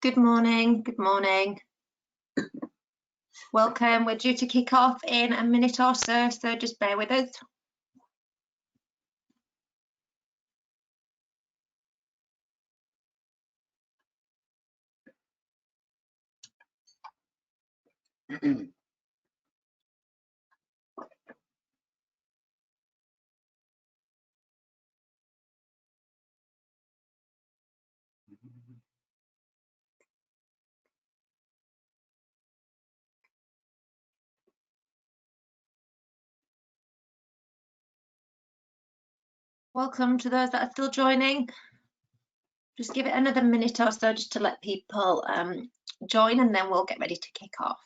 Good morning. Good morning. Welcome. We're due to kick off in a minute or so just bear with us. Welcome to those that are still joining. Just give it another minute or so just to let people join, and then we'll get ready to kick off.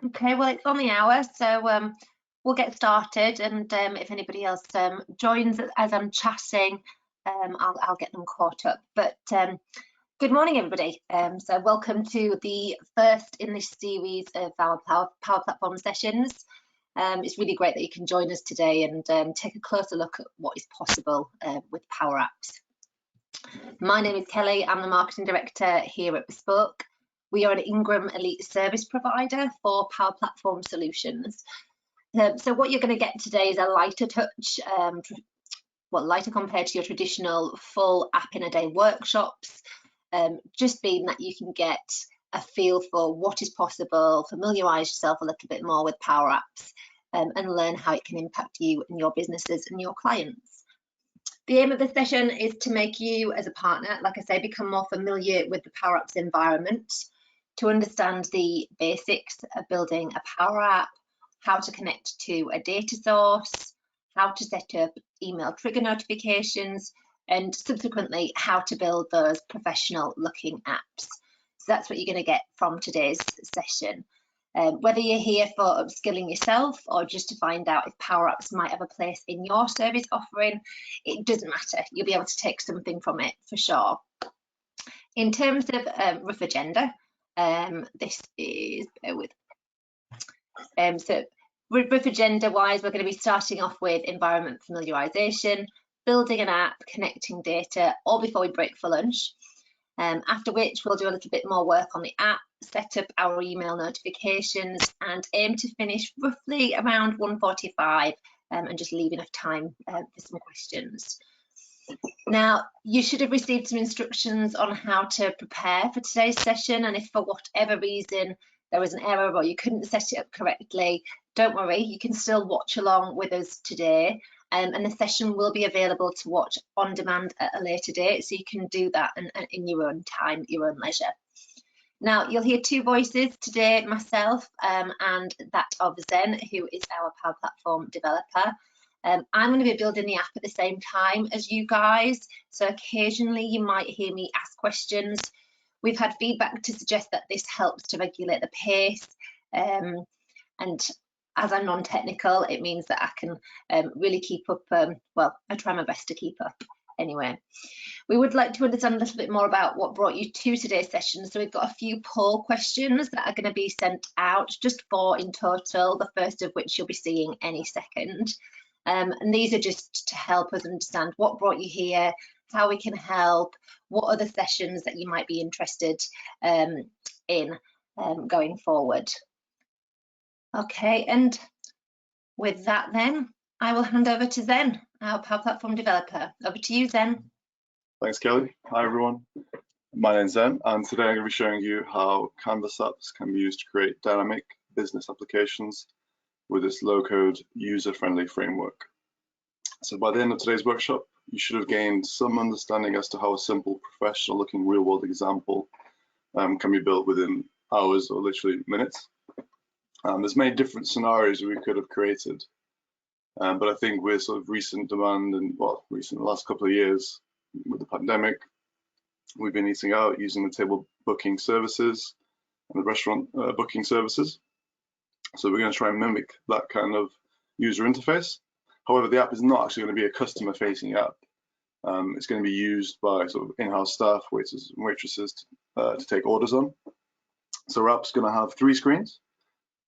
Okay, well, it's on the hour, so we'll get started, and if anybody else joins as I'm chatting, I'll get them caught up. But good morning, everybody. So welcome to the first in this series of our Power Platform sessions. It's really great that you can join us today and take a closer look at what is possible with Power Apps. My name is Kelly. I'm the Marketing Director here at Bespoke. We are an Ingram Elite Service Provider for Power Platform solutions. So what you're going to get today is a lighter touch, lighter compared to your traditional full app in a day workshops, just being that you can get a feel for what is possible, familiarise yourself a little bit more with Power Apps, and learn how it can impact you and your businesses and your clients. The aim of the session is to make you as a partner, like I say, become more familiar with the Power Apps environment, to understand the basics of building a Power App, how to connect to a data source, how to set up email trigger notifications, and subsequently how to build those professional looking apps. So that's what you're going to get from today's session. Whether you're here for upskilling yourself or just to find out if Power Apps might have a place in your service offering, it doesn't matter. You'll be able to take something from it for sure. In terms of rough agenda, this is, bear with. So rough agenda wise, we're going to be starting off with environment familiarization, building an app, connecting data, all before we break for lunch. After which we'll do a little bit more work on the app, set up our email notifications, and aim to finish roughly around 1:45 and just leave enough time for some questions. Now, you should have received some instructions on how to prepare for today's session, and if for whatever reason there was an error or you couldn't set it up correctly, don't worry, you can still watch along with us today, and the session will be available to watch on demand at a later date, so you can do that in your own time, your own leisure. Now, you'll hear two voices today, myself and that of Zen, who is our Power Platform developer. I'm going to be building the app at the same time as you guys, so occasionally you might hear me ask questions. We've had feedback to suggest that this helps to regulate the pace, and as I'm non-technical, it means that I can really keep up, well, I try my best to keep up anyway. We would like to understand a little bit more about what brought you to today's session, so we've got a few poll questions that are going to be sent out, just 4 in total, the first of which you'll be seeing any second. And these are just to help us understand what brought you here, how we can help, what other sessions that you might be interested in going forward. Okay, and with that then, I will hand over to Zen, our Power Platform developer. Over to you, Zen. Thanks, Kelly. Hi, everyone. My name's Zen, and today I'm going to be showing you how Canvas apps can be used to create dynamic business applications with this low-code, user-friendly framework. So by the end of today's workshop, you should have gained some understanding as to how a simple, professional-looking real-world example can be built within hours or literally minutes. There's many different scenarios we could have created, but I think with sort of recent demand and recent last couple of years with the pandemic, we've been eating out using the table booking services and the restaurant booking services. So we're going to try and mimic that kind of user interface. However, the app is not actually going to be a customer-facing app. It's going to be used by sort of in-house staff, waiters and waitresses to take orders on. So our app's going to have 3 screens.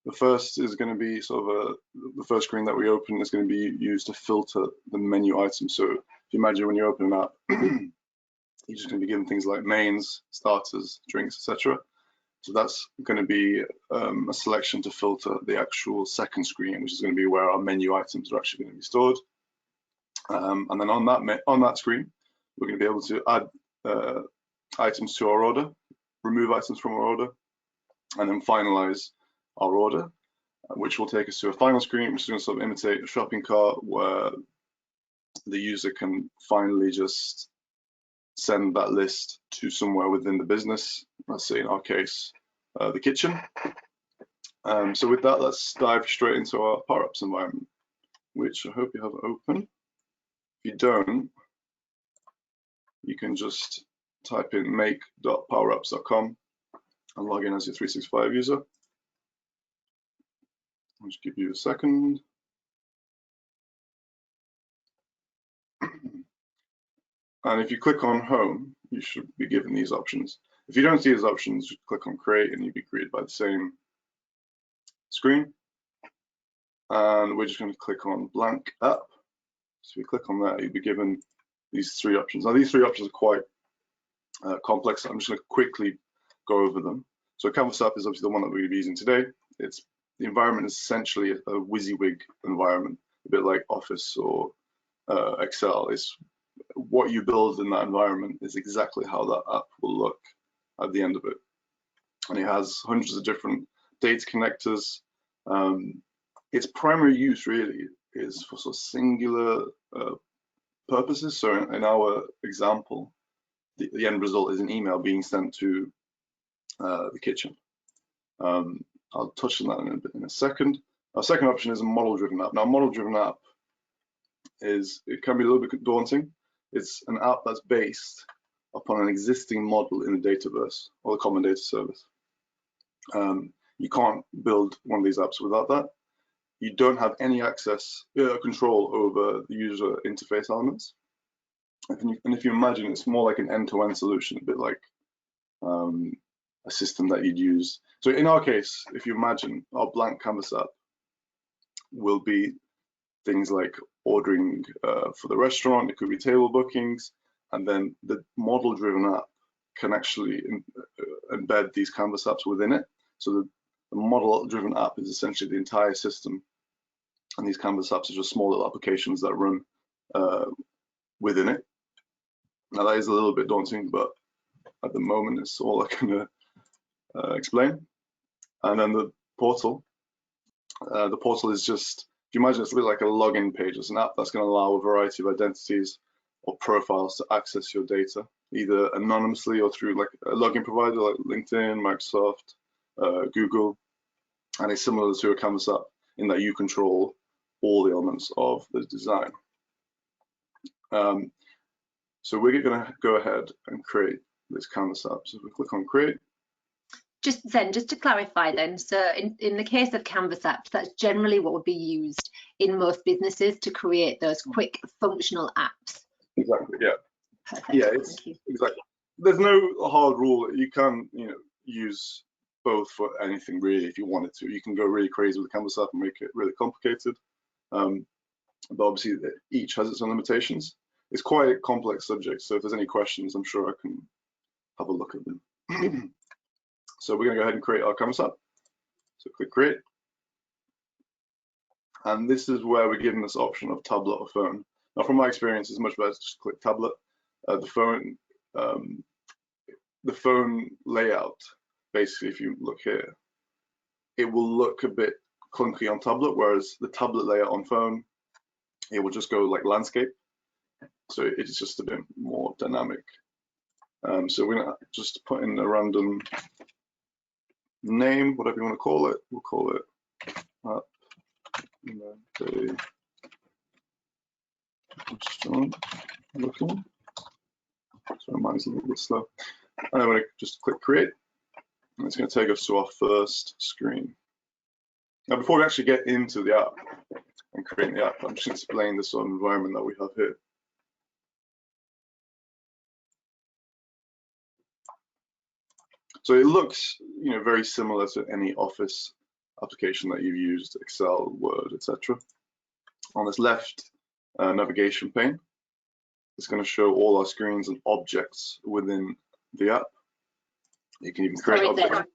The first is going to be the first screen that we open is going to be used to filter the menu items. So if you imagine when you open an app, you're just going to be given things like mains, starters, drinks, etc. So that's going to be a selection to filter the actual second screen, which is going to be where our menu items are actually going to be stored. And then on that screen, we're going to be able to add items to our order, remove items from our order, and then finalize our order, which will take us to a final screen, which is going to sort of imitate a shopping cart where the user can finally just send that list to somewhere within the business. Let's say in our case, the kitchen. So with that, let's dive straight into our Power Apps environment, which I hope you have open. If you don't, you can just type in make.powerapps.com and log in as your 365 user. I'll just give you a second. And if you click on home, you should be given these options. If you don't see these options, just click on create and you'll be greeted by the same screen. And we're just going to click on blank app. So if you click on that, you'll be given these 3 options. Now these 3 options are quite complex. So I'm just going to quickly go over them. So Canvas app is obviously the one that we're going to be using today. The environment is essentially a WYSIWYG environment, a bit like Office or Excel. It's what you build in that environment is exactly how that app will look at the end of it. And it has hundreds of different data connectors. Its primary use really is for sort of singular purposes. So in our example, the end result is an email being sent to the kitchen. I'll touch on that in a second. Our second option is a model-driven app. Now, a model-driven app it can be a little bit daunting. It's an app that's based upon an existing model in the Dataverse or the Common Data Service. You can't build one of these apps without that. You don't have any control over the user interface elements. And if you imagine, it's more like an end-to-end solution, a bit like a system that you'd use. So in our case, if you imagine our blank Canvas app will be things like ordering for the restaurant, it could be table bookings, and then the model-driven app can actually embed these Canvas apps within it. So the model-driven app is essentially the entire system, and these Canvas apps are just small little applications that run within it. Now that is a little bit daunting, but at the moment it's all I can explain. And then the portal is just, if you imagine, it's a bit like a login page. It's an app that's going to allow a variety of identities or profiles to access your data, either anonymously or through like a login provider like LinkedIn, Microsoft, Google. And it's similar to a Canvas app in that you control all the elements of the design. So we're going to go ahead and create this Canvas app. So if we click on create. Just to clarify then, so in the case of Canvas apps, that's generally what would be used in most businesses to create those quick functional apps. Exactly, yeah. Perfect. Yeah, exactly. There's no hard rule. You can, use both for anything really if you wanted to. You can go really crazy with the Canvas app and make it really complicated. But obviously each has its own limitations. It's quite a complex subject, so if there's any questions, I'm sure I can have a look at them. So we're going to go ahead and create our Canvas app. So click create. And this is where we're given this option of tablet or phone. Now from my experience, it's much better to just click tablet. The phone layout, basically if you look here, it will look a bit clunky on tablet, whereas the tablet layout on phone, it will just go like landscape. So it's just a bit more dynamic. So we're going to just put in a random name, whatever you want to call it. We'll call it app, and then looking. Sorry, mine's a little bit slow. And I'm going to just click create, and it's going to take us to our first screen. Now, before we actually get into the app and creating the app, I'm just going to explain the sort of environment that we have here. So it looks, very similar to any Office application that you've used, Excel, Word, etc. On this left navigation pane, it's going to show all our screens and objects within the app. You can even create objects.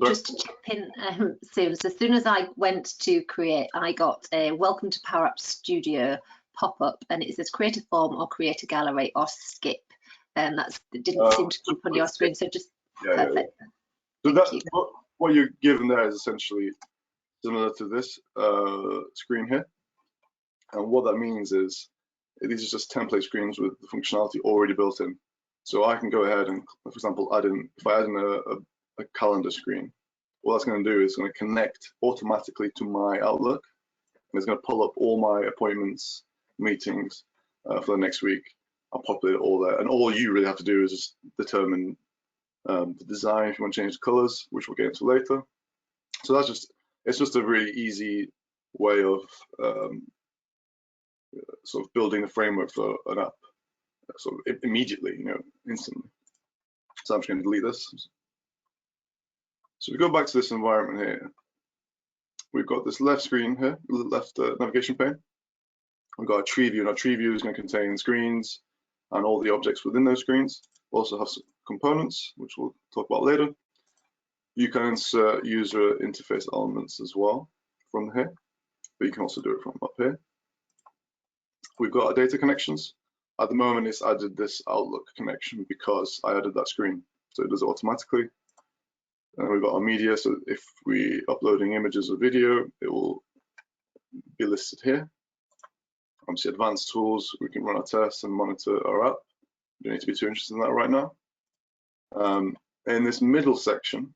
Just to chip in, Sue, as soon as I went to create, I got a Welcome to Power Apps Studio pop-up, and it says create a form or create a gallery or skip. And that didn't seem to come up on your screen, so just perfect. Yeah. So what you're given there is essentially similar to this screen here. And what that means is these are just template screens with the functionality already built in. So I can go ahead and, for example, if I add in a calendar screen, what that's going to do is going to connect automatically to my Outlook, and it's going to pull up all my appointments, meetings for the next week. I'll populate it all there, and all you really have to do is just determine the design, if you want to change the colors, which we'll get into later. So it's just a really easy way of sort of building the framework for an app sort of immediately, instantly. So I'm just going to delete this. So we go back to this environment here. We've got this left screen here, left navigation pane. We've got a tree view, and our tree view is going to contain screens and all the objects within those screens. We also have some components, which we'll talk about later. You can insert user interface elements as well from here, but you can also do it from up here. We've got our data connections. At the moment, it's added this Outlook connection because I added that screen, so it does it automatically. And we've got our media, so if we're uploading images or video, it will be listed here. Obviously, advanced tools, we can run our tests and monitor our app. You don't need to be too interested in that right now. In this middle section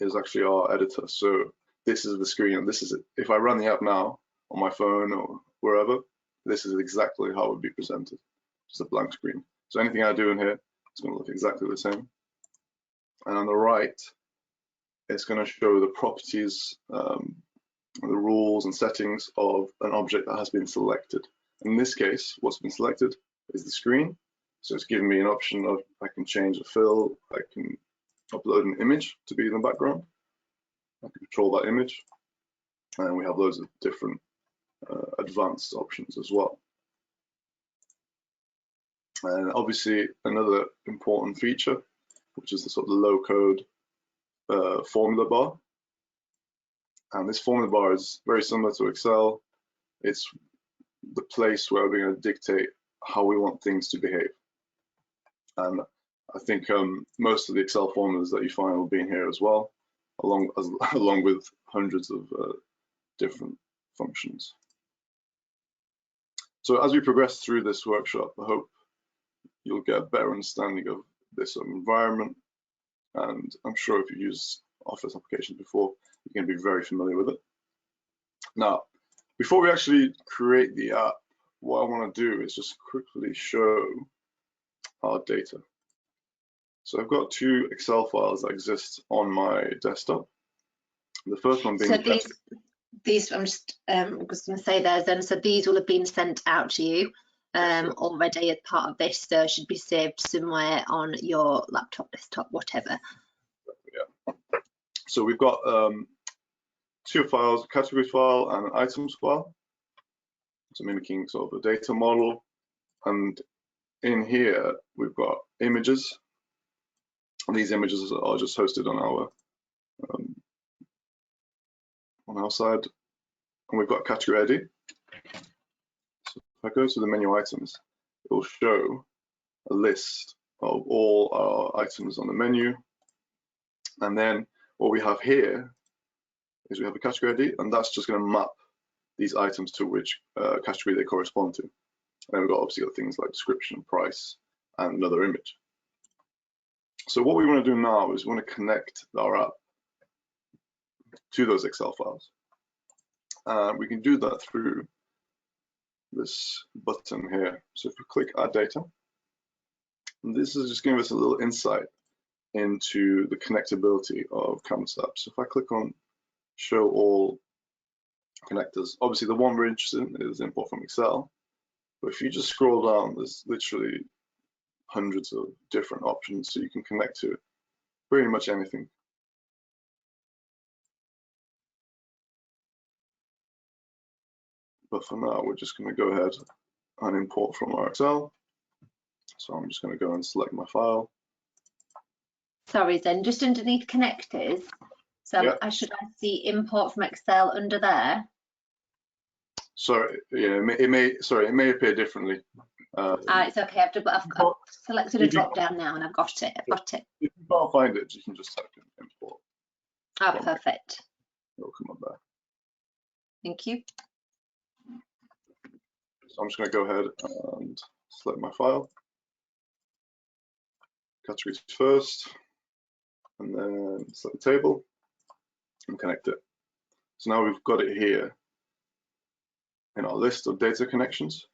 is actually our editor. So this is the screen, and this is it. If I run the app now on my phone or wherever, this is exactly how it would be presented. Just a blank screen. So anything I do in here, it's going to look exactly the same. And on the right, it's going to show the properties, the rules and settings of an object that has been selected. In this case, what's been selected is the screen. So it's giving me an option of I can change the fill, I can upload an image to be in the background, I can control that image, and we have loads of different advanced options as well. And obviously another important feature, which is the sort of low code formula bar. And this formula bar is very similar to Excel. It's the place where we're going to dictate how we want things to behave. And I think most of the Excel formulas that you find will be in here as well, along with hundreds of different functions. So as we progress through this workshop, I hope you'll get a better understanding of this environment. And I'm sure if you use Office applications before, you're going to be very familiar with it. Now, before we actually create the app, what I want to do is just quickly show our data. So I've got two Excel files that exist on my desktop. The first one being these I'm just going to say there, then, so these will have been sent out to you already as part of this, so it should be saved somewhere on your laptop, desktop, whatever. Yeah. So we've got two files, a categories file and an items file. So mimicking sort of a data model. And in here, we've got images. And these images are just hosted on our side. And we've got category ID. So if I go to the menu items, it will show a list of all our items on the menu. And then what we have here is we have a category ID, and that's just going to map these items to which category they correspond to. And then we've got obviously got things like description, price, and another image. So what we want to do now is we want to connect our app to those Excel files. We can do that through this button here. So if we click Add Data, and this is just giving us a little insight into the connectability of Canvas apps. So if I click on Show All Connectors, obviously the one we're interested in is import from Excel. But if you just scroll down, there's literally hundreds of different options, so you can connect to pretty much anything. But for now, we're just going to go ahead and import from our Excel. So I'm just going to go and select my file. Sorry, then just underneath connectors. So yeah. I should see import from Excel under there. Sorry, yeah, it may appear differently. It's okay. I've selected a drop down now, and I've got it. I've got it. If you can't find it, you can just type in import. Oh, perfect. It'll come up there. Thank you. So I'm just going to go ahead and select my file. Categories first, and then select the table and connect it. So now we've got it here in our list of data connections,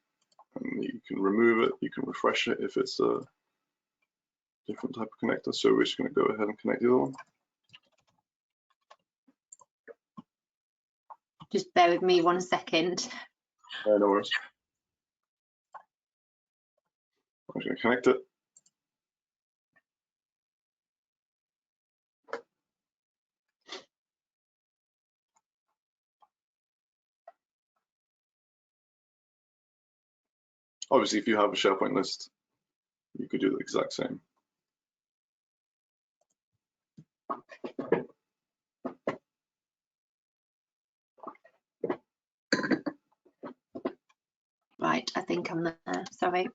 and you can remove it, you can refresh it if it's a different type of connector. So we're just going to go ahead and connect the other one. Just bear with me 1 second. No worries. I'm just going to connect it. Obviously, if you have a SharePoint list, you could do the exact same. Right, I think I'm there. Sorry.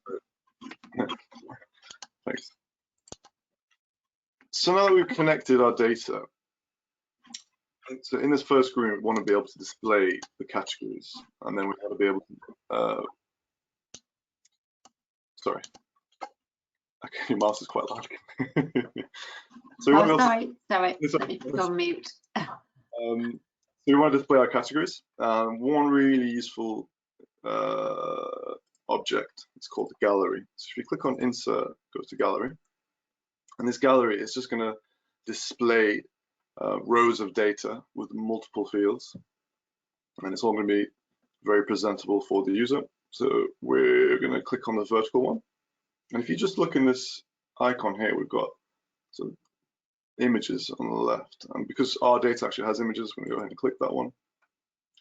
Thanks. So now that we've connected our data, so in this first screen, we want to be able to display the categories, and then we want to be able to, sorry. Okay, your mouse is quite loud. So sorry, let me go on mute. So we want to display our categories. One really useful object, it's called the gallery. So if you click on Insert, go to Gallery, and this gallery is just going to display rows of data with multiple fields, and it's all going to be very presentable for the user. So we're going to click on the vertical one, and if you just look in this icon here, we've got some images on the left, and because our data actually has images, we're going to go ahead and click that one.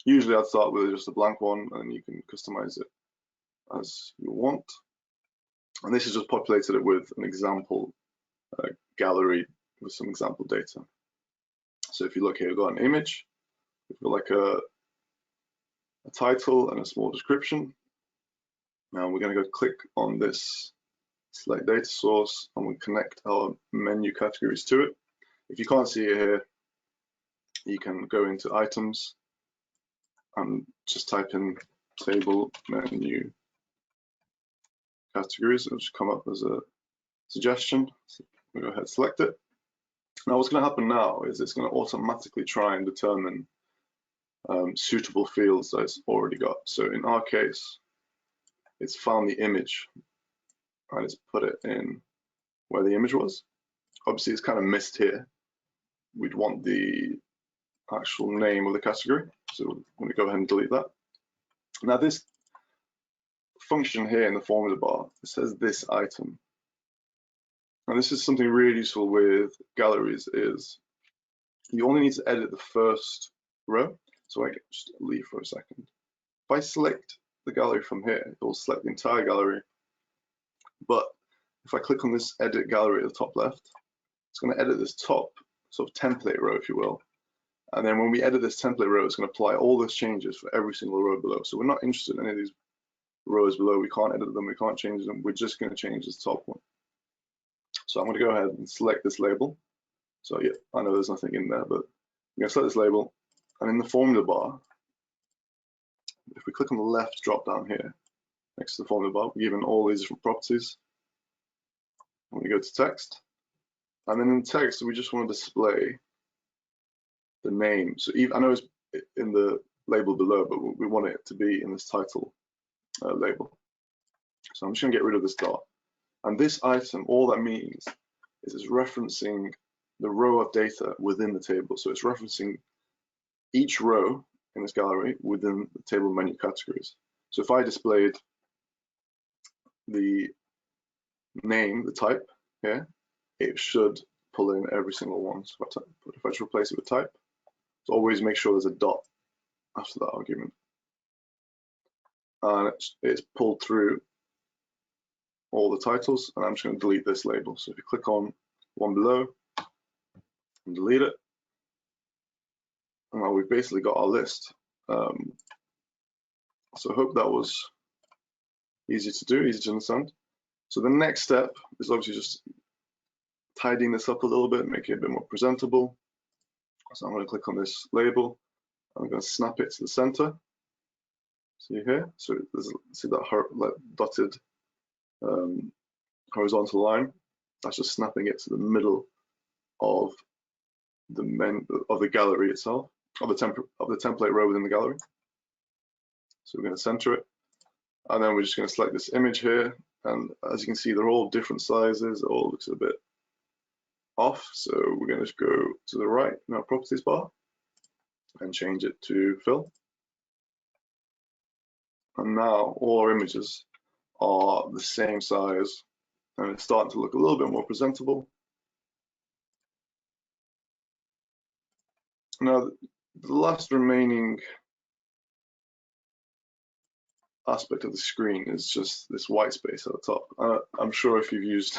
Usually I'd start with just a blank one, and you can customize it as you want. And this has just populated it with an example gallery with some example data. So if you look here, we've got an image, we've got like a title and a small description. Now we're going to go click on this select data source, and we connect our menu categories to it. If you can't see it here, you can go into items and just type in table menu categories. It'll just come up as a suggestion. So we'll go ahead and select it. Now what's going to happen now is it's going to automatically try and determine suitable fields that it's already got. So in our case, it's found the image and it's put it in where the image was. Obviously it's kind of missed here. We'd want the actual name of the category. So I'm going to go ahead and delete that. Now this function here in the formula bar, it says this item. Now this is something really useful with galleries, is you only need to edit the first row. So I can just leave for a second. If I select the gallery from here, it will select the entire gallery. But if I click on this edit gallery at the top left, it's going to edit this top sort of template row, if you will. And then when we edit this template row, it's going to apply all those changes for every single row below. So we're not interested in any of these rows below. We can't edit them, we can't change them. We're just going to change this top one. So I'm going to go ahead and select this label. So yeah, I know there's nothing in there, but I'm going to select this label. And in the formula bar, if we click on the left drop down here, next to the formula bar, we're given all these different properties. I'm going to go to text. And then in text, we just want to display the name. So even, I know it's in the label below, but we want it to be in this title label. So I'm just going to get rid of this dot. And this item, all that means is it's referencing the row of data within the table. So it's referencing each row in this gallery within the table menu categories. So if I displayed the name, the type here, it should pull in every single one. So if I just replace it with type, so always make sure there's a dot after that argument. And it's pulled through all the titles, and I'm just going to delete this label. So if you click on one below and delete it, and now we've basically got our list. So I hope that was easy to do, easy to understand. So the next step is obviously just tidying this up a little bit, making it a bit more presentable. So I'm going to click on this label. I'm going to snap it to the center. See here? So see that dotted horizontal line? That's just snapping it to the middle of the gallery itself, of the template row within the gallery. So we're going to center it, and then we're just going to select this image here. And as you can see, they're all different sizes. It all looks a bit off. So we're going to just go to the right in our properties bar and change it to fill. And now all our images are the same size, and it's starting to look a little bit more presentable. Now, the last remaining aspect of the screen is just this white space at the top. I'm sure if you've used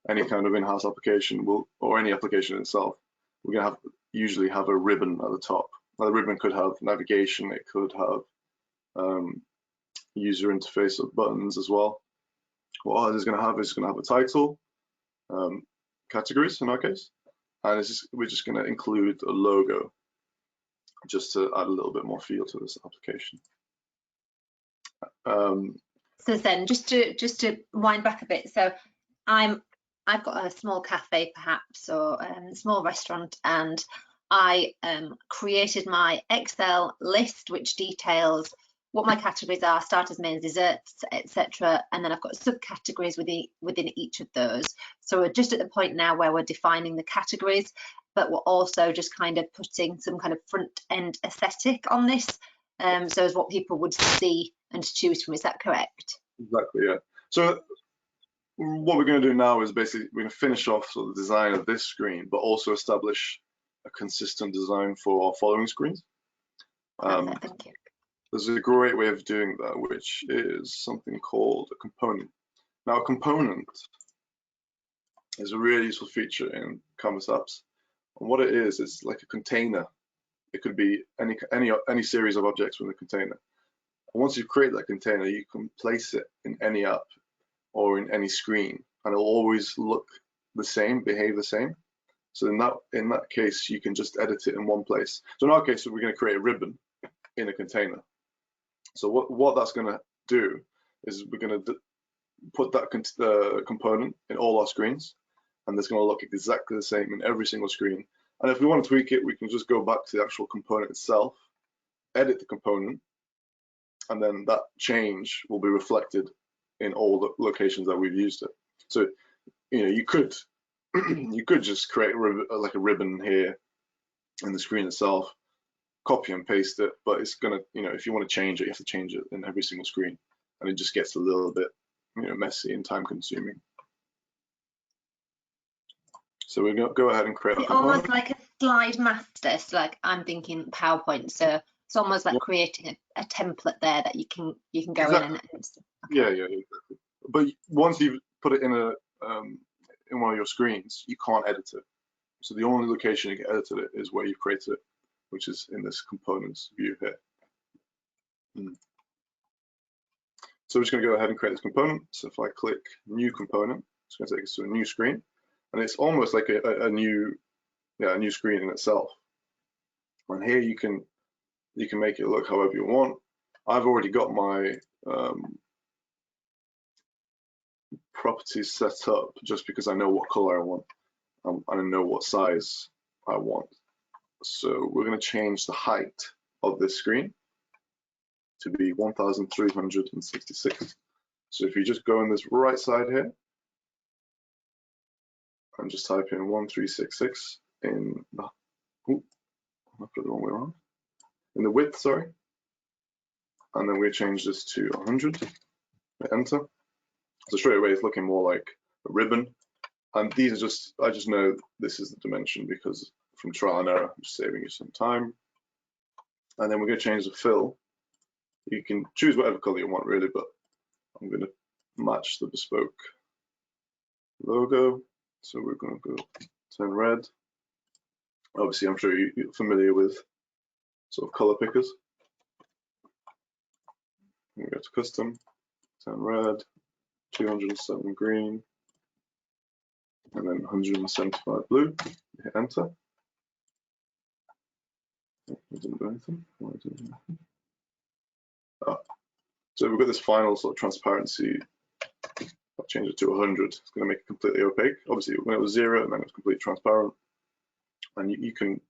any kind of in-house application, or any application itself, we're going to usually have a ribbon at the top. Now, the ribbon could have navigation, it could have user interface of buttons as well. What ours is going to have a title, categories in our case, and we're just going to include a logo just to add a little bit more feel to this application. So then, just to wind back a bit, so I've got a small cafe perhaps, or a small restaurant, and I created my Excel list which details what my categories are: starters, mains, desserts, etc. And then I've got subcategories within each of those. So we're just at the point now where we're defining the categories, but we're also just kind of putting some kind of front end aesthetic on this, so as what people would see and choose from. Is that correct? Exactly, yeah. So what we're going to do now is basically we're going to finish off the design of this screen, but also establish a consistent design for our following screens. Thank you. There's a great way of doing that, which is something called a component. Now, a component is a really useful feature in Canvas apps. And what it is, it's like a container. It could be any series of objects within a container. And once you create that container, you can place it in any app or in any screen, and it'll always look the same, behave the same. So in that case, you can just edit it in one place. So in our case, we're going to create a ribbon in a container. So what that's going to do is we're going to put that component in all our screens, and it's going to look exactly the same in every single screen. And if we want to tweak it, we can just go back to the actual component itself, edit the component, and then that change will be reflected in all the locations that we've used it. So, you could just create like a ribbon here in the screen itself, copy and paste it, but it's gonna, if you want to change it, you have to change it in every single screen, and it just gets a little bit, messy and time consuming. So we're going to go ahead and create a component. Almost like a slide master, so like I'm thinking PowerPoint, so it's almost like creating a template there that you can go exactly. in and okay. Yeah, exactly. But once you've put it in in one of your screens, you can't edit it. So the only location you can edit it is where you've created it, which is in this components view here. So we're just going to go ahead and create this component. So if I click new component, it's going to take us to a new screen, and it's almost like a new screen in itself. And here you can make it look however you want. I've already got my properties set up just because I know what color I want, and I know what size I want. So we're going to change the height of this screen to be 1366. So if you just go on this right side here and just type in 1366 in the, ooh, I put it the wrong way around, in the width, sorry, and then we change this to 100, enter. So straight away it's looking more like a ribbon. And these are just, I just know this is the dimension because from trial and error, I'm just saving you some time. And then we're going to change the fill. You can choose whatever color you want really, but I'm going to match the Bespoke logo. So we're going to go 10 red. Obviously, I'm sure you're familiar with sort of color pickers. We go to custom, 10 red, 207 green, and then 175 blue. Hit enter. It didn't do anything. Why didn't it do anything? Ah. So we've got this final sort of transparency. I'll change it to 100. It's going to make it completely opaque. Obviously, when it was 0, and then it's completely transparent. And you can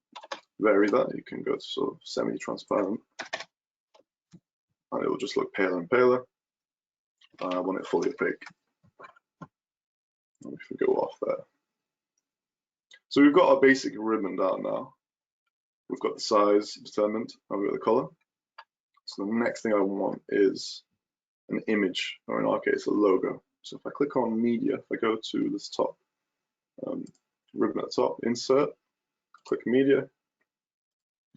vary that. You can go to sort of semi-transparent, and it will just look paler and paler. I want it fully opaque. If we go off there. So we've got our basic ribbon down now. We've got the size determined, and we've got the color. So the next thing I want is an image, or in our case, a logo. So if I click on media, if I go to this top ribbon at the top, insert, click media,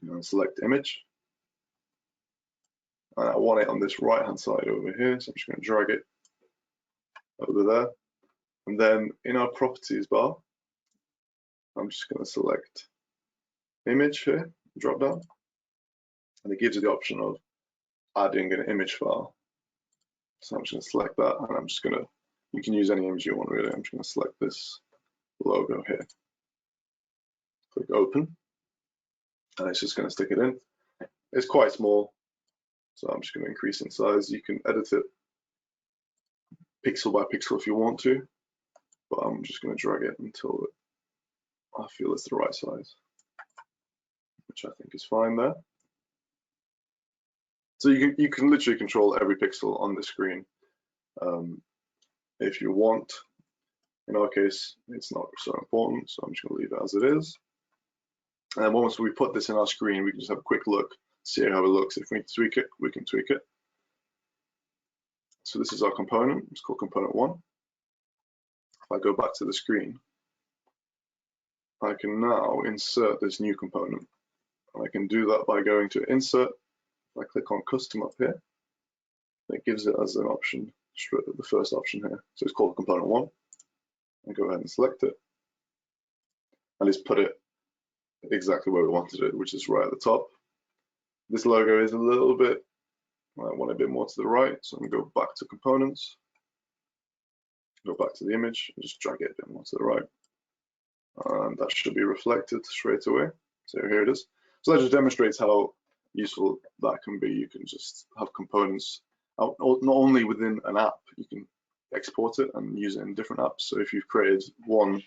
and select image. And I want it on this right hand side over here, so I'm just going to drag it over there. And then in our properties bar, I'm just going to select image here, drop down, and it gives you the option of adding an image file. So I'm just going to select that, and I'm just going to, you can use any image you want really. I'm just going to select this logo here. Click open, and it's just going to stick it in. It's quite small, so I'm just going to increase in size. You can edit it pixel by pixel if you want to, but I'm just going to drag it until I feel it's the right size, which I think is fine there. So you can literally control every pixel on the screen if you want. In our case, it's not so important, so I'm just going to leave it as it is. And once we put this in our screen, we can just have a quick look, see how it looks. If we need to tweak it, we can tweak it. So this is our component. It's called component 1. If I go back to the screen, I can now insert this new component. And I can do that by going to insert. If I click on custom up here, it gives it as an option, the first option here. So it's called component 1. And go ahead and select it. And it's put it exactly where we wanted it, which is right at the top. This logo is a little bit, I want a bit more to the right, so I'm going to go back to components, go back to the image, and just drag it a bit more to the right. And that should be reflected straight away. So here it is. So that just demonstrates how useful that can be. You can just have components out, not only within an app, you can export it and use it in different apps. So if you've created one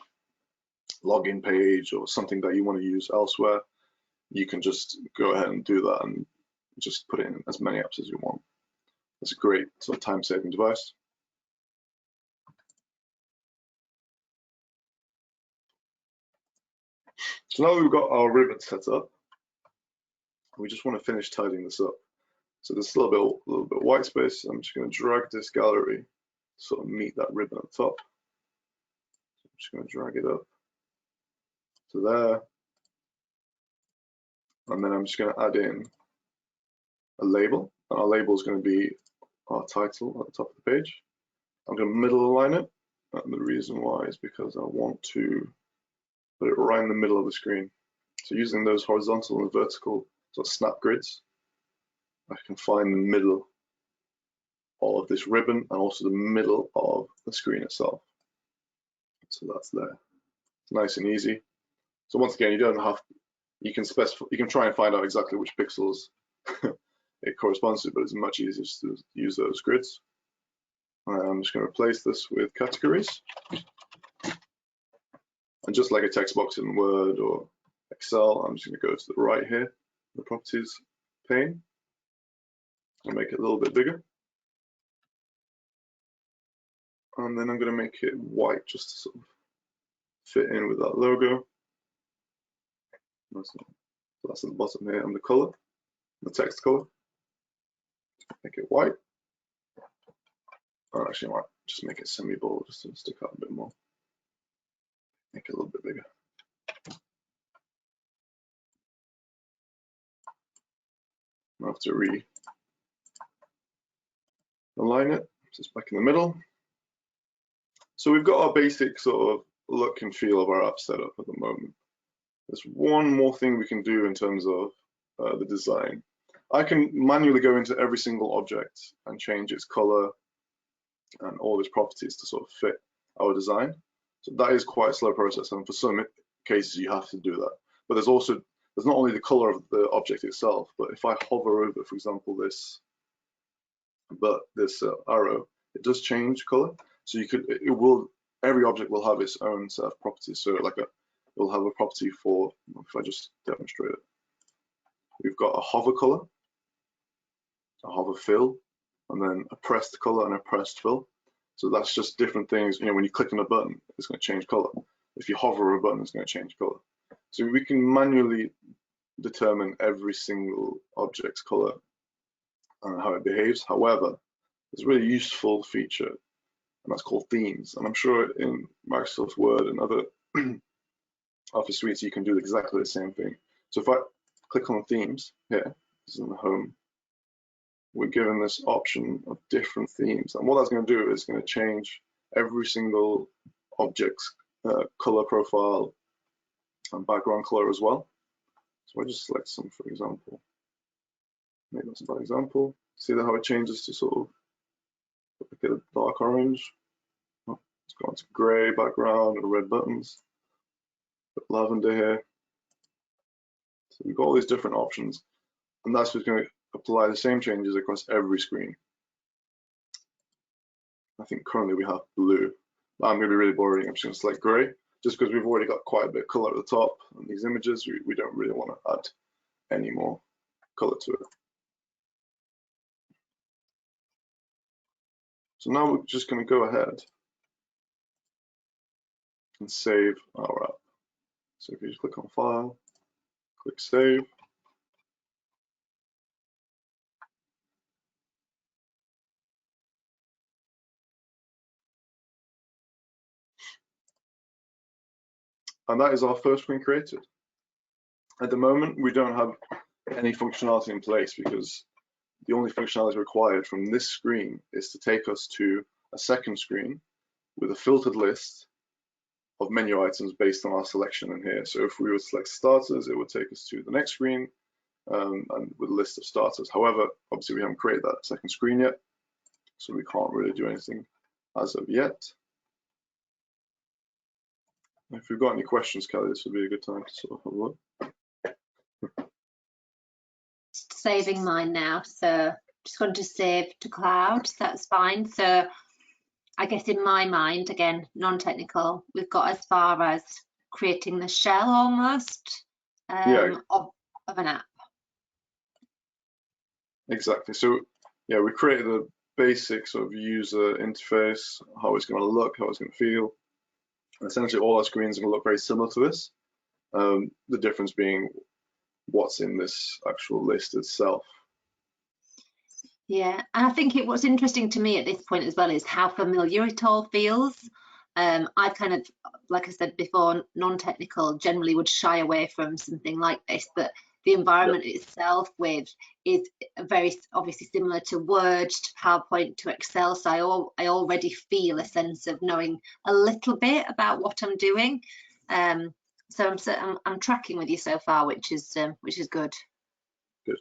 login page or something that you want to use elsewhere, you can just go ahead and do that and just put it in as many apps as you want. It's a great sort of time-saving device. So now we've got our ribbon set up, we just want to finish tidying this up. So there's still a little bit of white space. I'm just going to drag this gallery to sort of meet that ribbon at the top. So I'm just going to drag it up to there. And then I'm just going to add in a label. And our label is going to be our title at the top of the page. I'm going to middle align it. And the reason why is because I want to put it right in the middle of the screen. So using those horizontal and vertical sort of snap grids, I can find the middle of this ribbon and also the middle of the screen itself. So that's there. It's nice and easy. So once again, you don't have, you can specify, you can try and find out exactly which pixels it corresponds to, but it's much easier to use those grids. I'm just going to replace this with categories. And just like a text box in Word or Excel, I'm just going to go to the right here, the properties pane, and make it a little bit bigger. And then I'm going to make it white just to sort of fit in with that logo. That's at the bottom here, and the color, the text color. Make it white. Or actually, I might just make it semi-bold just to stick out a bit more. Make it a little bit bigger. I have to re-align it, so it's back in the middle. So we've got our basic sort of look and feel of our app set up at the moment. There's one more thing we can do in terms of the design. I can manually go into every single object and change its color and all its properties to sort of fit our design. So that is quite a slow process, and for some cases you have to do that. But there's not only the color of the object itself, but if I hover over, for example, this arrow, it does change color. So every object will have its own set of properties. So like it'll have a property for, if I just demonstrate it, we've got a hover color, a hover fill, and then a pressed color and a pressed fill. So that's just different things. You know, when you click on a button, it's going to change color. If you hover over a button, it's going to change color. So we can manually determine every single object's color and how it behaves. However, there's a really useful feature, and that's called themes. And I'm sure in Microsoft Word and other Office suites, you can do exactly the same thing. So if I click on themes here, this is in the home, we're given this option of different themes. And what that's going to do is going to change every single object's color profile and background color as well. So I just select some, for example. Maybe that's a bad example. See how it changes to sort of get a dark orange. Oh, it's gone to gray background and red buttons. Put lavender here. So we've got all these different options, and that's what's going to apply the same changes across every screen. I think currently we have blue. I'm going to be really boring. I'm just going to select gray, just because we've already got quite a bit of color at the top on these images. We don't really want to add any more color to it. So now we're just going to go ahead and save our app. So if you just click on File, click Save. And that is our first screen created. At the moment, we don't have any functionality in place because the only functionality required from this screen is to take us to a second screen with a filtered list of menu items based on our selection in here. So if we would select starters, it would take us to the next screen and with a list of starters. However, obviously we haven't created that second screen yet, so we can't really do anything as of yet. If you've got any questions, Kelly, this would be a good time to sort of have a look. Saving mine now, so just going to save to cloud, so that's fine. So I guess in my mind, again, non-technical, we've got as far as creating the shell almost of an app. Exactly. So yeah, we created the basic sort of user interface, how it's going to look, how it's going to feel. And essentially all our screens are going to look very similar to this. The difference being what's in this actual list itself. Yeah, and I think what's interesting to me at this point as well is how familiar it all feels. I kind of, like I said before, non-technical generally would shy away from something like this, but the environment itself is very obviously similar to Word, to PowerPoint, to Excel. So I already feel a sense of knowing a little bit about what I'm doing. So I'm tracking with you so far, which is good. Good.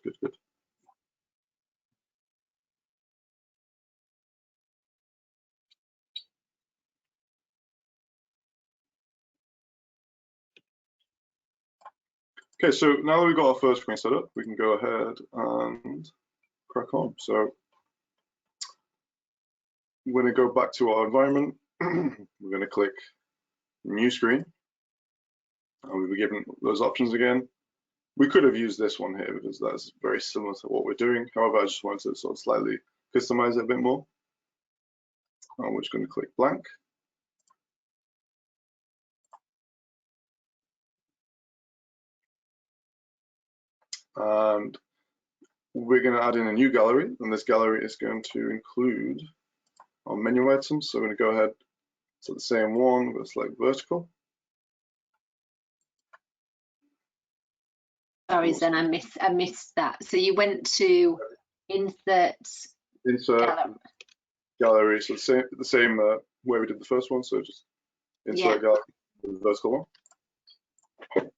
Okay, so now that we've got our first screen set up, we can go ahead and crack on. So we're going to go back to our environment. We're going to click New Screen. and we were given those options again. We could have used this one here because that's very similar to what we're doing. However, I just wanted to sort of slightly customize it a bit more. And we're just going to click blank. And we're going to add in a new gallery, and this gallery is going to include our menu items. So I'm going to go ahead to the same one, we're going to select vertical. Sorry, Zen, I missed that. So you went to insert gallery, so the same way we did the first one. So just insert gallery, the vertical one.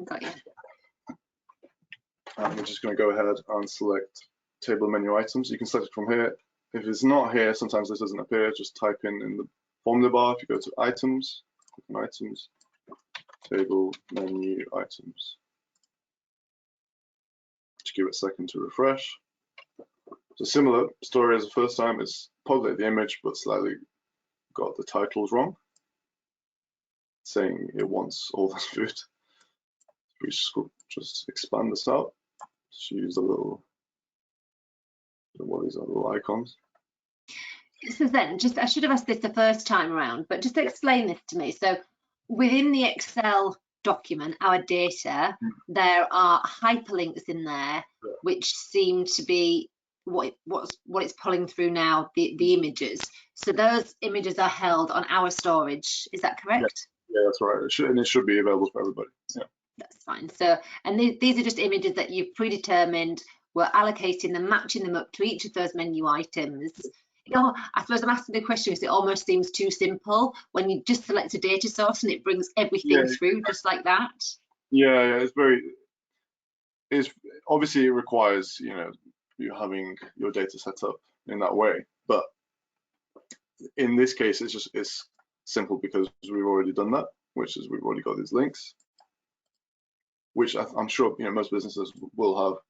Got you. And we're just going to go ahead and select table menu items. You can select it from here. If it's not here, sometimes this doesn't appear. Just type in the formula bar. If you go to items, click on items, table menu items. Just give it a second to refresh. So similar story as the first time. It's populate the image, but slightly got the titles wrong, saying it wants all this food. We just expand this out. Just use a little, what these are, little icons. So then, I should have asked this the first time around, but just explain this to me. So within the Excel document, our data, there are hyperlinks in there, which seem to be what it's pulling through now, the images. So those images are held on our storage. Is that correct? Yeah, that's right. It should be available for everybody. Yeah. That's fine. So, and these are just images that you've predetermined. We're allocating them, matching them up to each of those menu items. You know, I suppose I'm asking the question because it almost seems too simple when you just select a data source and it brings everything through just like that. Yeah, it's obviously it requires, you know, you having your data set up in that way. But in this case, it's simple because we've already done that, which is we've already got these links, which I'm sure, you know, most businesses will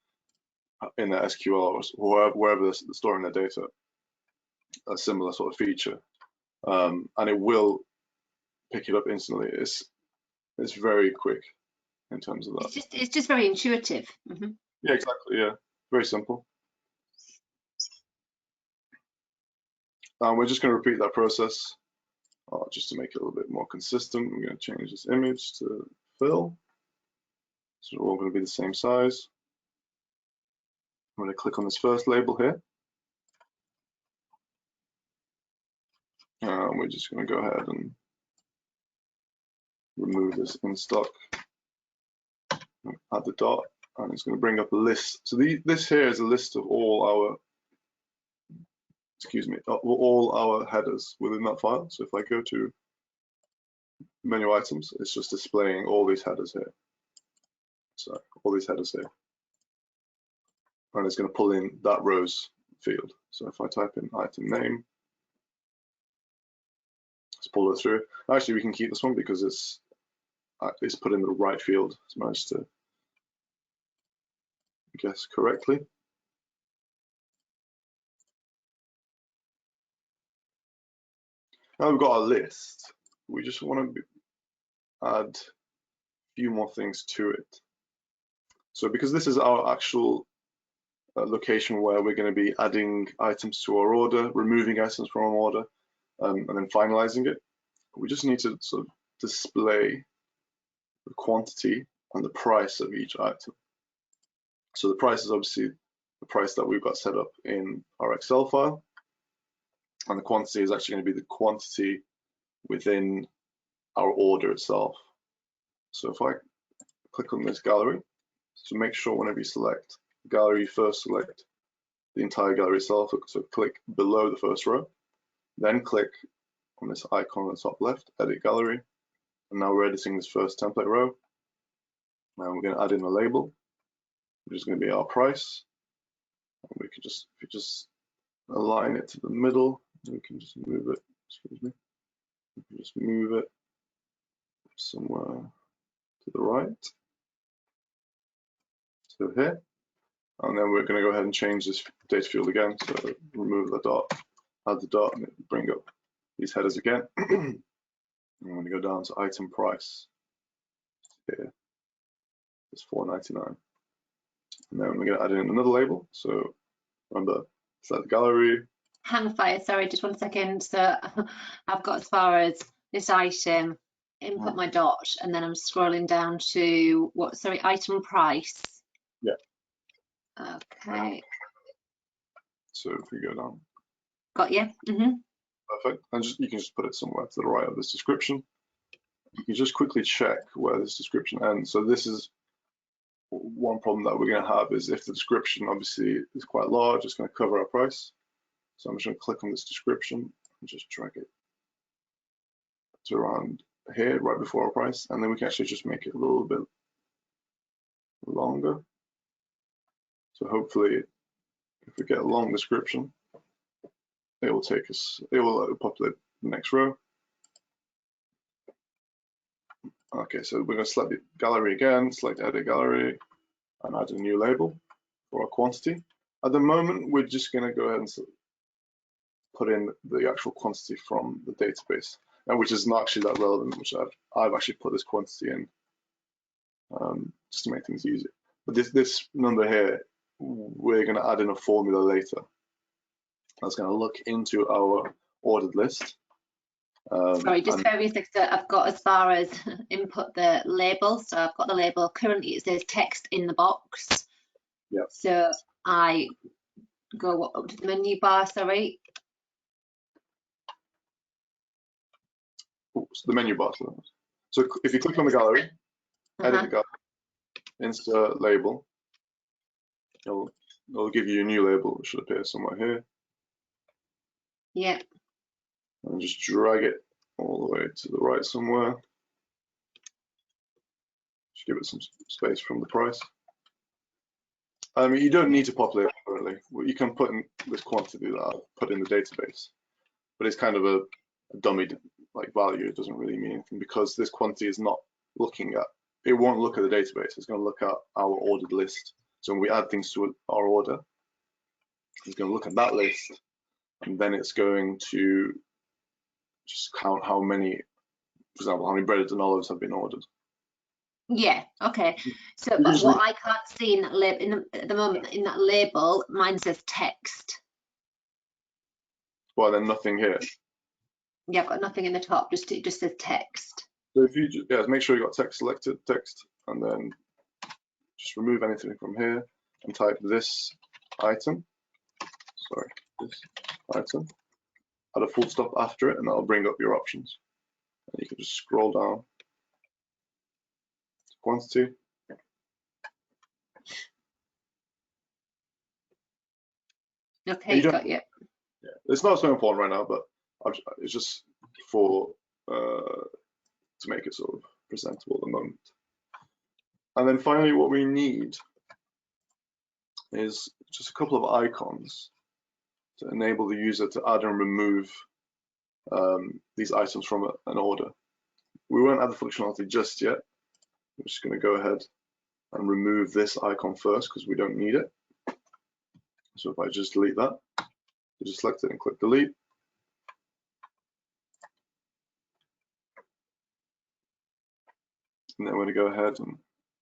have in their SQL or wherever they're storing their data, a similar sort of feature, and it will pick it up instantly. It's very quick in terms of that. It's just very intuitive. Mm-hmm. Yeah, exactly. Yeah, very simple. And we're just going to repeat that process just to make it a little bit more consistent. We're going to change this image to fill. So we're all going to be the same size. I'm going to click on this first label here. We're just going to go ahead and remove this in stock, add the dot, and it's going to bring up a list. So this here is a list of all our headers within that file. So if I go to menu items, it's just displaying all these headers here. So all these headers here. And it's going to pull in that rows field. So if I type in item name, let's pull it through. Actually, we can keep this one because it's put in the right field. It's managed to guess correctly. Now we've got our list. We just want to add a few more things to it. So because this is our actual location where we're going to be adding items to our order, removing items from our order, and then finalizing it, we just need to sort of display the quantity and the price of each item. So the price is obviously the price that we've got set up in our Excel file, and the quantity is actually going to be the quantity within our order itself. So if I click on this gallery, so make sure whenever you select the gallery, you first select the entire gallery itself. So click below the first row, then click on this icon on the top left, edit gallery, and now we're editing this first template row. Now we're going to add in a label, which is going to be our price. And we can just align it to the middle. We can just move it. Excuse me. We can just move it somewhere to the right. So here, and then we're going to go ahead and change this data field again. So remove the dot, add the dot, and bring up these headers again. I'm going to go down to item price. here. It's $4.99. And then we're going to add in another label. So remember, select the gallery. Hang fire, sorry, just 1 second. So I've got as far as this item, input my dot, and then I'm scrolling down to what, sorry, item price. Yeah. Okay. So if we go down. Got you. Perfect. And you can just put it somewhere to the right of this description. You can just quickly check where this description ends. So this is one problem that we're going to have, is if the description obviously is quite large, it's going to cover our price. So I'm just going to click on this description and just drag it to around here, right before our price, and then we can actually just make it a little bit longer. So hopefully, if we get a long description, it will take us, it will populate the next row. Okay, so we're going to select the gallery again, select edit gallery, and add a new label for our quantity. At the moment, we're just going to go ahead and put in the actual quantity from the database, and which is not actually that relevant, which I've actually put this quantity in just to make things easier. But this number here, we're going to add in a formula later that's going to look into our ordered list. Sorry, just very quick. So I've got as far as input the label. So I've got the label. Currently it says text in the box. Yeah. So I go up to the menu bar, sorry. So the menu bar. So if you click on the gallery, edit the gallery, insert label, it'll give you a new label. It should appear somewhere here. Yeah. And just drag it all the way to the right somewhere. Just give it some space from the price. I mean, you don't need to populate it currently. You can put in this quantity that I've put in the database, but it's kind of a dummy like value. It doesn't really mean anything because this quantity is not looking at, it won't look at the database. It's going to look at our ordered list. So when we add things to our order, it's going to look at that list, and then it's going to just count how many, for example, how many breaded and olives have been ordered. Yeah. Okay. So, but what I can't see in that label at the moment, in that label, mine says text. Well, then nothing here. Yeah, I've got nothing in the top. It just says text. So if you just, make sure you got text selected, text, and then just remove anything from here and type this item. Sorry, this item. Add a full stop after it, and that'll bring up your options. And you can just scroll down to quantity. Okay, got you. Yeah, it's not so important right now, but it's just for to make it sort of presentable at the moment. And then finally, what we need is just a couple of icons to enable the user to add and remove these items from an order. We won't add the functionality just yet. I'm just going to go ahead and remove this icon first because we don't need it. So if I just delete that, just select it and click delete. And then we're going to go ahead and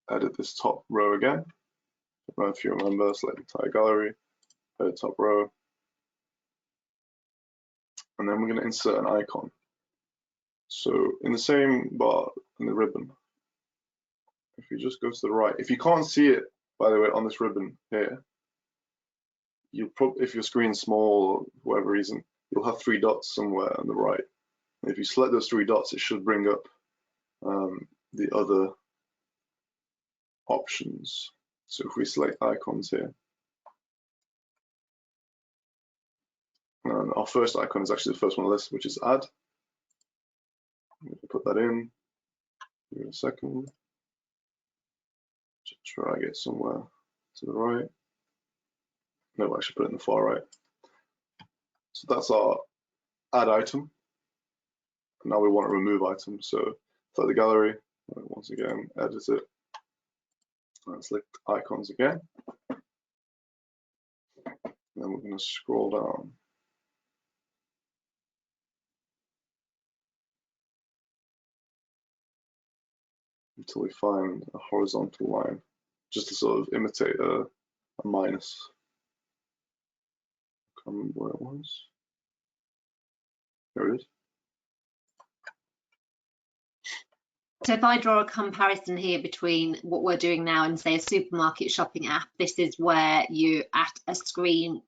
edit this top row again. If you remember, select the entire gallery, edit top row. And then we're going to insert an icon. So in the same bar in the ribbon, if you just go to the right, if you can't see it, by the way, on this ribbon here, you'll probably, if your screen's small or for whatever reason, you'll have 3 dots somewhere on the right. And if you select those 3 dots, it should bring up the other options. So if we select icons here, and our first icon is actually the first one on the list, which is add. I'm going to put that in. Give it a second. Just drag it somewhere to the right. No, I should put it in the far right. So that's our add item. Now we want to remove item. So select the gallery. Once again, edit it. And select icons again. And then we're going to scroll down. until we find a horizontal line, just to sort of imitate a minus. I can't remember where it was. There it is. So if I draw a comparison here between what we're doing now and say a supermarket shopping app, this is where you're at a screen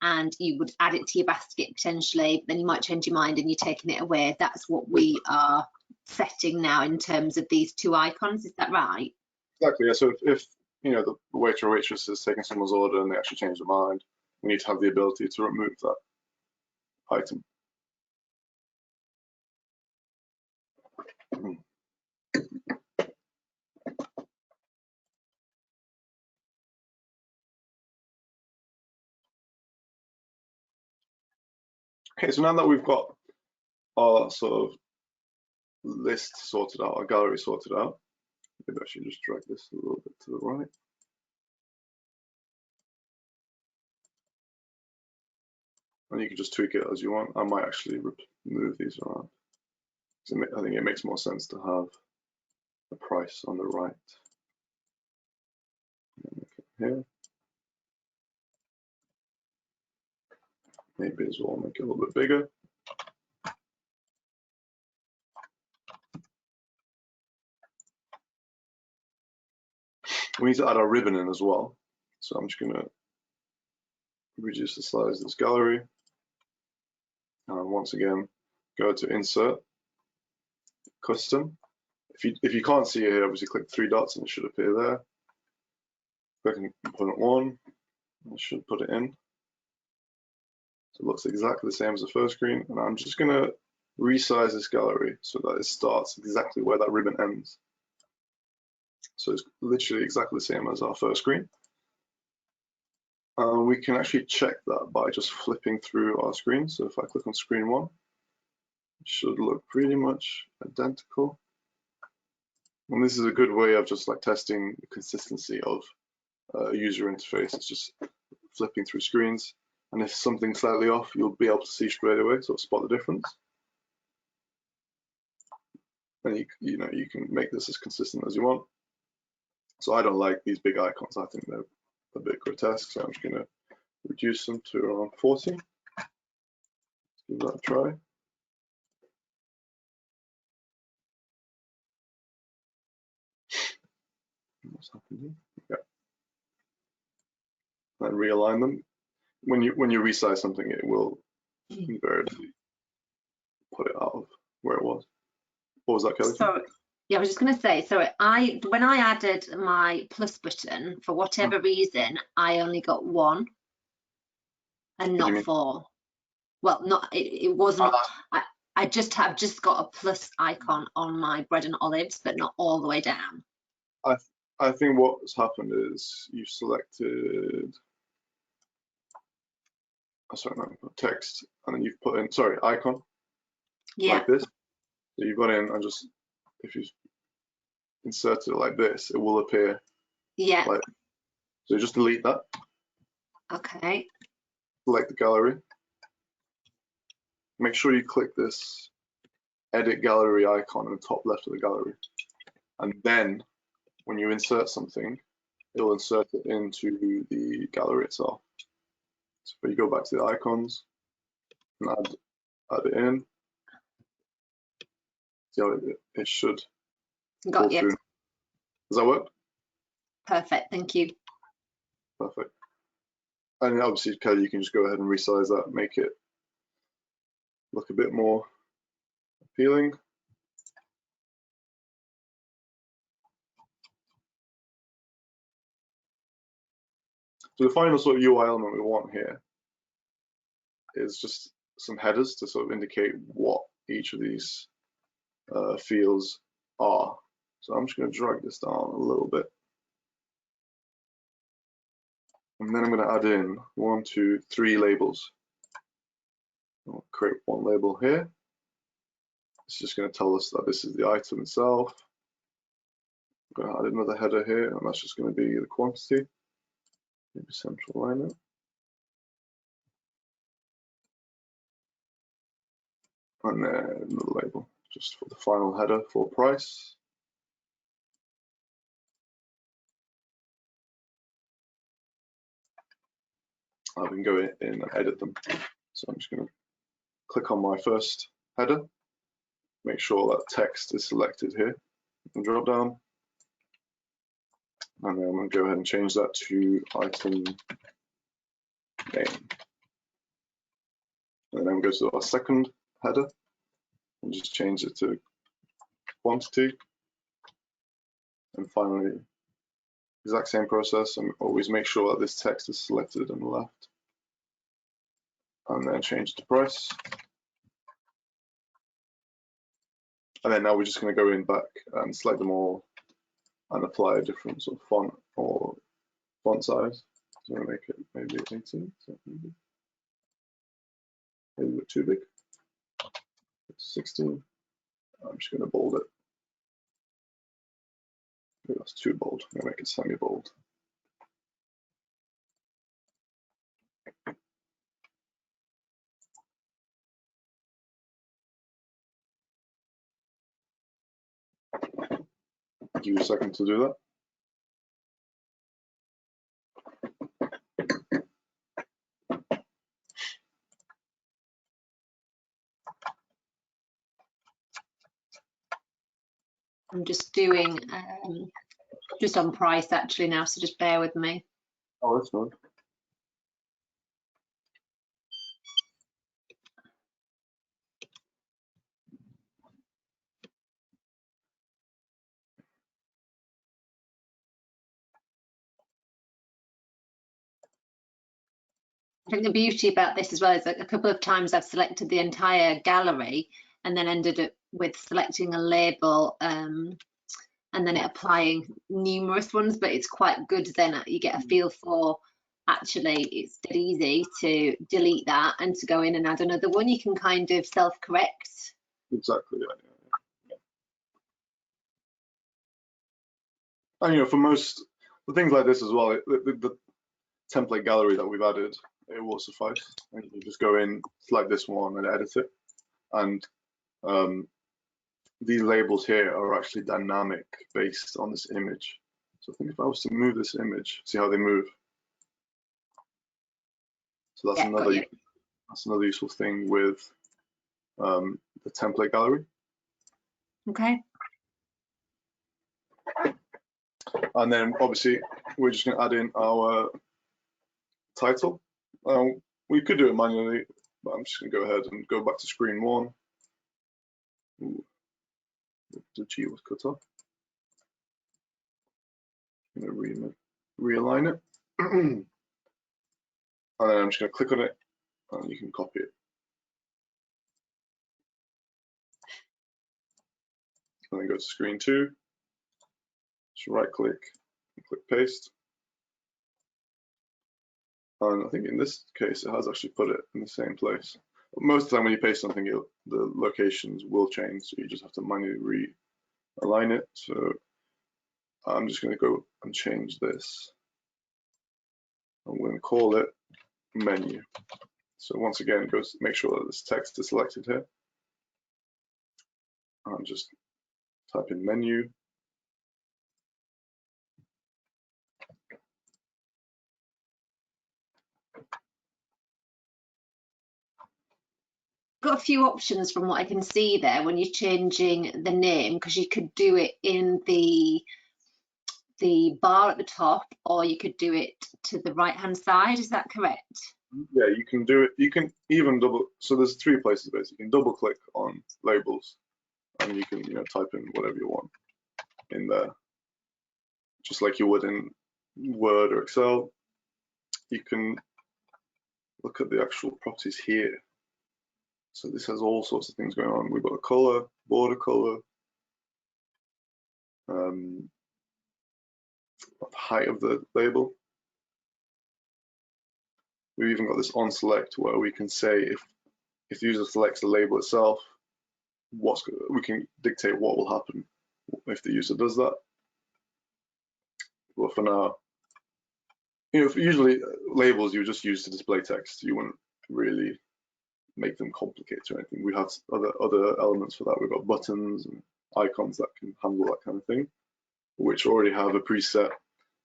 and you would add it to your basket potentially, then you might change your mind and you're taking it away. That's what we are setting now in terms of these two icons. Is that right? Exactly. Yeah. So if you know the waiter or waitress is taking someone's order and they actually change their mind, we need to have the ability to remove that item. Okay, so now that we've got our sort of list sorted out, our gallery sorted out, maybe I should just drag this a little bit to the right. And you can just tweak it as you want. I might actually move these around. I think it makes more sense to have the price on the right. Here. Maybe as well make it a little bit bigger. We need to add our ribbon in as well. So I'm just going to reduce the size of this gallery. And once again, go to Insert, Custom. If you can't see it here, obviously click three dots and it should appear there. Click on component 1, it should put it in. So it looks exactly the same as the first screen. And I'm just going to resize this gallery so that it starts exactly where that ribbon ends. So it's literally exactly the same as our first screen. We can actually check that by just flipping through our screen. So if I click on screen 1, it should look pretty much identical. And this is a good way of just like testing the consistency of a user interface. It's just flipping through screens. And if something's slightly off, you'll be able to see straight away, so spot the difference. And you can make this as consistent as you want. So I don't like these big icons. I think they're a bit grotesque. So I'm just going to reduce them to around 40. Let's give that a try. What's happening? Yeah. And realign them. When you resize something, it will invariably put it out of where it was. What was that, Kelly? Sorry. Yeah, I was just going to say, sorry, when I added my plus button, for whatever reason, I only got 1 and not 4. Well, it wasn't. I've just got a plus icon on my bread and olives, but not all the way down. I think what's happened is you've selected, text, and then you've put in, icon, like this. So you've got in, and just, if you insert it like this, it will appear. Yeah. So just delete that. Okay. Select the gallery. Make sure you click this edit gallery icon in the top left of the gallery. And then when you insert something, it'll insert it into the gallery itself. So if you go back to the icons and add it in, see how it should got you. Through. Does that work? Perfect, thank you. Perfect. And obviously, Kelly, you can just go ahead and resize that, make it look a bit more appealing. So the final sort of UI element we want here is just some headers to sort of indicate what each of these fields are. So I'm just going to drag this down a little bit. And then I'm going to add in 1, 2, 3 labels. I'll create one label here. It's just going to tell us that this is the item itself. I'm going to add another header here, and that's just going to be the quantity. Maybe central line it. And then another label, just for the final header for price. I can go in and edit them. So I'm just going to click on my first header, make sure that text is selected here, and drop down, and then I'm going to go ahead and change that to item name. And then we go to our second header and just change it to quantity. And finally, exact same process, and always make sure that this text is selected on the left. And then change it to price. And then now we're just going to go in back and select them all and apply a different sort of font or font size. So I'm going to make it maybe 18, so maybe a bit too big. 16. I'm just going to bold it. Maybe that's too bold. I'm going to make it semi-bold. Give you a second to do that. I'm just doing just on price actually now, so just bear with me. Oh, that's fine. I think the beauty about this as well is that a couple of times I've selected the entire gallery and then ended up with selecting a label and then it applying numerous ones, but it's quite good then you get a feel for actually it's dead easy to delete that and to go in and add another one. You can kind of self-correct. Exactly. Yeah. And you know, for most for things like this as well, the template gallery that we've added, it will suffice. And you can just go in, select this one, and edit it. And these labels here are actually dynamic based on this image. So I think if I was to move this image, see how they move. So that's another useful thing with the template gallery. Okay. And then obviously we're just going to add in our title. We could do it manually, but I'm just going to go ahead and go back to screen one. Ooh, the G was cut off. I'm going to realign it. And then I'm just going to click on it and you can copy it. And then go to screen two. Just right click and click paste. And I think in this case, it has actually put it in the same place. But most of the time when you paste something, the locations will change. So you just have to manually realign it. So I'm just going to go and change this. I'm going to call it menu. So once again, make sure that this text is selected here. And just type in menu. Got a few options from what I can see there when you're changing the name, because you could do it in the bar at the top, or you could do it to the right hand side. Is that correct? Yeah, you can do it. You can even so there's three places basically. You can double click on labels and you can type in whatever you want in there, just like you would in Word or Excel. You can look at the actual properties here. So this has all sorts of things going on. We've got a color, border color, the height of the label. We've even got this on select where we can say if the user selects the label itself, we can dictate what will happen if the user does that. Well, for now, usually labels you just use to display text. You wouldn't really make them complicated or anything. We have other elements for that. We've got buttons and icons that can handle that kind of thing, which already have a preset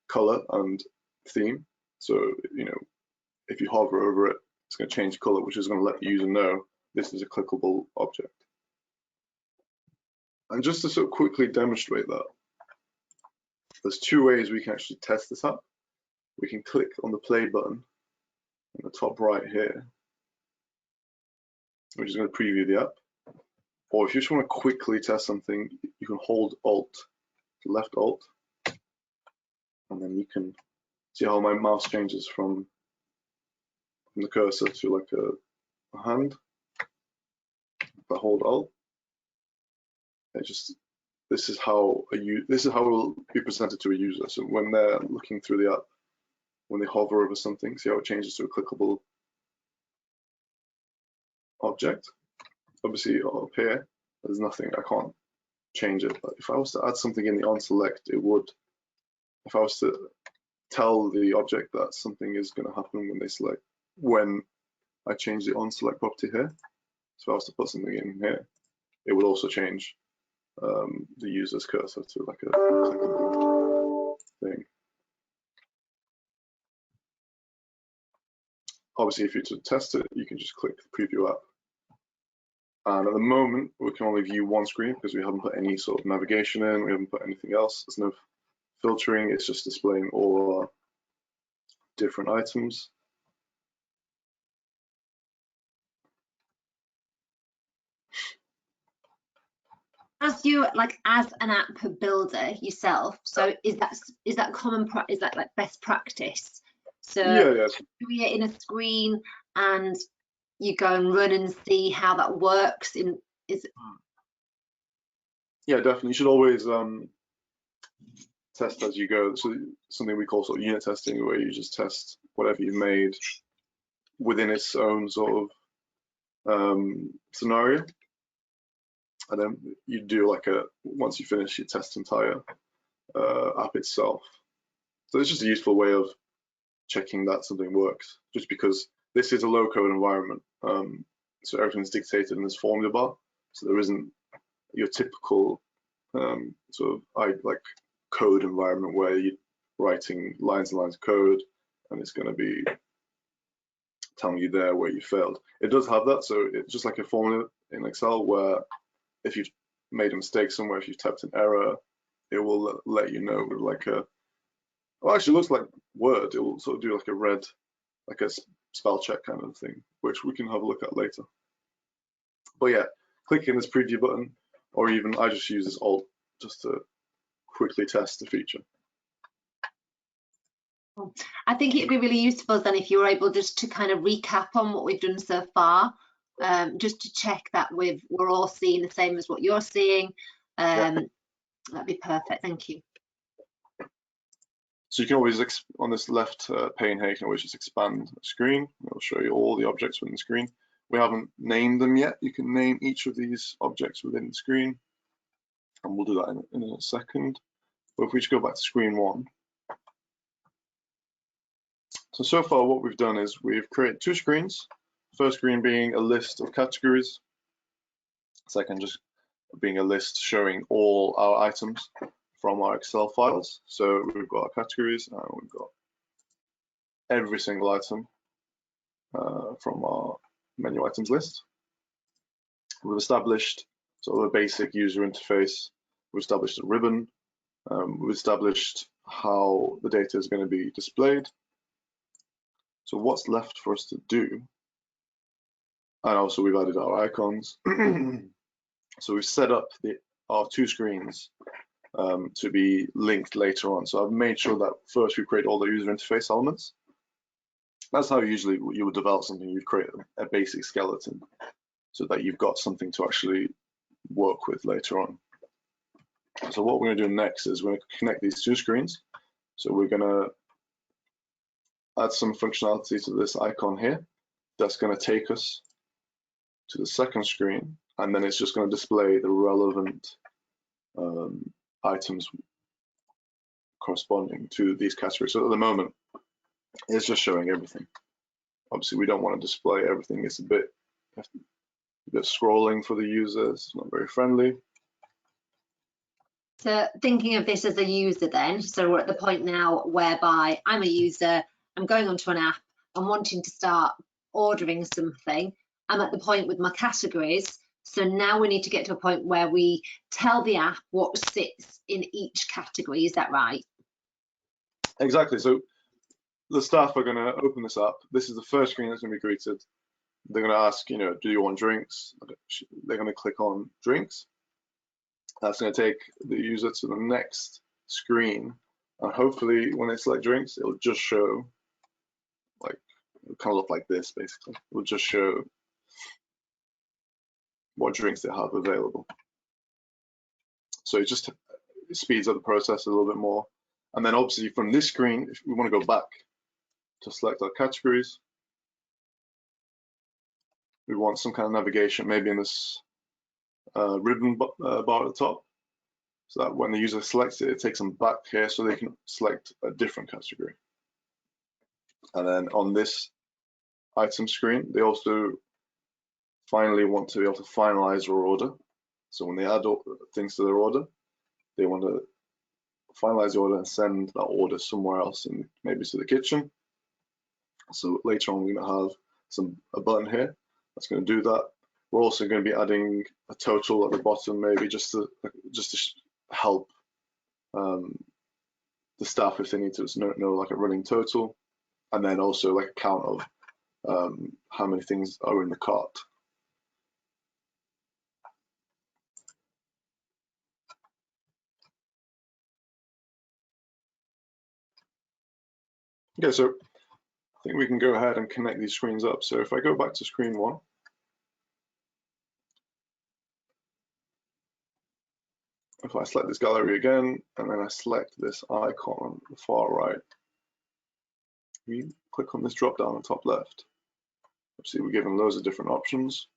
color and theme. So if you hover over it, it's going to change color, which is going to let the user know this is a clickable object. And just to sort of quickly demonstrate that, there's two ways we can actually test this app. We can click on the play button in the top right here, which is going to preview the app. Or if you just want to quickly test something, you can hold Alt, left Alt, and then you can see how my mouse changes from the cursor to like a hand. If I hold Alt, this is how it will be presented to a user. So when they're looking through the app, when they hover over something, see how it changes to a clickable object. Obviously up here, there's nothing, I can't change it. But if I was to add something in the on select, it would. If I was to tell the object that something is going to happen when they select, when I change the on select property here, so if I was to put something in here, it would also change the user's cursor to like a clickable thing. Obviously, if you to test it, you can just click the preview app. And at the moment, we can only view one screen because we haven't put any sort of navigation in, we haven't put anything else. There's no filtering, it's just displaying all our different items. As an app builder yourself, so is that common is that like best practice? So yeah. create in a screen and you go and run and see how that works. Yeah, definitely. You should always test as you go. So something we call sort of unit testing, where you just test whatever you've made within its own sort of scenario. And then you do like once you finish, you test the entire app itself. So it's just a useful way of checking that something works, just because this is a low code environment. So everything's dictated in this formula bar. So there isn't your typical sort of like code environment where you're writing lines and lines of code and it's going to be telling you there where you failed. It does have that, so it's just like a formula in Excel where if you've made a mistake somewhere, if you've typed an error, it will let you know with like well, actually it looks like Word. It will sort of do like a red, like a spell check kind of thing, which we can have a look at later. But yeah, clicking this preview button, or even I just use this Alt just to quickly test the feature. I think it'd be really useful then if you were able just to kind of recap on what we've done so far, just to check that we're all seeing the same as what you're seeing. That'd be perfect. Thank you. So you can always, on this left pane here, you can always just expand the screen. It'll show you all the objects within the screen. We haven't named them yet. You can name each of these objects within the screen, and we'll do that in a second. But if we just go back to screen one. So far what we've done is we've created two screens. First screen being a list of categories. Second just being a list showing all our items from our Excel files. So we've got our categories and we've got every single item from our menu items list. We've established sort of a basic user interface. We've established a ribbon. We've established how the data is going to be displayed. So what's left for us to do? And also we've added our icons. So we've set up our two screens to be linked later on. So I've made sure that first we create all the user interface elements. That's how usually you would develop something. You'd create a basic skeleton so that you've got something to actually work with later on. So what we're going to do next is we're going to connect these two screens. So we're going to add some functionality to this icon here. That's going to take us to the second screen, and then it's just going to display the relevant items corresponding to these categories. So at the moment, it's just showing everything. Obviously, we don't want to display everything. It's a bit scrolling for the user. It's not very friendly. So thinking of this as a user then, so we're at the point now whereby I'm a user, I'm going onto an app, I'm wanting to start ordering something, I'm at the point with my categories. So now we need to get to a point where we tell the app what sits in each category. Is that right? Exactly. So the staff are going to open this up. This is the first screen that's going to be greeted. They're going to ask, you know, do you want drinks? They're going to click on drinks. That's going to take the user to the next screen. And hopefully when they select drinks, it'll just show, like, it'll kind of look like this, basically. It'll just show what drinks they have available. So it just speeds up the process a little bit more. And then obviously from this screen, if we want to go back to select our categories, we want some kind of navigation, maybe in this ribbon bar at the top, so that when the user selects it, it takes them back here so they can select a different category. And then on this item screen, they also finally want to be able to finalize their order. So when they add things to their order, they want to finalize the order and send that order somewhere else, and maybe to the kitchen. So later on, we're going to have a button here that's going to do that. We're also going to be adding a total at the bottom, maybe just to help the staff if they need to know like a running total, and then also like a count of how many things are in the cart. Okay, so I think we can go ahead and connect these screens up. So if I go back to screen 1, if I select this gallery again, and then I select this icon on the far right, we click on this drop down on the top left. See, we're given loads of different options.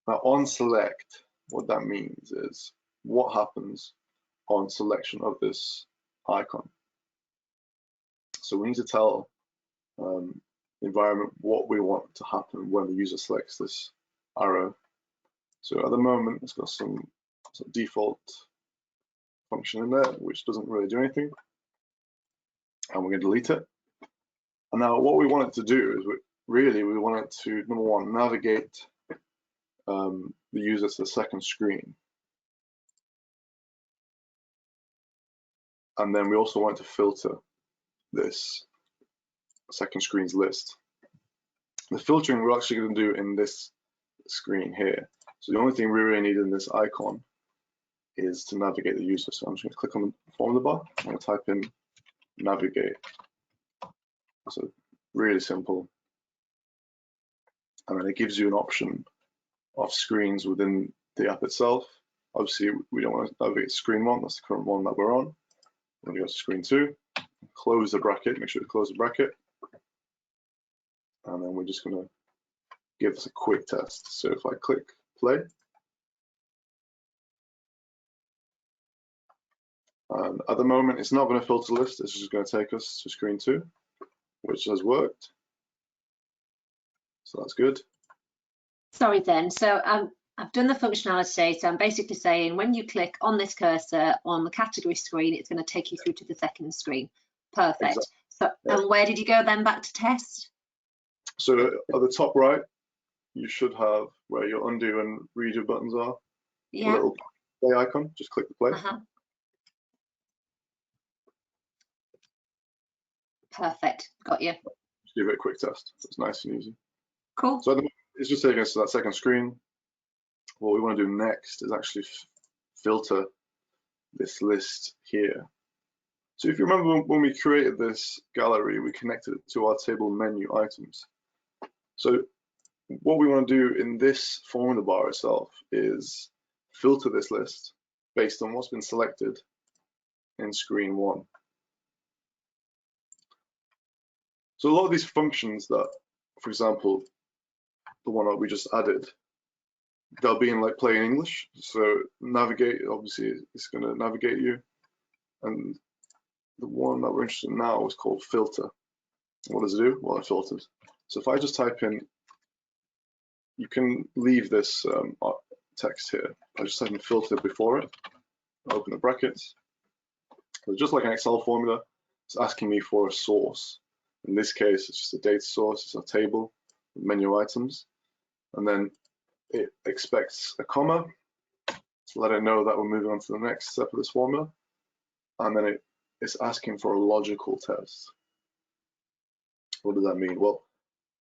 Now on select, what that means is what happens on selection of this icon. So we need to tell the environment what we want to happen when the user selects this arrow. So at the moment, it's got some default function in there, which doesn't really do anything. And we're going to delete it. And now what we want it to do is we want it to, number one, navigate the user to the second screen. And then we also want to filter this second screen's list. The filtering we're actually going to do in this screen here. So the only thing we really need in this icon is to navigate the user. So I'm just going to click on the formula bar. I'm going to type in navigate. So really simple. And then it gives you an option of screens within the app itself. Obviously, we don't want to navigate screen 1. That's the current one that we're on. We're going to go to screen 2. Close the bracket. Make sure to close the bracket. And then we're just going to give this a quick test. So if I click play, and at the moment it's not going to filter list, it's just going to take us to screen 2, which has worked. So that's good. Sorry then, so I've done the functionality, so I'm basically saying when you click on this cursor on the category screen, it's going to take you through to the second screen. Perfect. Exactly. So, yeah. And where did you go then back to test? So at the top right, you should have where your undo and redo buttons are. Yeah. A little play icon, just click the play. Perfect, got you. Just give it a quick test, so it's nice and easy. Cool. So it's just taking us to that second screen. What we want to do next is actually filter this list here. So if you remember when we created this gallery, we connected it to our table menu items. So what we want to do in this formula bar itself is filter this list based on what's been selected in screen 1. So a lot of these functions that, for example, the one that we just added, they'll be in like plain English. So navigate, obviously, it's going to navigate you. And the one that we're interested in now is called filter. What does it do? Well, it filters. So if I just type in, you can leave this text here. I just type in filter before it, open the brackets. So just like an Excel formula, it's asking me for a source. In this case, it's just a data source, it's a table with menu items, and then it expects a comma to let it know that we're moving on to the next step of this formula, and then it's asking for a logical test. What does that mean? Well,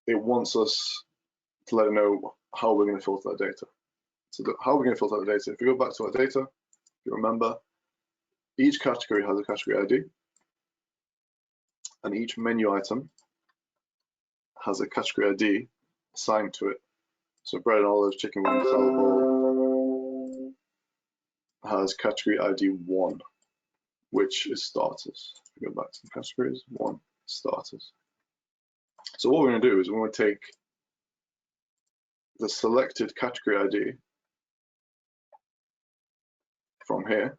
it wants us to let it know how we're going to filter that data. So how we're going to filter that data, if we go back to our data, if you remember, each category has a category ID, and each menu item has a category ID assigned to it. So bread and olives, chicken wings, salad bowl has category ID 1, which is starters. If we go back to the categories, 1, starters. So what we're going to do is we're going to take the selected category ID from here,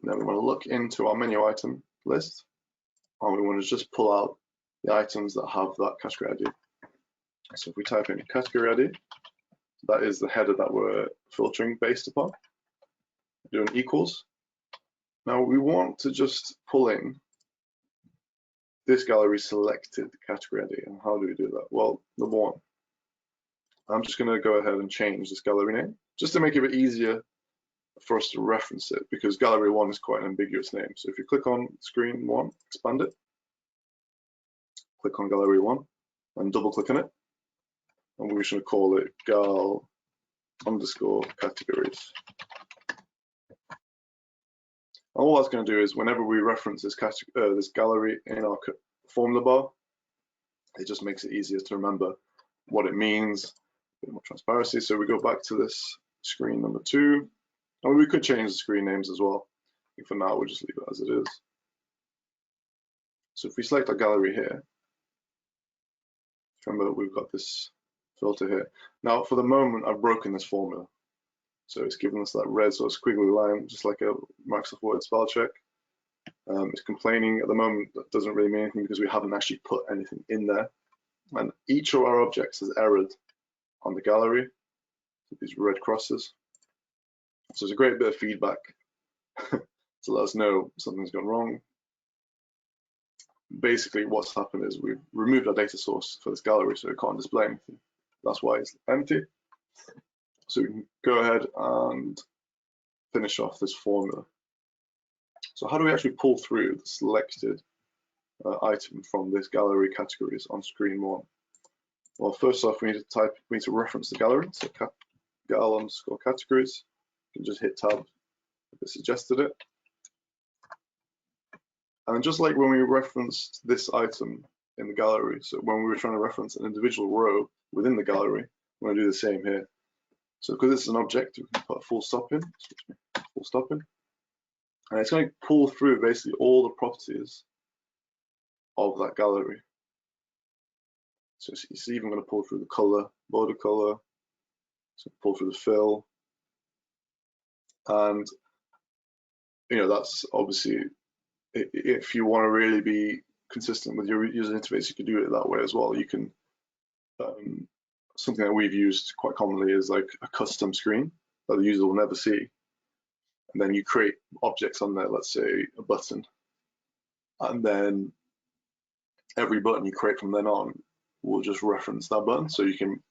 and then we want to look into our menu item list, and we want to just pull out the items that have that category ID. So if we type in category ID, that is the header that we're filtering based upon. Do an equals. Now we want to just pull in this gallery selected category ID. And how do we do that? Well, number one, I'm just going to go ahead and change this gallery name just to make it a bit easier for us to reference it, because gallery 1 is quite an ambiguous name. So if you click on screen 1, expand it, click on gallery 1 and double click on it, and we're just going to call it gal underscore categories. And all that's going to do is whenever we reference this gallery in our formula bar, it just makes it easier to remember what it means, a bit more transparency. So we go back to this screen number 2, and we could change the screen names as well. I think for now we'll just leave it as it is. So if we select our gallery here, remember we've got this filter here. Now for the moment I've broken this formula. So it's giving us that red sort of squiggly line, just like a Microsoft Word spell check. It's complaining at the moment that doesn't really mean anything because we haven't actually put anything in there. And each of our objects has errored on the gallery with these red crosses. So it's a great bit of feedback to let us know something's gone wrong. Basically what's happened is we've removed our data source for this gallery, so it can't display anything. That's why it's empty. So we can go ahead and finish off this formula. So how do we actually pull through the selected item from this gallery categories on screen 1? Well, first off, we need to reference the gallery. So gal underscore categories. You can just hit tab if it suggested it. And just like when we referenced this item in the gallery, so when we were trying to reference an individual row within the gallery, we're going to do the same here. So because this is an object, we can put a full stop in, and it's going to pull through basically all the properties of that gallery. So it's even going to pull through the color, border color, so pull through the fill, and that's obviously, if you want to really be consistent with your user interface, you can do it that way as well. You can something that we've used quite commonly is like a custom screen that the user will never see. And then you create objects on there, let's say a button. And then every button you create from then on will just reference that button. So you can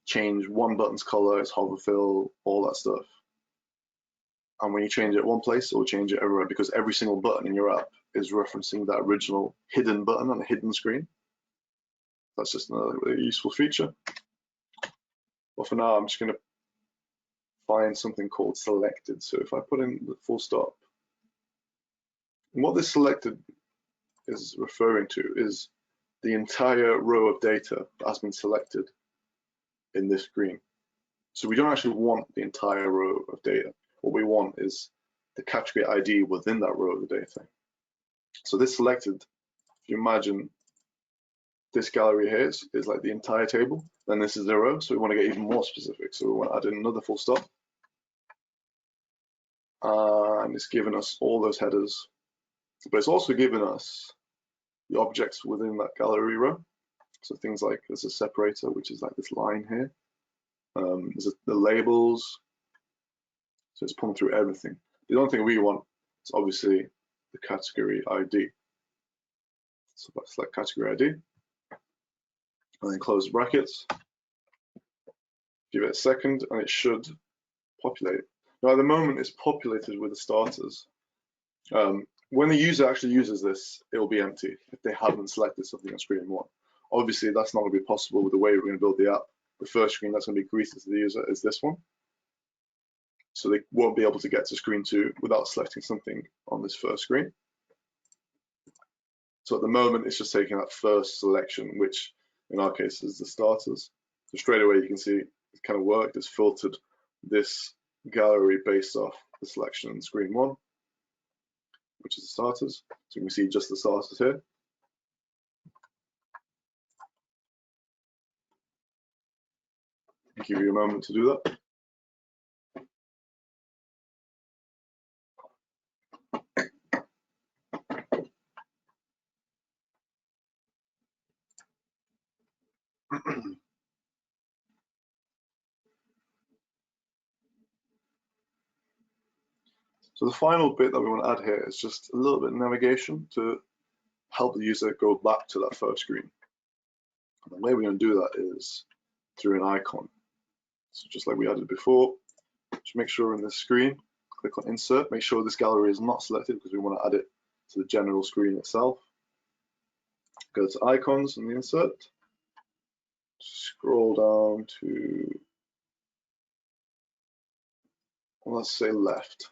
change one button's color, its hover fill, all that stuff. And when you change it at one place, it will change it everywhere, because every single button in your app is referencing that original hidden button on a hidden screen. That's just another really useful feature. But for now, I'm just going to find something called selected. So if I put in the full stop, and what this selected is referring to is the entire row of data that has been selected in this screen. So we don't actually want the entire row of data. What we want is the category ID within that row of the data. So this selected, if you imagine this gallery here is like the entire table, then this is 0, so we want to get even more specific. So we want to add in another full stop. And it's given us all those headers, but it's also given us the objects within that gallery row. So things like there's a separator, which is like this line here. There's the labels. So it's pulling through everything. The only thing we want is obviously the category ID. So let's select category ID and then close the brackets. Give it a second and it should populate. Now at the moment it's populated with the starters. When the user actually uses this, it will be empty if they haven't selected something on screen 1. Obviously that's not going to be possible with the way we're going to build the app. The first screen that's going to be greeted to the user is this one. So they won't be able to get to screen 2 without selecting something on this first screen. So at the moment it's just taking that first selection, which in our case is the starters. So straight away you can see it kind of worked. It's filtered this gallery based off the selection on screen 1, which is the starters. So you can see just the starters here. I'll give you a moment to do that. So the final bit that we want to add here is just a little bit of navigation to help the user go back to that first screen. And the way we're going to do that is through an icon. So just like we added before, just make sure in this screen, click on insert, make sure this gallery is not selected because we want to add it to the general screen itself. Go to icons and the insert, scroll down to, well, let's say left,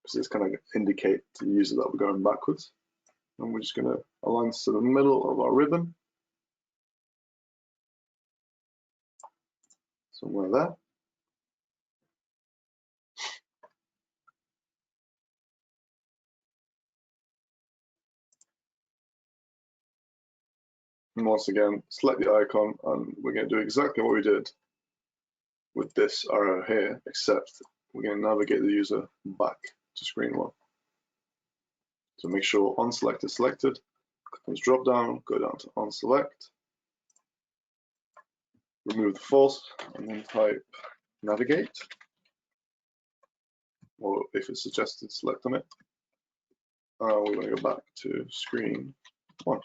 because it's going to indicate to the user that we're going backwards. And we're just going to align this to the middle of our ribbon, somewhere there. And once again, select the icon, and we're going to do exactly what we did with this arrow here, except we're going to navigate the user back to screen 1. So make sure onSelect is selected, click on this drop down, go down to onSelect, remove the false, and then type navigate, or if it's suggested, select on it. We're going to go back to screen 1.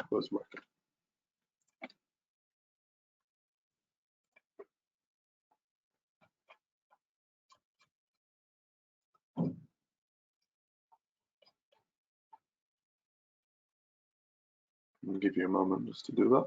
Close bracket. I'll give you a moment just to do that.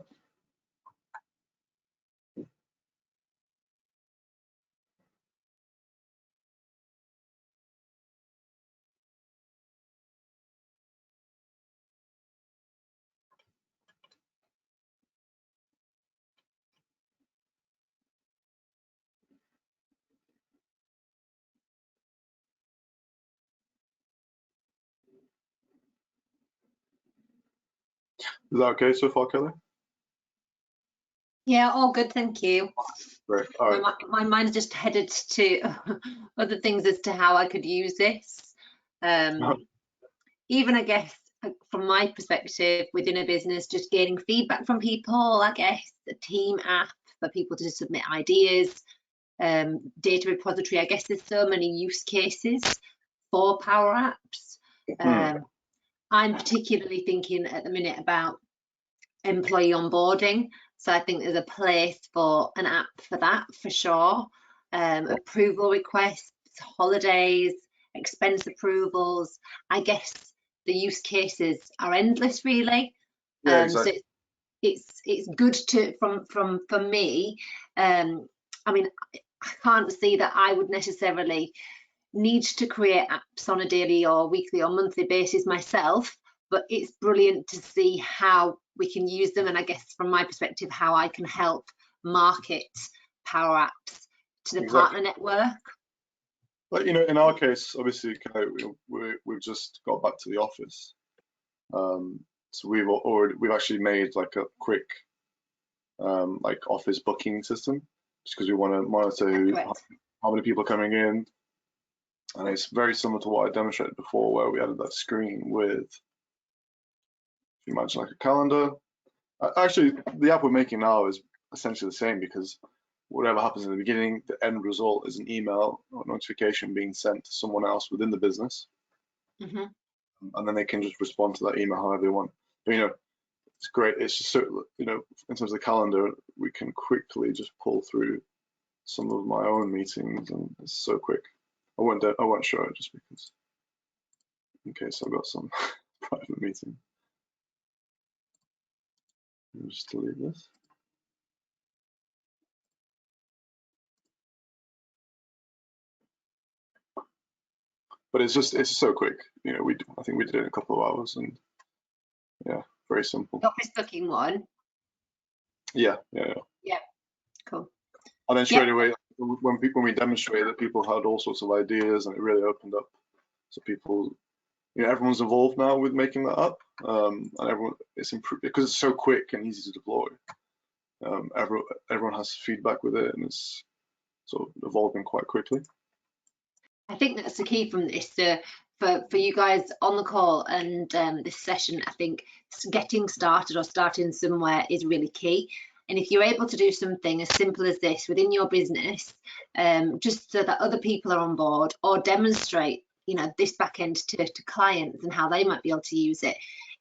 Is that okay so far, Kelly? Yeah, all good, thank you. Great. All right. My mind is just headed to other things as to how I could use this. Even, I guess, from my perspective within a business, just gaining feedback from people, I guess, a team app for people to submit ideas, data repository. I guess there's so many use cases for Power Apps. I'm particularly thinking at the minute about employee onboarding. So I think there's a place for an app for that, for sure. Approval requests, holidays, expense approvals. I guess the use cases are endless, really. Yeah, exactly. So it's good to for me. I mean, I can't see that I would necessarily need to create apps on a daily or weekly or monthly basis myself, but it's brilliant to see how we can use them, and I guess from my perspective how I can help market Power Apps to the partner network. But you know, in our case, obviously we've just got back to the office, so we've actually made like a quick like office booking system, just because we want to monitor how many people are coming in. And it's very similar to what I demonstrated before, where we added that screen with, if you imagine like a calendar. Actually, the app we're making now is essentially the same, because whatever happens in the beginning, the end result is an email or notification being sent to someone else within the business. and then they can just respond to that email however they want. But, you know, it's great. It's just so, you know, in terms of the calendar, we can quickly just pull through some of my own meetings, and it's so quick. I won't show it just because, in case I've got some private meeting. I'll just delete this. But it's so quick. You know, I think we did it in a couple of hours, and yeah, very simple. Office booking one. Yeah. Yeah, cool. And then straight away, when we demonstrated that, people had all sorts of ideas, and it really opened up. So people, you know, everyone's involved now with making that up, and it's improved because it's so quick and easy to deploy. Everyone has feedback with it, and it's sort of evolving quite quickly. I think that's the key from this for you guys on the call and this session. I think getting started or starting somewhere is really key. And if you're able to do something as simple as this within your business, just so that other people are on board, or demonstrate, you know, this back end to clients and how they might be able to use it,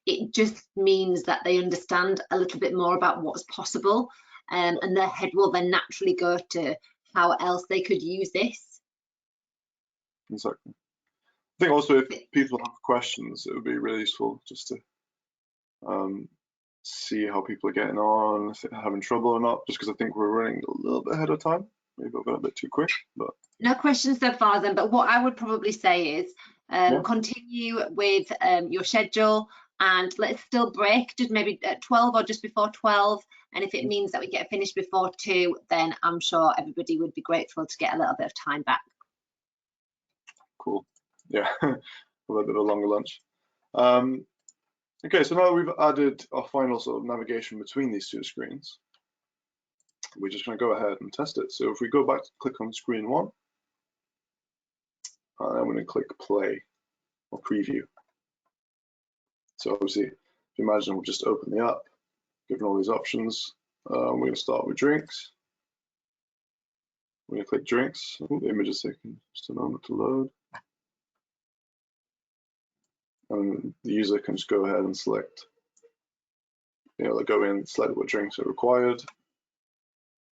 it just means that they understand a little bit more about what's possible, and their head will then naturally go to how else they could use this. Exactly. I think also if people have questions, it would be really useful just to see how people are getting on, if they're having trouble or not, just because I think we're running a little bit ahead of time. Maybe I've got a bit too quick, but. No questions so far then, but what I would probably say is continue with your schedule, and let's still break just maybe at 12 or just before 12. And if it means that we get finished before 2, then I'm sure everybody would be grateful to get a little bit of time back. Cool. Yeah, a little bit of a longer lunch. Okay, so now we've added our final sort of navigation between these two screens. We're just going to go ahead and test it. So if we go back, click on screen 1, and I'm going to click play or preview. So obviously, if you imagine we've just opened the app, given all these options, we're going to start with drinks. We're going to click drinks. The image is taking just a moment to load. And the user can just go ahead and select, you know, they go in, select what drinks are required.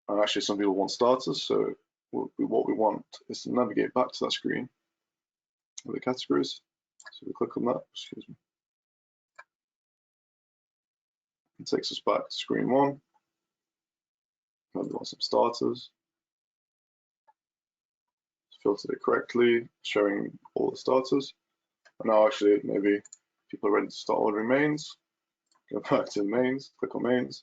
And actually, some people want starters, so what we want is to navigate back to that screen with the categories. So we click on that, excuse me. It takes us back to screen 1. Maybe we want some starters. Filtered it correctly, showing all the starters. And now actually, maybe people are ready to start ordering mains. Go back to mains, click on mains.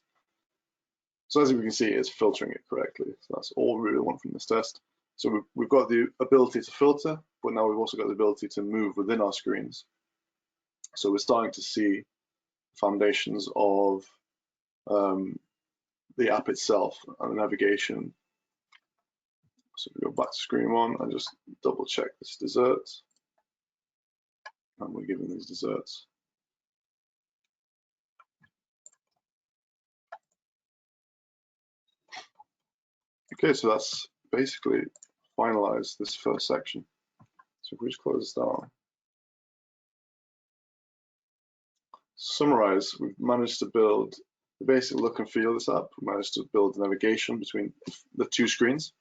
So as we can see, it's filtering it correctly. So that's all we really want from this test. So we've got the ability to filter, but now we've also got the ability to move within our screens. So we're starting to see foundations of the app itself and the navigation. So we go back to screen 1 and just double check this dessert. And we're giving these desserts. Okay, so that's basically finalized this first section. So if we just close this down. Summarize, we've managed to build the basic look and feel of this app. We managed to build navigation between the two screens.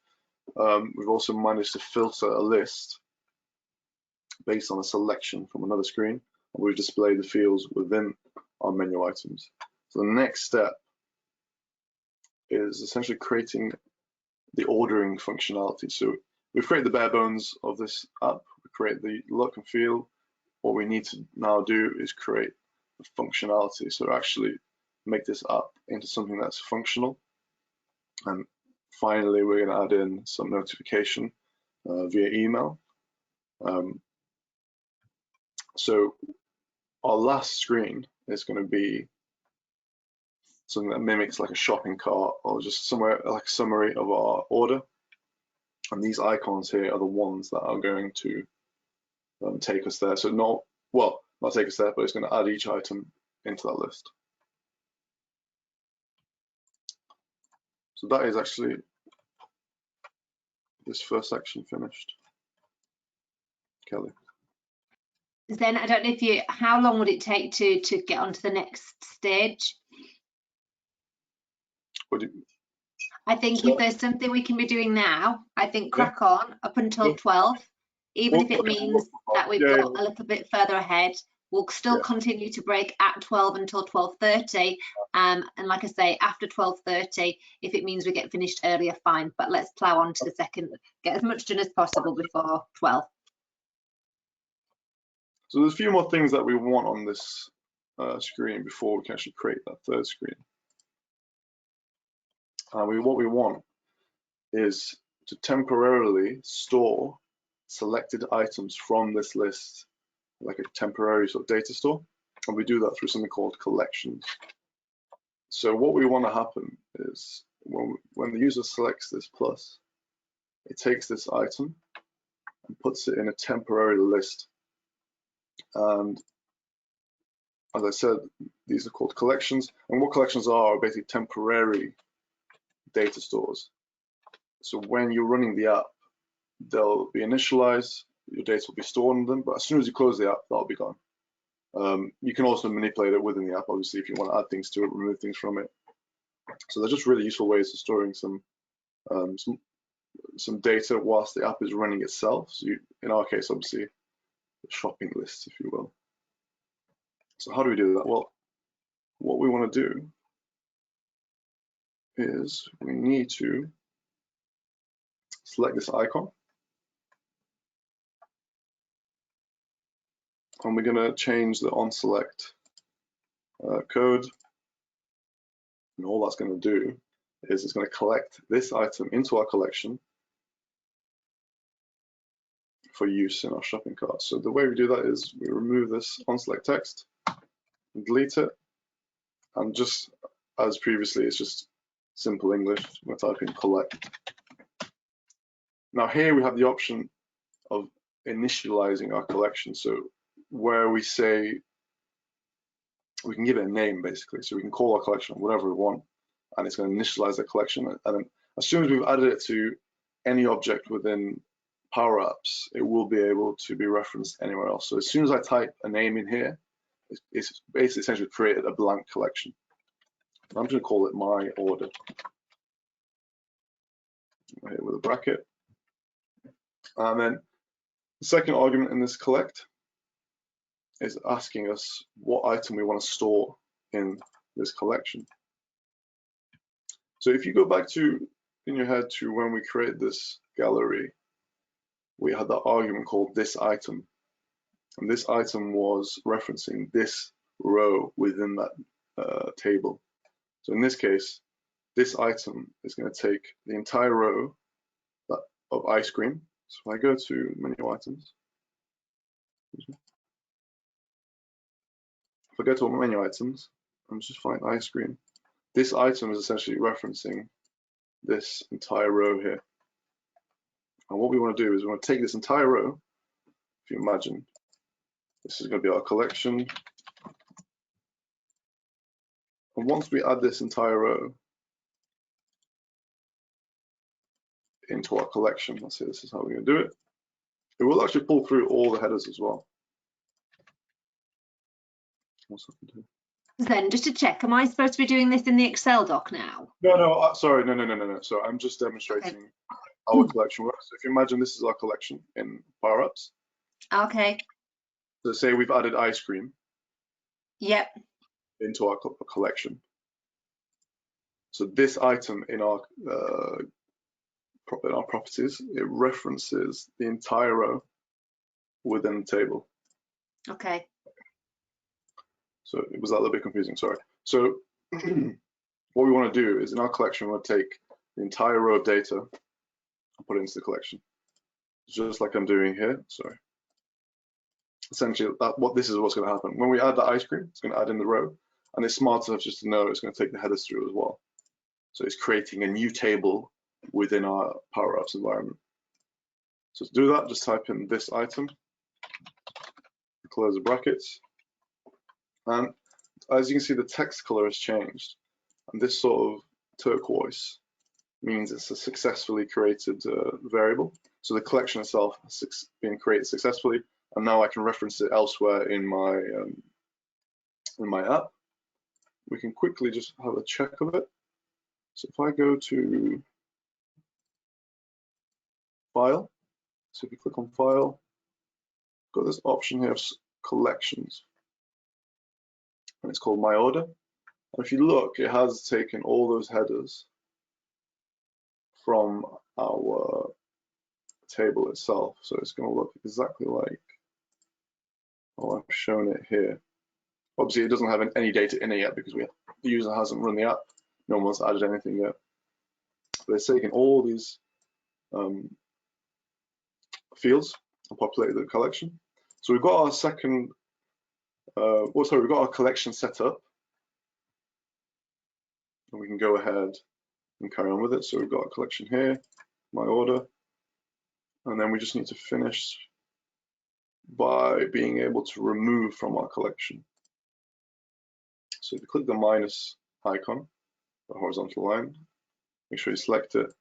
We've also managed to filter a list based on a selection from another screen, and we've displayed the fields within our menu items. So the next step is essentially creating the ordering functionality. So we've created the bare bones of this app. We create the look and feel. What we need to now do is create the functionality. So actually make this app into something that's functional. And finally, we're going to add in some notification via email. So our last screen is going to be something that mimics like a shopping cart, or just somewhere like a summary of our order. And these icons here are the ones that are going to take us there. So not take us there, but it's going to add each item into that list. So that is actually this first section finished. Kelly. Then I don't know if how long would it take to get onto the next stage? I think if there's something we can be doing now, I think crack on up until 12, even if it means that we've got a little bit further ahead. We'll still continue to break at 12 until 12:30, and like I say, after 12:30, if it means we get finished earlier, fine. But let's plough on to the second, get as much done as possible before 12. So there's a few more things that we want on this screen before we can actually create that third screen. What we want is to temporarily store selected items from this list, like a temporary sort of data store, and we do that through something called collections. So what we want to happen is when the user selects this plus, it takes this item and puts it in a temporary list. And as I said, these are called collections, and what collections are basically temporary data stores. So when you're running the app, they'll be initialized, your data will be stored in them, but as soon as you close the app, that'll be gone. You can also manipulate it within the app, obviously, if you want to add things to it, remove things from it. So they're just really useful ways of storing some data whilst the app is running itself. So in our case, obviously, a shopping list, if you will. So how do we do that? Well, what we want to do is we need to select this icon, and we're going to change the onSelect code, and all that's going to do is it's going to collect this item into our collection for use in our shopping cart. So the way we do that is we remove this onSelect text, delete it, and just as previously, it's just simple English. We're typing collect. Now here we have the option of initializing our collection. So where we say, we can give it a name basically. So we can call our collection whatever we want, and it's going to initialize the collection. And then as soon as we've added it to any object within Power Apps, it will be able to be referenced anywhere else. So as soon as I type a name in here, it's basically essentially created a blank collection. I'm just going to call it my order. Right, with a bracket. And then the second argument in this collect is asking us what item we want to store in this collection. So if you go back to, in your head, to when we created this gallery, we had that argument called this item. And this item was referencing this row within that table. So in this case, this item is going to take the entire row of ice cream. So if I go to menu items, if I go to menu items, I'm just find ice cream. This item is essentially referencing this entire row here. And what we want to do is we want to take this entire row. If you imagine, this is going to be our collection. And once we add this entire row into our collection, let's say this is how we're going to do it, it will actually pull through all the headers as well. Then, just to check, am I supposed to be doing this in the Excel doc now? No, sorry, no. So I'm just demonstrating our collection works. So if you imagine this is our collection in Power Apps. Okay. So say we've added ice cream. Yep. Into our collection. So this item in our properties, it references the entire row within the table. Okay. So it was a little bit confusing, sorry. So what we want to do is in our collection, we'll take the entire row of data and put it into the collection. Just like I'm doing here, sorry. Essentially, this is what's going to happen. When we add the ice cream, it's going to add in the row, and it's smart enough just to know it's going to take the headers through as well. So it's creating a new table within our Power Apps environment. So to do that, just type in this item, close the brackets, and as you can see, the text color has changed, and this sort of turquoise means it's a successfully created variable. So the collection itself has been created successfully, and now I can reference it elsewhere in my app. We can quickly just have a check of it. So if I go to File, so if you click on File, got this option here of collections, and it's called My Order. And if you look, it has taken all those headers from our table itself. So it's going to look exactly like how I've shown it here. Obviously, it doesn't have any data in it yet because the user hasn't run the app. No one's added anything yet. But it's taken all these fields and populated the collection. So we've got our second, we've got our collection set up. And we can go ahead and carry on with it. So we've got a collection here, My Order. And then we just need to finish by being able to remove from our collection. So if you click the minus icon, the horizontal line, make sure you select it,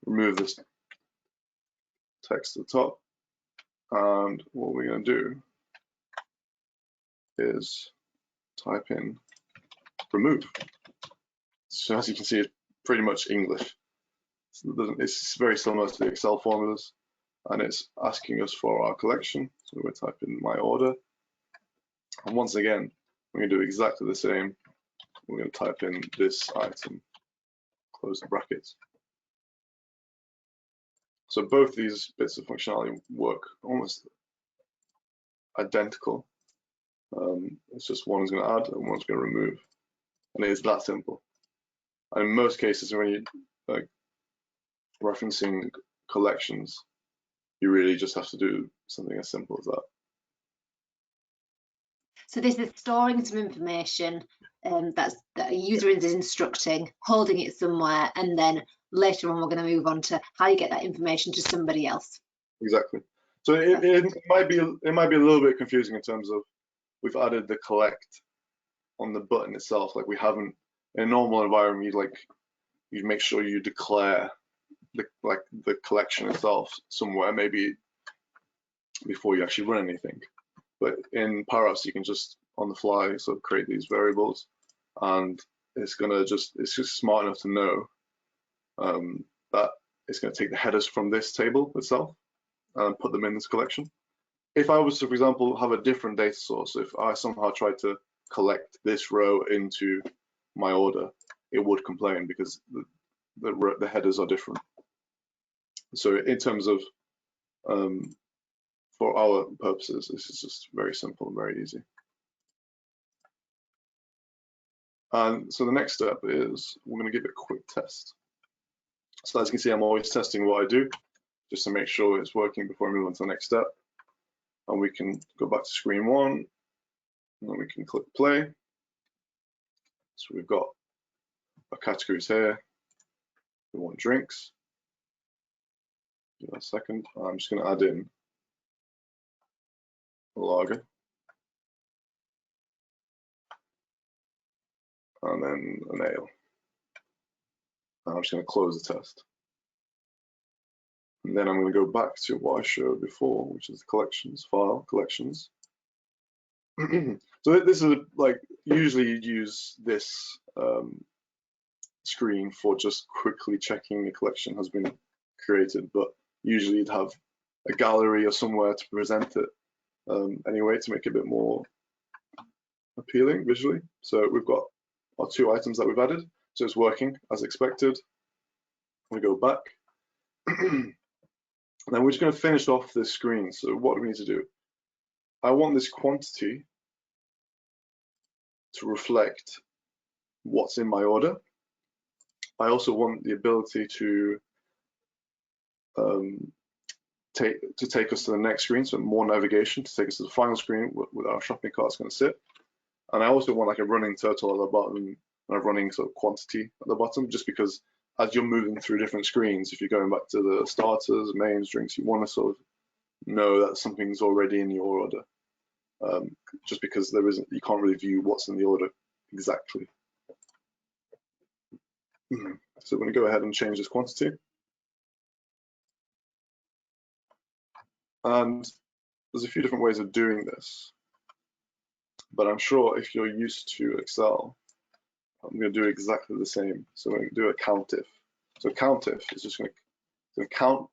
remove this text at the top, and what we're going to do is type in remove. So as you can see, it's pretty much English. It's very similar to the Excel formulas, and it's asking us for our collection. So we're going to type in My Order, and once again, we're going to do exactly the same. We're going to type in this item, close the brackets. So both these bits of functionality work almost identical. It's just one's going to add and one's going to remove, and it's that simple. And in most cases, when you're referencing collections, you really just have to do something as simple as that. So this is storing some information that a user is instructing, holding it somewhere, and then later on we're going to move on to how you get that information to somebody else. Exactly. So it might be a little bit confusing in terms of we've added the collect on the button itself. Like we haven't, in a normal environment, you'd make sure you declare the collection itself somewhere, maybe before you actually run anything. But in Power Apps, you can just on the fly sort of create these variables, and it's just smart enough to know that it's going to take the headers from this table itself and put them in this collection. If I was to, for example, have a different data source, if I somehow tried to collect this row into My Order, it would complain because the headers are different. So in terms of for our purposes, this is just very simple and very easy. And so the next step is we're going to give it a quick test. So as you can see, I'm always testing what I do just to make sure it's working before I move on to the next step. And we can go back to screen one, and then we can click play. So we've got our categories here. We want drinks. Give that a second. I'm just going to add in a lager. And then an ale. And I'm just going to close the test. And then I'm going to go back to what I showed before, which is the collections file, collections. So this is usually you'd use this screen for just quickly checking the collection has been created, but usually you'd have a gallery or somewhere to present it anyway to make it a bit more appealing visually. So we've got our two items that we've added, so it's working as expected. We go back. Then we're just going to finish off this screen. So what do we need to do? I want this quantity to reflect what's in my order. I also want the ability to take us to the next screen, so more navigation to take us to the final screen where our shopping cart's going to sit. And I also want like a running total at the bottom and a running sort of quantity at the bottom, just because as you're moving through different screens, if you're going back to the starters, mains, drinks, you want to sort of know that something's already in your order, just because you can't really view what's in the order exactly. So we're going to go ahead and change this quantity. And there's a few different ways of doing this, but I'm sure if you're used to Excel, I'm going to do exactly the same. So I'm going to do a countif. So countif is just going to count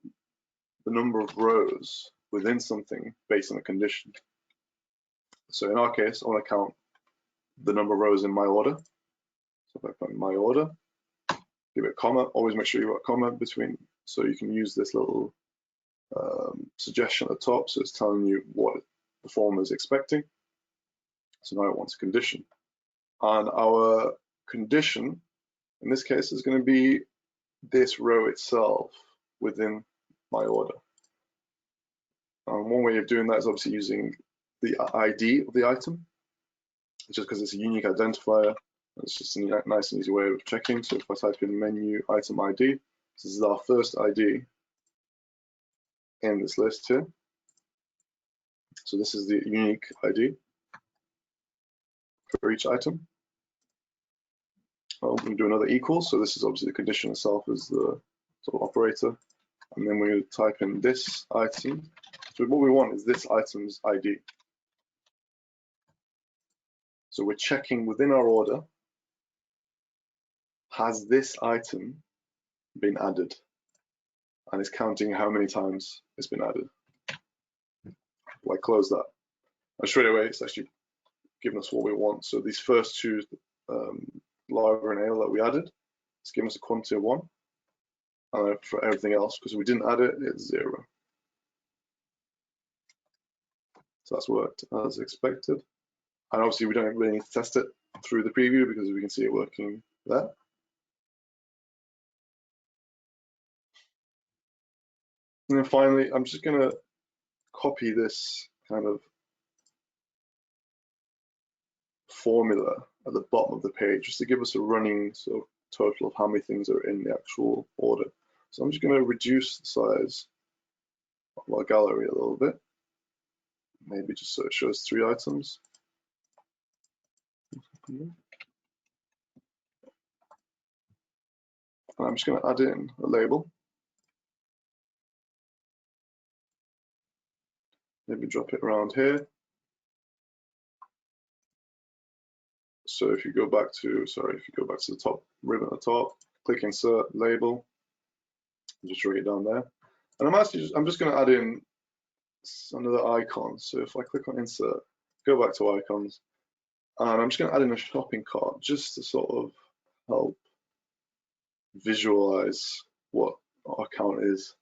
the number of rows within something based on a condition. So in our case, I want to count the number of rows in my order. So if I put my order, give it a comma, always make sure you've got a comma between, so you can use this little suggestion at the top, so it's telling you what the form is expecting. So now it wants a condition. And our condition, in this case, is going to be this row itself within my order. One way of doing that is obviously using the ID of the item, just because it's a unique identifier. It's just a nice and easy way of checking. So if I type in menu item ID, this is our first ID in this list here. So this is the unique ID for each item. I'm going to do another equal. So this is obviously the condition itself as the sort of operator. And then we're going to type in this item. So what we want is this item's ID. So we're checking within our order, has this item been added? And it's counting how many times it's been added. Well, I close that. And straight away, it's actually giving us what we want. So these first two lager and ale that we added, it's giving us a quantity of 1. And for everything else, because we didn't add it, it's 0. So that's worked as expected. And obviously, we don't really need to test it through the preview because we can see it working there. And then finally, I'm just going to copy this kind of formula at the bottom of the page just to give us a running sort of total of how many things are in the actual order. So I'm just going to reduce the size of our gallery a little bit, maybe just so it shows 3 items. And I'm just going to add in a label. Maybe drop it around here. So if you go back to, the top ribbon at the top, click insert label, and just drag it down there. And I'm just going to add in another icon. So if I click on insert, go back to icons, and I'm just going to add in a shopping cart just to sort of help visualize what our count is.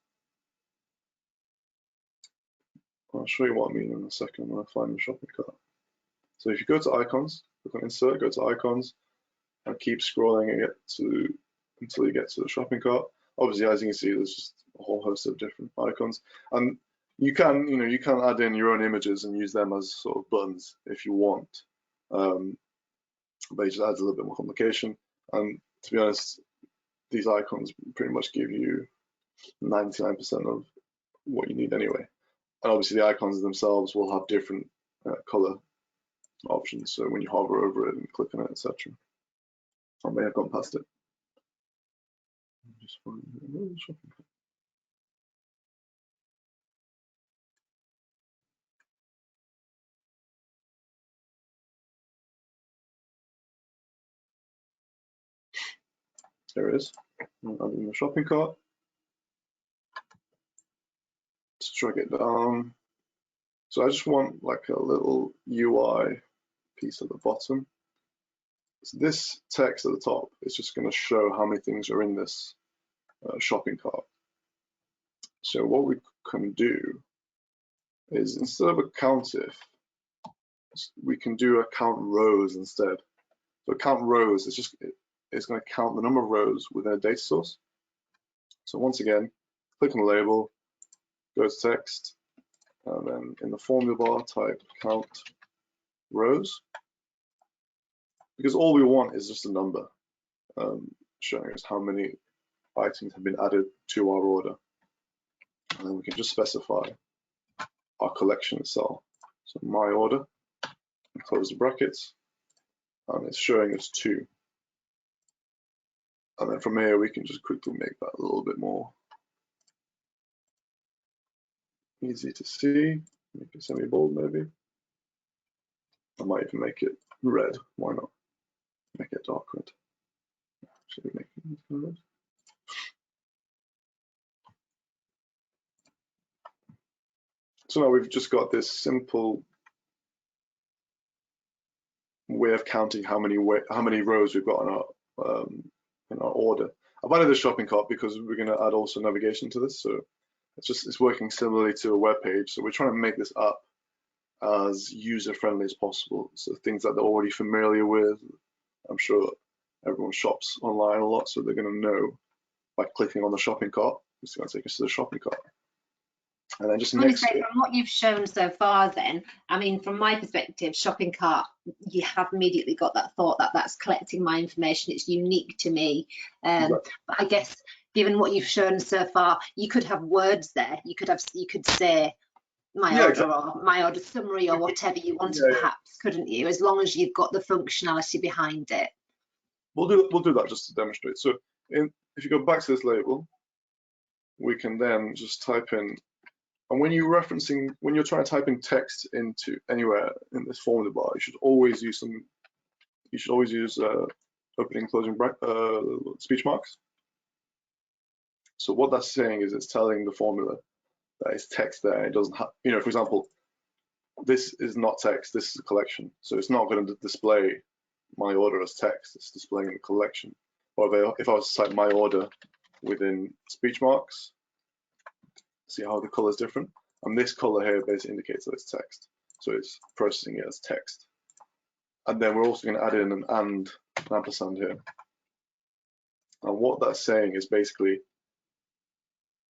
I'll show you what I mean in a second when I find the shopping cart. So if you go to icons, click on insert, go to icons, and keep scrolling it until you get to the shopping cart. Obviously, as you can see, there's just a whole host of different icons, and you can add in your own images and use them as sort of buttons if you want, but it just adds a little bit more complication. And to be honest, these icons pretty much give you 99% of what you need anyway. And obviously, the icons themselves will have different color options. So when you hover over it and click on it, etc. I may have gone past it. There it is. I'm in the shopping cart. Let's drag it down. So I just want like a little UI piece at the bottom. So this text at the top is just going to show how many things are in this shopping cart. So what we can do is, instead of a countif, we can do a count rows instead. So count rows is just, it's going to count the number of rows within a data source. So once again, click on the label, go to text, and then in the formula bar type count rows, because all we want is just a number showing us how many items have been added to our order. And then we can just specify our collection itself. So my order, and close the brackets, and it's showing us 2. And then from here, we can just quickly make that a little bit more easy to see. Make it semi-bold maybe. I might even make it red. Why not? Make it dark red. Should we make it red? So now we've just got this simple way of counting how many rows we've got in our order. I've added a shopping cart because we're going to add also navigation to this. So it's working similarly to a web page. So we're trying to make this app as user-friendly as possible. So things that they're already familiar with. I'm sure everyone shops online a lot, so they're going to know by clicking on the shopping cart. It's going to take us to the shopping cart. And then just next to it, from what you've shown so far then, I mean, from my perspective, shopping cart, you have immediately got that thought that that's collecting my information, it's unique to me. But I guess given what you've shown so far, you could have words there. You could say my order, exactly, or my order summary, or whatever you wanted, perhaps, couldn't you? As long as you've got the functionality behind it. We'll do that just to demonstrate. So if you go back to this label, we can then just type in. And when you're trying to type in text into anywhere in this formula bar, you should always use opening, closing speech marks. So what that's saying is it's telling the formula that it's text there. It doesn't have, for example, this is not text, this is a collection. So it's not going to display my order as text, it's displaying the collection. Or if I was to type my order within speech marks, see how the color is different, and this color here basically indicates that it's text, so it's processing it as text. And then we're also going to add in an ampersand here, and what that's saying is basically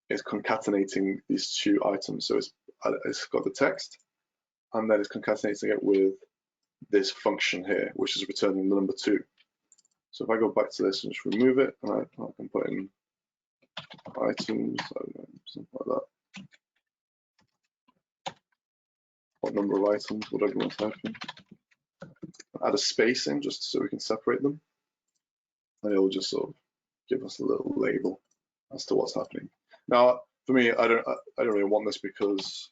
it's concatenating these two items. So it's got the text, and then it's concatenating it with this function here, which is returning the number 2. So if I go back to this and just remove it, and I can put in items, I don't know, something like that. What number of items, whatever you want to type in. Add a space in just so we can separate them. And it'll just sort of give us a little label as to what's happening. Now, for me, I don't really want this because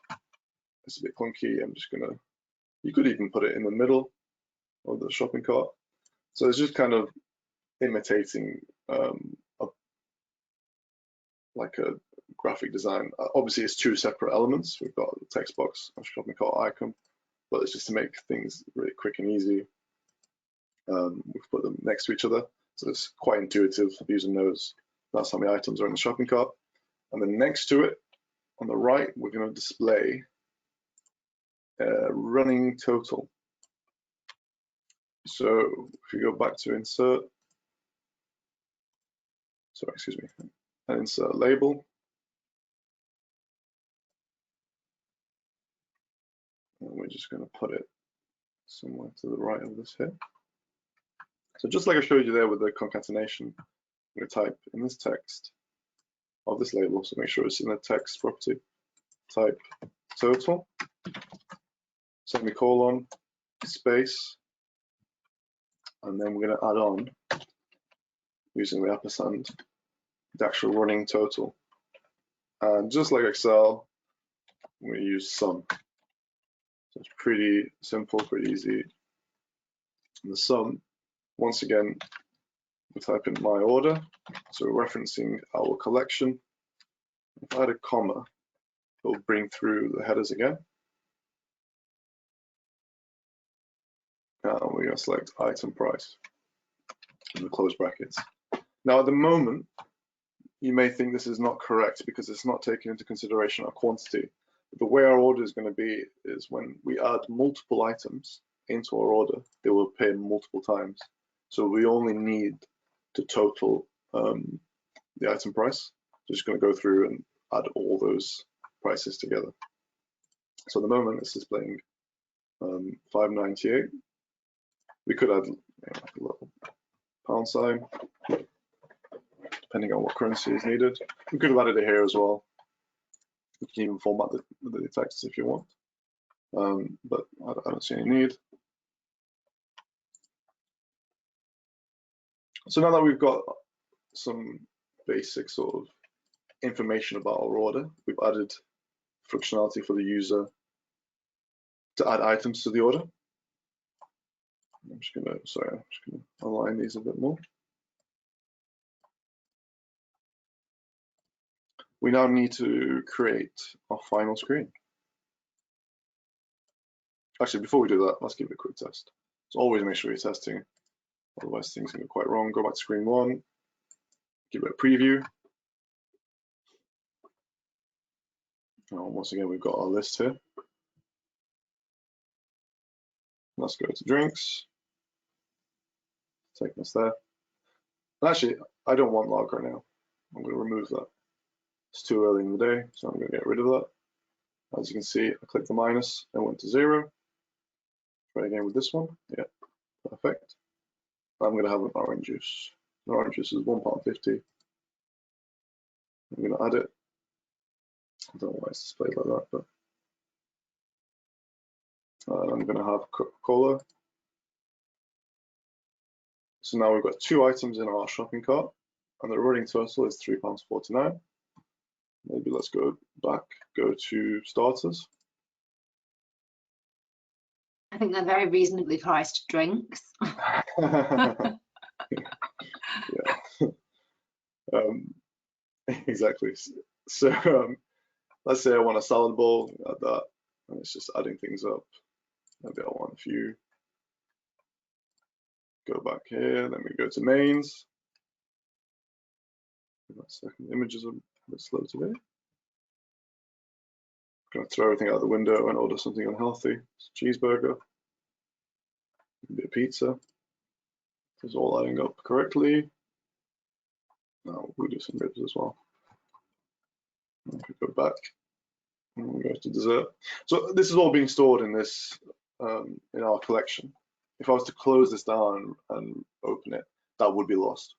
it's a bit clunky. I'm just gonna, you could even put it in the middle of the shopping cart. So it's just kind of imitating like a graphic design. Obviously, it's 2 separate elements. We've got the text box and shopping cart icon, but it's just to make things really quick and easy. We've put them next to each other, so it's quite intuitive. The user knows that's how many items are in the shopping cart. And then next to it, on the right, we're going to display running total. So if you go back to insert, and insert label, and we're just going to put it somewhere to the right of this here. So just like I showed you there with the concatenation, I'm going to type in this text of this label, so make sure it's in the text property, type total, semicolon, space, and then we're going to add on, using the ampersand, the actual running total. And just like Excel, we use sum. So it's pretty simple, pretty easy. And the sum, once again, we type in my order, so we're referencing our collection. If I add a comma, it'll bring through the headers again. And we're going to select item price and the close brackets. Now, at the moment, you may think this is not correct because it's not taking into consideration our quantity. The way our order is going to be is when we add multiple items into our order, they will appear multiple times. So we only need to total the item price. So just going to go through and add all those prices together. So at the moment, it's displaying $5.98. We could add like a little pound sign, depending on what currency is needed. We could have added it here as well. You can even format the text if you want, but I don't see any need. So now that we've got some basic sort of information about our order, we've added functionality for the user to add items to the order. I'm just gonna align these a bit more. We now need to create our final screen. Actually, before we do that, let's give it a quick test. So always make sure you're testing, otherwise things can go quite wrong. Go back to screen 1, give it a preview. Now, once again, we've got our list here. Let's go to drinks. Taking us there. And actually, I don't want log right now. I'm going to remove that. It's too early in the day, so I'm going to get rid of that. As you can see, I clicked the minus and went to 0. Try again with this one. Yeah, perfect. I'm going to have an orange juice. The orange juice is £1.50. I'm going to add it. I don't know why it's displayed like that, but I'm going to have Coca-Cola. So now we've got 2 items in our shopping cart, and the running total is £3.49. Maybe let's go back, go to starters. I think they're very reasonably priced drinks. Yeah. Exactly. So let's say I want a salad bowl, add that, and it's just adding things up. Maybe I want a few. Go back here, then we go to mains. Give that a second. Images are a bit slow today. I'm going to throw everything out the window and order something unhealthy. It's a cheeseburger, maybe a pizza. It's all adding up correctly. Now we'll do some ribs as well. We go back and we go to dessert. So this is all being stored in this in our collection. If I was to close this down and open it, that would be lost.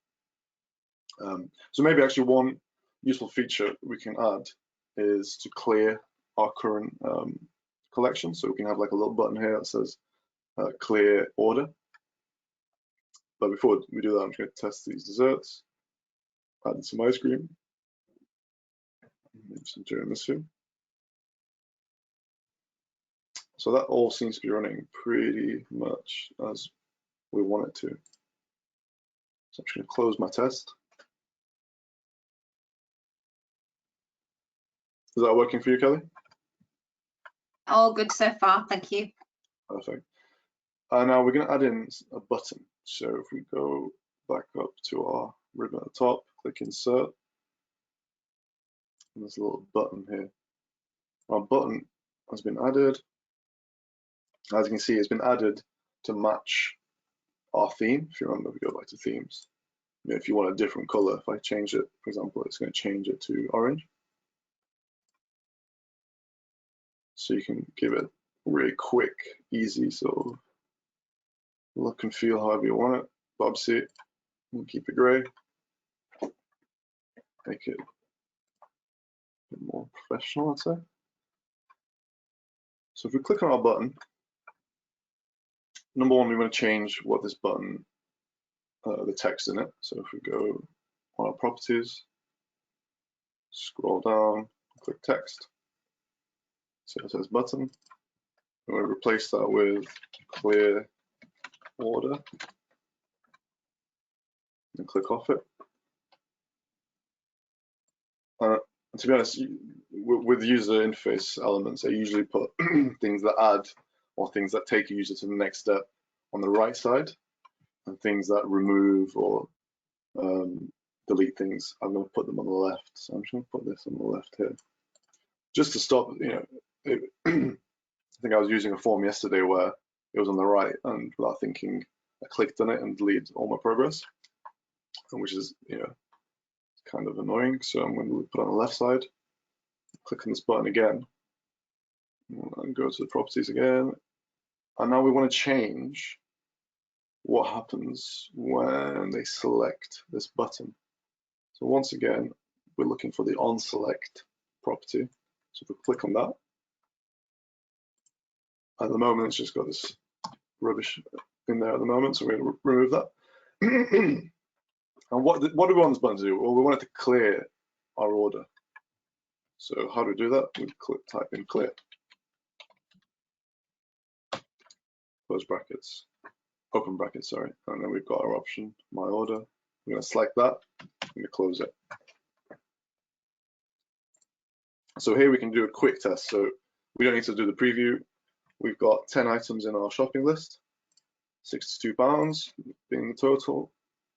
So maybe actually one useful feature we can add is to clear our current collection. So we can have like a little button here that says clear order. But before we do that, I'm just going to test these desserts. Add some ice cream. Maybe some tiramisu. So that all seems to be running pretty much as we want it to. So I'm just going to close my test. Is that working for you, Kelly? All good so far, thank you. Perfect. Now we're going to add in a button. So if we go back up to our ribbon at the top, click insert, and there's a little button here. Our button has been added. As you can see, it's been added to match our theme. If you remember, we go back to themes. If you want a different color, if I change it, for example, it's going to change it to orange. So you can give it really quick, easy sort of look and feel however you want it. But obviously, we'll keep it gray. Make it a bit more professional, I'd say. So if we click on our button, number one, we want to change what this button, the text in it. So if we go on our properties, scroll down, click text. So it says button. We want to replace that with clear order and click off it. To be honest, with user interface elements, I usually put things that add or things that take a user to the next step on the right side, and things that remove or delete things, I'm going to put them on the left. So I'm just going to put this on the left here, just to stop. I think I was using a form yesterday where it was on the right, and without thinking, I clicked on it and deleted all my progress, which is kind of annoying. So I'm going to put it on the left side, click on this button again, and go to the properties again. And now we want to change what happens when they select this button. So once again, we're looking for the on select property. So if we click on that, at the moment it's just got this rubbish in there at the moment, so we're going to remove that. And what do we want this button to do? Well, we want it to clear our order. So how do we do that? We type in clear. close brackets, open brackets, sorry. And then we've got our option, my order. I'm going to select that. I'm going to close it. So here we can do a quick test. So we don't need to do the preview. We've got 10 items in our shopping list, £62 being the total.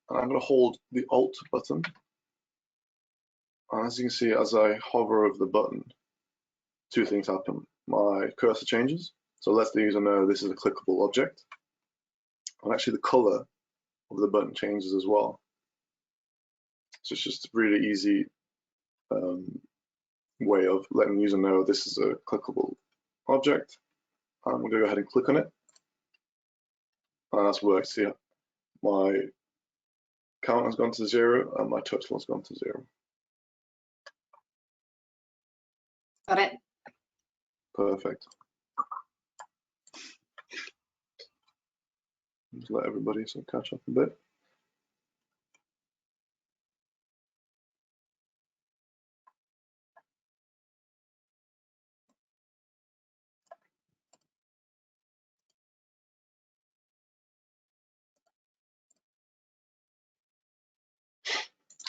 And I'm going to hold the Alt button. And as you can see, as I hover over the button, two things happen. My cursor changes, so it lets the user know this is a clickable object. And actually the color of the button changes as well. So it's just a really easy way of letting the user know this is a clickable object. I'm going to go ahead and click on it. And that's worked. See, my count has gone to 0 and my total has gone to 0. Got it. Perfect. Just let everybody sort of catch up a bit.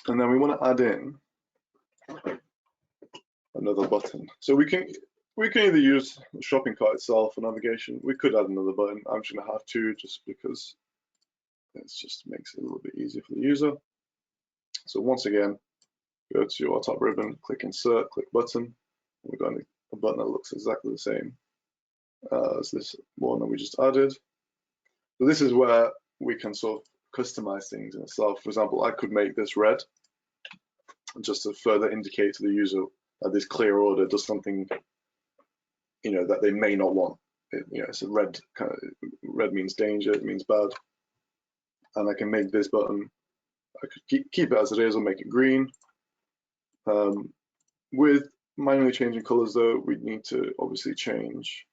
And then we want to add in another button. So we can either use the shopping cart itself for navigation. We could add another button. I'm just going to have two just because it just makes it a little bit easier for the user. So once again, go to our top ribbon, click insert, click button. We've got a button that looks exactly the same as this one that we just added. So this is where we can sort of customize things in itself. For example, I could make this red just to further indicate to the user that this clear order does something, that they may not want. It's a red red means danger, it means bad. And I can make this button, I could keep it as it is or make it green. With manually changing colors though, we need to obviously change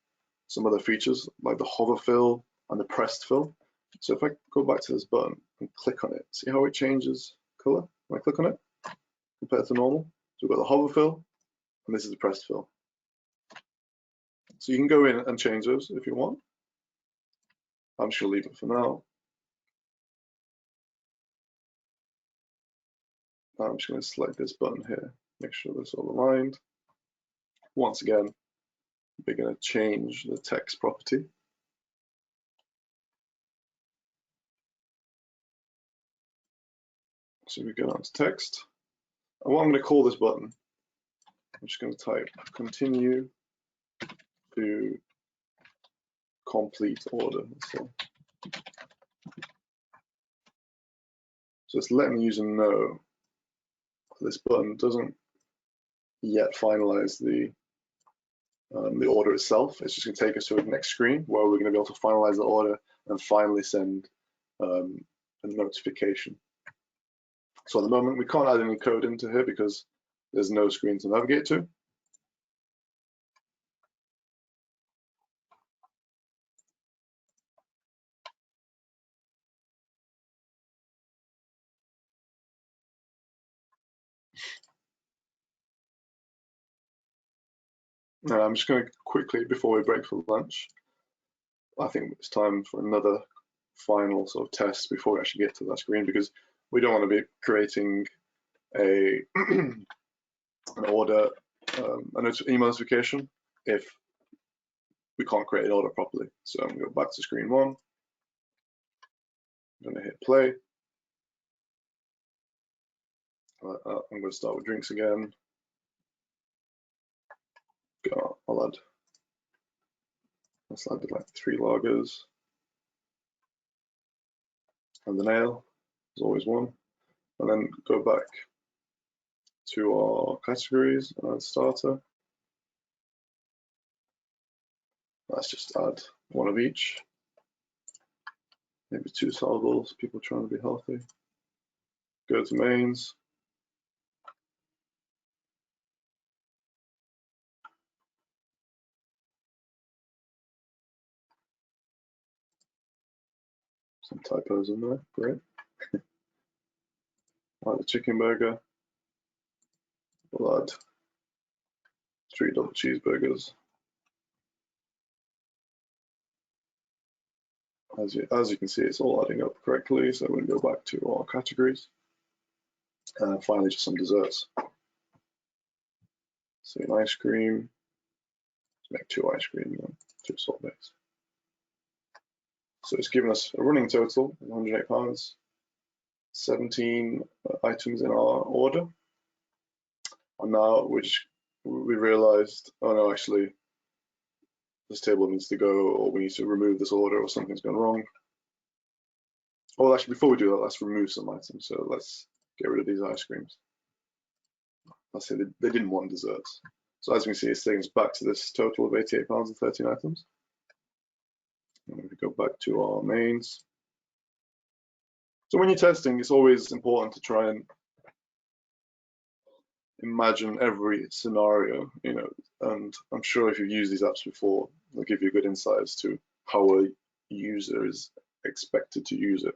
some other features like the hover fill and the pressed fill. So if I go back to this button and click on it, see how it changes color when I click on it compared to normal? So we've got the hover fill and this is the pressed fill. So you can go in and change those if you want. I'm just going to leave it for now. I'm just going to select this button here, make sure that's all aligned. Once again, we're going to change the text property. So we go down to text. And what I'm going to call this button, I'm just going to type continue to complete order. So it's letting the user know this button doesn't yet finalize the order itself. It's just going to take us to the next screen where we're going to be able to finalize the order and finally send a notification. So at the moment we can't add any code into here because there's no screen to navigate to. Now I'm just going to quickly, before we break for lunch, I think it's time for another final sort of test before we actually get to that screen, because we don't want to be creating an order, an email notification if we can't create an order properly. So I'm going to go back to screen one. I'm going to hit play. I'm going to start with drinks again. Let's add like 3 lagers. And the nail is always 1. And then go back to our categories and add starter. Let's just add 1 of each. Maybe 2 salvos, people trying to be healthy. Go to mains. Some typos in there, great. Add the chicken burger. We'll add 3 double cheeseburgers. As you can see, it's all adding up correctly. So we're going to go back to our categories. And finally, just some desserts. So an ice cream. Let's make 2 ice cream and 2 sorbets. So it's given us a running total of £108, 17 items in our order. And now we realized, oh no, actually, this table needs to go, or we need to remove this order, or something's gone wrong. Oh, actually, before we do that, let's remove some items. So let's get rid of these ice creams. Let's say they didn't want desserts. So as we can see, it's taking us back to this total of £88 and 13 items. And if we go back to our mains. So when you're testing, it's always important to try and imagine every scenario, and I'm sure if you've used these apps before, they'll give you good insight as to how a user is expected to use it.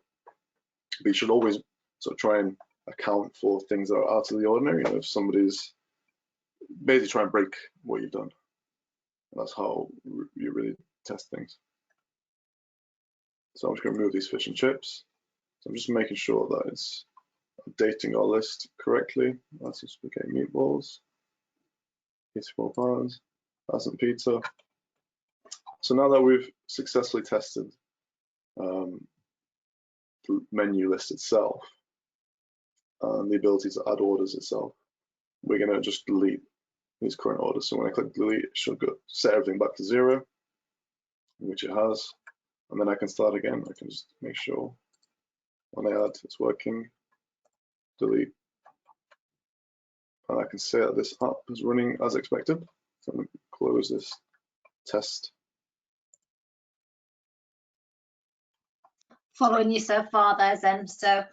But you should always sort of try and account for things that are out of the ordinary. If somebody's basically try and break what you've done, and that's how you really test things. So I'm just going to remove these fish and chips. So I'm just making sure that it's updating our list correctly. That's some spaghetti meatballs, £84, that's some pizza. So now that we've successfully tested the menu list itself and the ability to add orders itself, we're going to just delete these current orders. So when I click delete, it should set everything back to 0, which it has. And then I can start again. I can just make sure when I add it's working, delete. And I can say that this app is running as expected. So I'm going to close this test. Following you so far there, Zen. So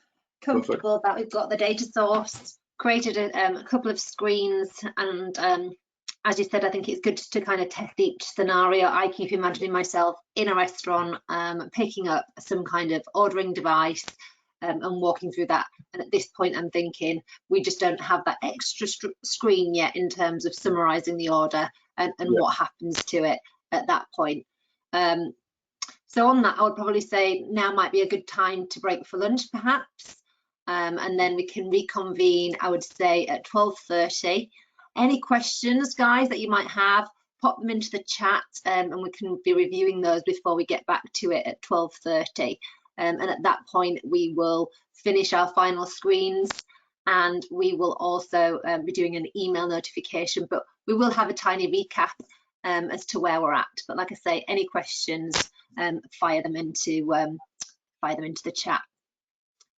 comfortable that we've got the data source, created a couple of screens, and as you said, I think it's good to kind of test each scenario. I keep imagining myself in a restaurant, picking up some kind of ordering device and walking through that. And at this point, I'm thinking we just don't have that extra screen yet in terms of summarising the order and what happens to it at that point. So on that, I would probably say now might be a good time to break for lunch, perhaps, and then we can reconvene, I would say, at 12:30. Any questions, guys, that you might have, pop them into the chat, and we can be reviewing those before we get back to it at 12:30. And at that point, we will finish our final screens, and we will also be doing an email notification, but we will have a tiny recap as to where we're at. But like I say, any questions, fire them into the chat,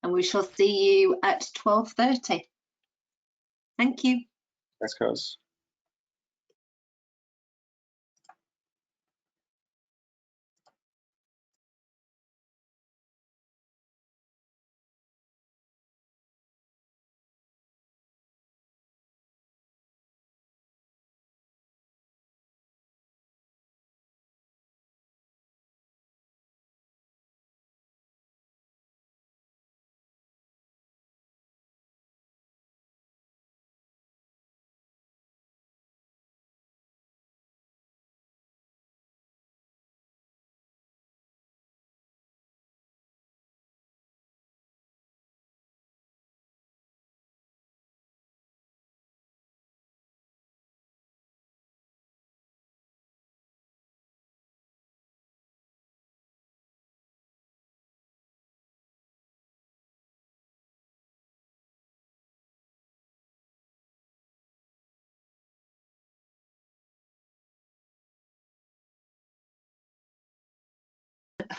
and we shall see you at 12:30. Thank you. Thanks, guys.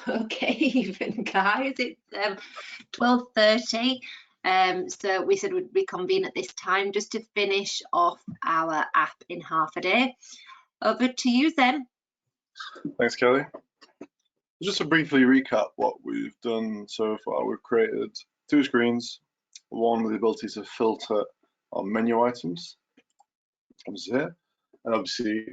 Okay, even guys, it's 12:30. So we said we'd reconvene at this time just to finish off our app in half a day. Over to you, then. Thanks, Kelly. Just to briefly recap what we've done so far, we've created 2 screens, one with the ability to filter our menu items, which comes here, and obviously,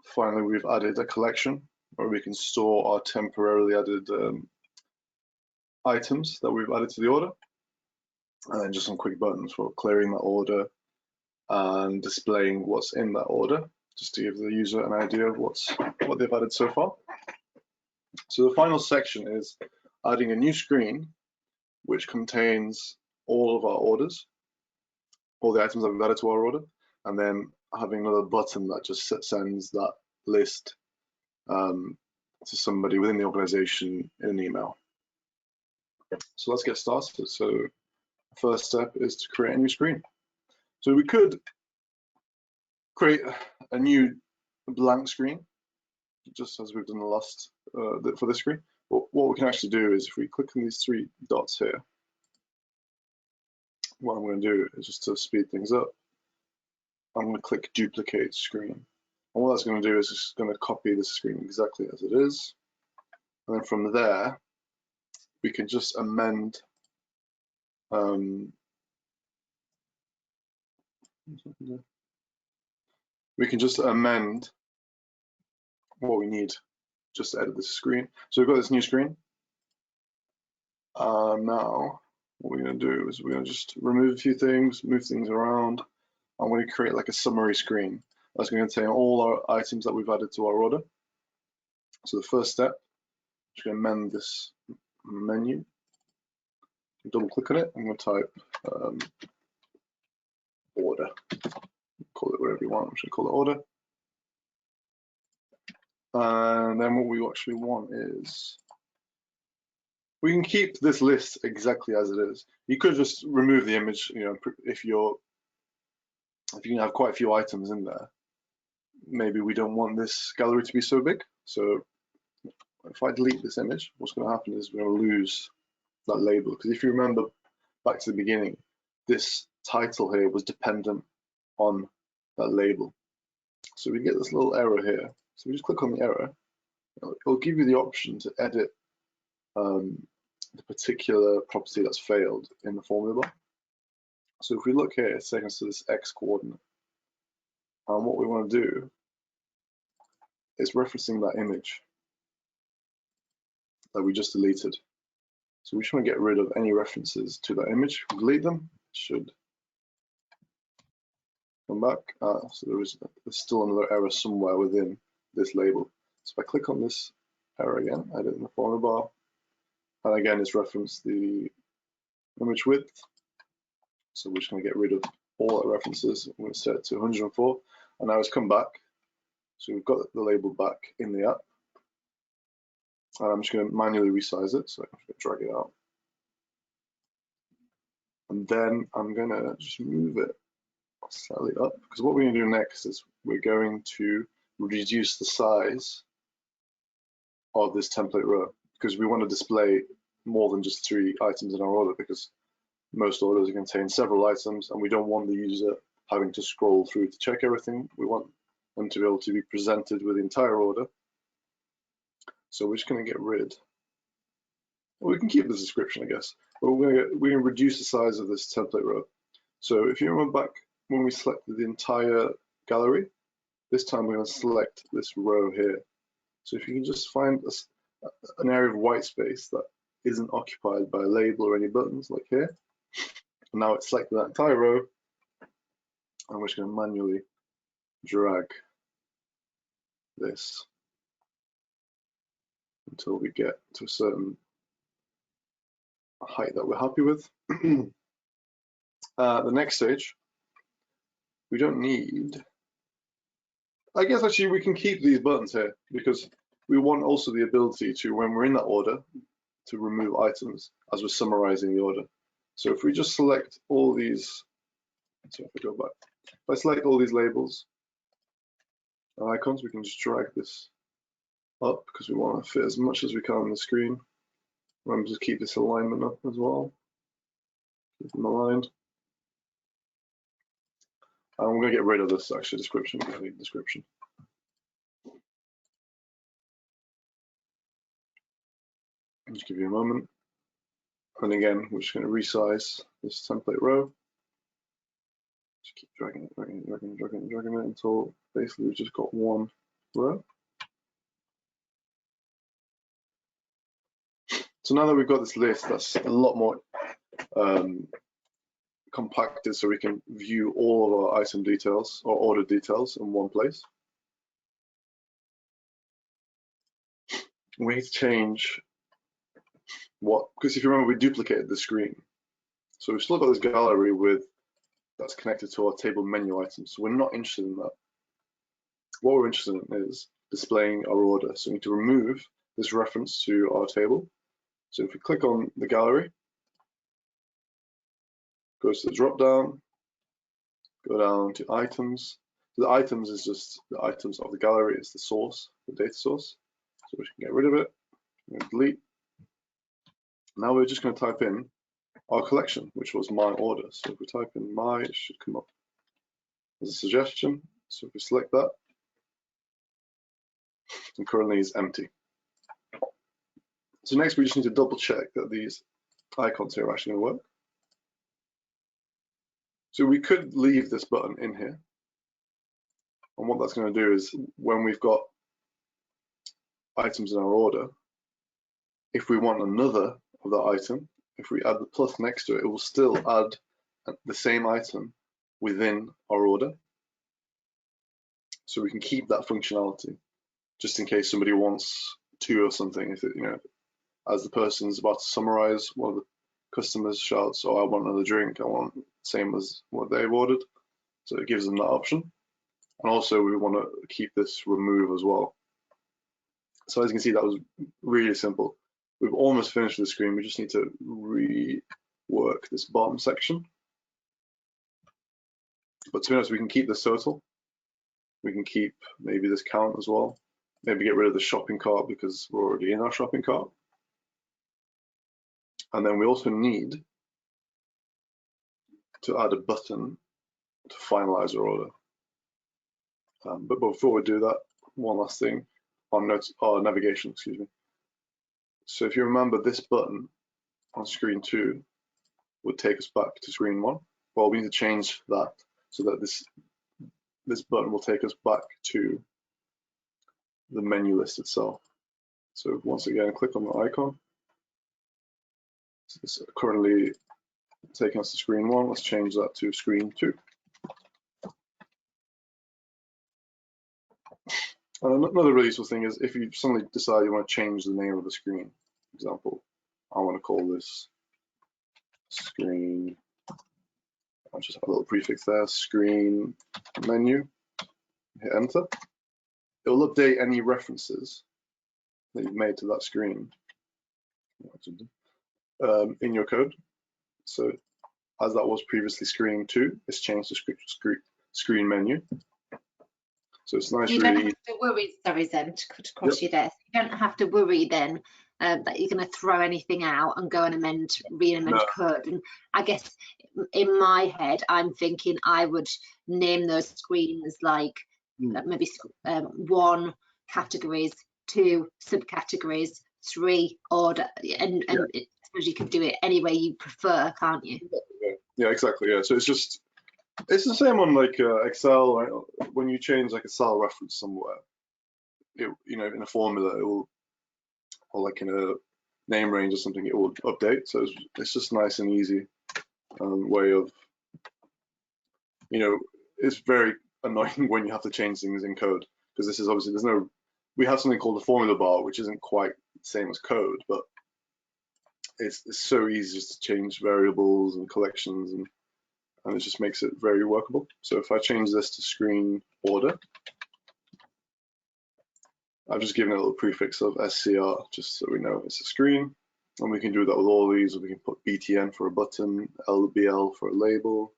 finally, we've added a collection where we can store our temporarily added items that we've added to the order, and then just some quick buttons for clearing that order and displaying what's in that order, just to give the user an idea of what they've added so far. So the final section is adding a new screen which contains all of our orders, all the items that we've added to our order, and then having another button that just sends that list to somebody within the organization in an email. So let's get started. So the first step is to create a new screen. So we could create a new blank screen, just as we've done the last for this screen. But what we can actually do is if we click on these three dots here, what I'm going to do is just to speed things up, I'm going to click duplicate screen. And what that's going to do is it's going to copy the screen exactly as it is. And then from there, we can just amend what we need just to edit this screen. So we've got this new screen. Now, what we're going to do is we're going to just remove a few things, move things around. I'm going to create like a summary screen that's going to contain all our items that we've added to our order. So the first step, I'm just going to amend this menu. Double click on it. I'm going to type order. Call it whatever you want. I'm just going to call it order. And then what we actually want is we can keep this list exactly as it is. You could just remove the image, you know, if you can have quite a few items in there. Maybe we don't want this gallery to be so big. So if I delete this image, what's going to happen is we're going to lose that label. Because if you remember back to the beginning, this title here was dependent on that label. So we get this little error here. So we just click on the error. It'll give you the option to edit the particular property that's failed in the formula bar. So if we look here, it's taken us to this X coordinate. And what we want to do is referencing that image that we just deleted. So we just want to get rid of any references to that image. Delete them. It should come back. So there's still another error somewhere within this label. So if I click on this error again, edit in the formula bar, and again it's referenced the image width. So we're just going to get rid of all the references. I'm going to set it to 104, and now it's come back. So we've got the label back in the app. And I'm just going to manually resize it. So I'm just going to drag it out. And then I'm going to just move it slightly up, because what we're going to do next is we're going to reduce the size of this template row, because we want to display more than just 3 items in our order, because most orders contain several items and we don't want the user having to scroll through to check everything. We want them to be able to be presented with the entire order. So we're just going to get rid, well, we can keep the description, I guess, but we're going to reduce the size of this template row. So if you remember back when we selected the entire gallery, this time we're going to select this row here. So if you can just find an area of white space that isn't occupied by a label or any buttons, like here. And now it's selected that entire row, and we're just going to manually drag this until we get to a certain height that we're happy with. The next stage, we don't need, I guess actually we can keep these buttons here, because we want also the ability to, when we're in that order, to remove items as we're summarizing the order. So if we just select all these, so if I go back, if I select all these labels and icons, we can just drag this up because we want to fit as much as we can on the screen. Remember to keep this alignment up as well. Keep them aligned. And we're going to get rid of this actual description. We don't need description. I'll just give you a moment. And again, we're just going to resize this template row. Just keep dragging it until basically we've just got one row. So now that we've got this list, that's a lot more compacted, so we can view all of our item details or order details in one place. we need to change what, because if you remember, we duplicated the screen. So we've still got this gallery that's connected to our table menu items. So we're not interested in that. What we're interested in is displaying our order. So we need to remove this reference to our table. So if we click on the gallery, go to the drop down, go down to items. So the items is just the items of the gallery, it's the source, the data source. So we can get rid of it, delete. Now we're just going to type in our collection, which was my order. So if we type in my, it should come up as a suggestion. So if we select that, and currently is empty. So next we just need to double check that these icons here are actually going to work. So we could leave this button in here. And what that's going to do is when we've got items in our order, if we want another of that item, if we add the plus next to it, it will still add the same item within our order. So we can keep that functionality just in case somebody wants two or something. If it, as the person's about to summarize, one of the customers shouts, "Oh, I want another drink. I want same as what they've ordered." So it gives them that option. And also we want to keep this remove as well. So as you can see, that was really simple. We've almost finished the screen. We just need to rework this bottom section. But to be honest, we can keep this total. We can keep maybe this count as well. Maybe get rid of the shopping cart because we're already in our shopping cart. And then we also need to add a button to finalize our order. But before we do that, one last thing on navigation, excuse me. So if you remember, this button on screen 2 would take us back to screen 1. Well, we need to change that so that this button will take us back to the menu list itself. So once again, click on the icon. So it's currently taking us to screen 1. Let's change that to screen 2. And another really useful thing is if you suddenly decide you want to change the name of the screen. For example, I want to call this screen, I'll just have a little prefix there, screen menu, hit enter. It will update any references that you've made to that screen in your code. So as that was previously screen 2, it's changed to screen menu. So it's nice. You don't have to worry, sorry Zen, to cross you there. You don't have to worry then that you're going to throw anything out and go and re-amend code. And I guess in my head, I'm thinking I would name those screens like maybe 1 categories, 2 subcategories, 3 order, and I suppose you can do it any way you prefer, can't you? Yeah, exactly. Yeah, so it's the same on like Excel. Right? When you change like a cell reference somewhere, in a formula, it will, or like in a name range or something, it will update. So it's just nice and easy way of, it's very annoying when you have to change things in code, because this is obviously we have something called the formula bar, which isn't quite the same as code, but it's so easy just to change variables and collections, and it just makes it very workable. So if I change this to screen order, I've just given it a little prefix of SCR just so we know it's a screen, and we can do that with all these. We can put BTN for a button, LBL for a label,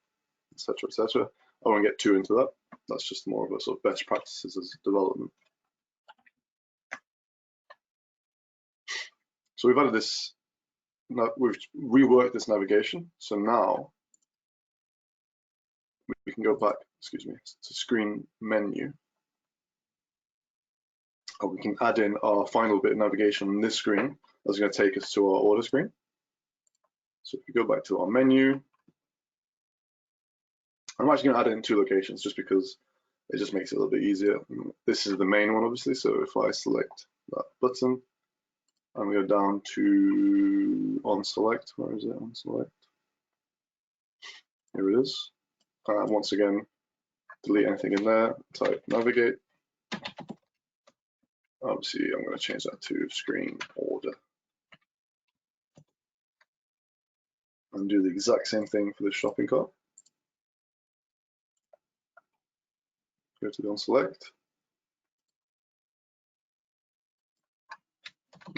etc., etc. I won't get too into that. That's just more of a sort of best practices as development. So we've added this. Now we've reworked this navigation. So now we can go back, to screen menu. And we can add in our final bit of navigation on this screen. That's going to take us to our order screen. So if we go back to our menu, I'm actually going to add it in 2 locations just because it just makes it a little bit easier. This is the main one, obviously. So if I select that button and we go down to on select, where is it? On select. Here it is. Once again, delete anything in there, type navigate. Obviously, I'm going to change that to screen order. And do the exact same thing for the shopping cart. Go to the on select.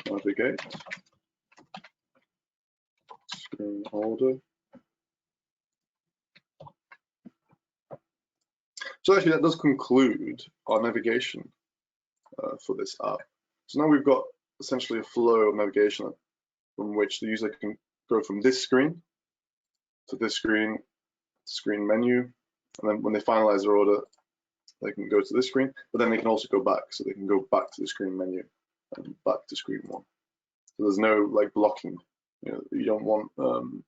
Navigate. Screen order. So actually that does conclude our navigation for this app. So now we've got essentially a flow of navigation from which the user can go from this screen to this screen, screen menu, and then when they finalize their order, they can go to this screen, but then they can also go back, so they can go back to the screen menu and back to screen one. So there's no like blocking. You don't want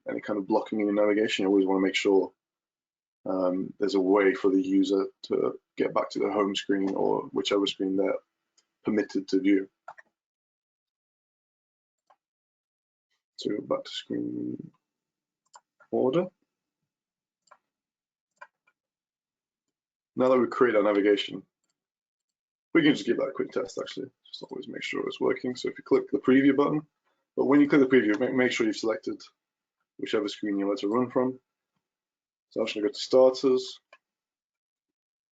any kind of blocking in your navigation. You always want to make sure there's a way for the user to get back to the home screen or whichever screen they're permitted to view. So back to screen order. Now that we've created our navigation, we can just give that a quick test actually. Just always make sure it's working. So if you click the preview button, but when you click the preview, make sure you've selected whichever screen you want to run from. So I'm just going to go to starters.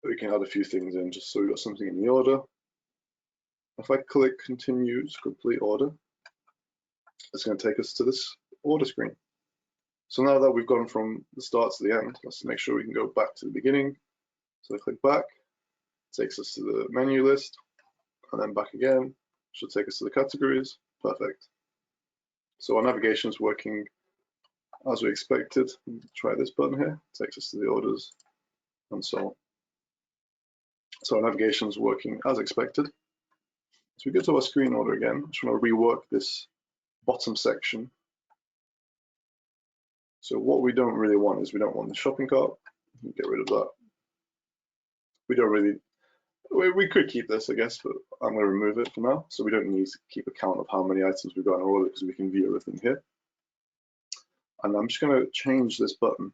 We can add a few things in just so we've got something in the order. If I click continue to complete order, it's going to take us to this order screen. So now that we've gone from the start to the end, let's make sure we can go back to the beginning. So I click back, takes us to the menu list, and then back again, should take us to the categories. Perfect. So our navigation is working as we expected. Try this button here, takes us to the orders and so on. So our navigation is working as expected. So we go to our screen order again. I just want to rework this bottom section. So what we don't really want is we don't want the shopping cart. Get rid of that. We don't really, we could keep this, I guess, but I'm going to remove it for now. So we don't need to keep a count of how many items we've got in our order because we can view everything here. And I'm just going to change this button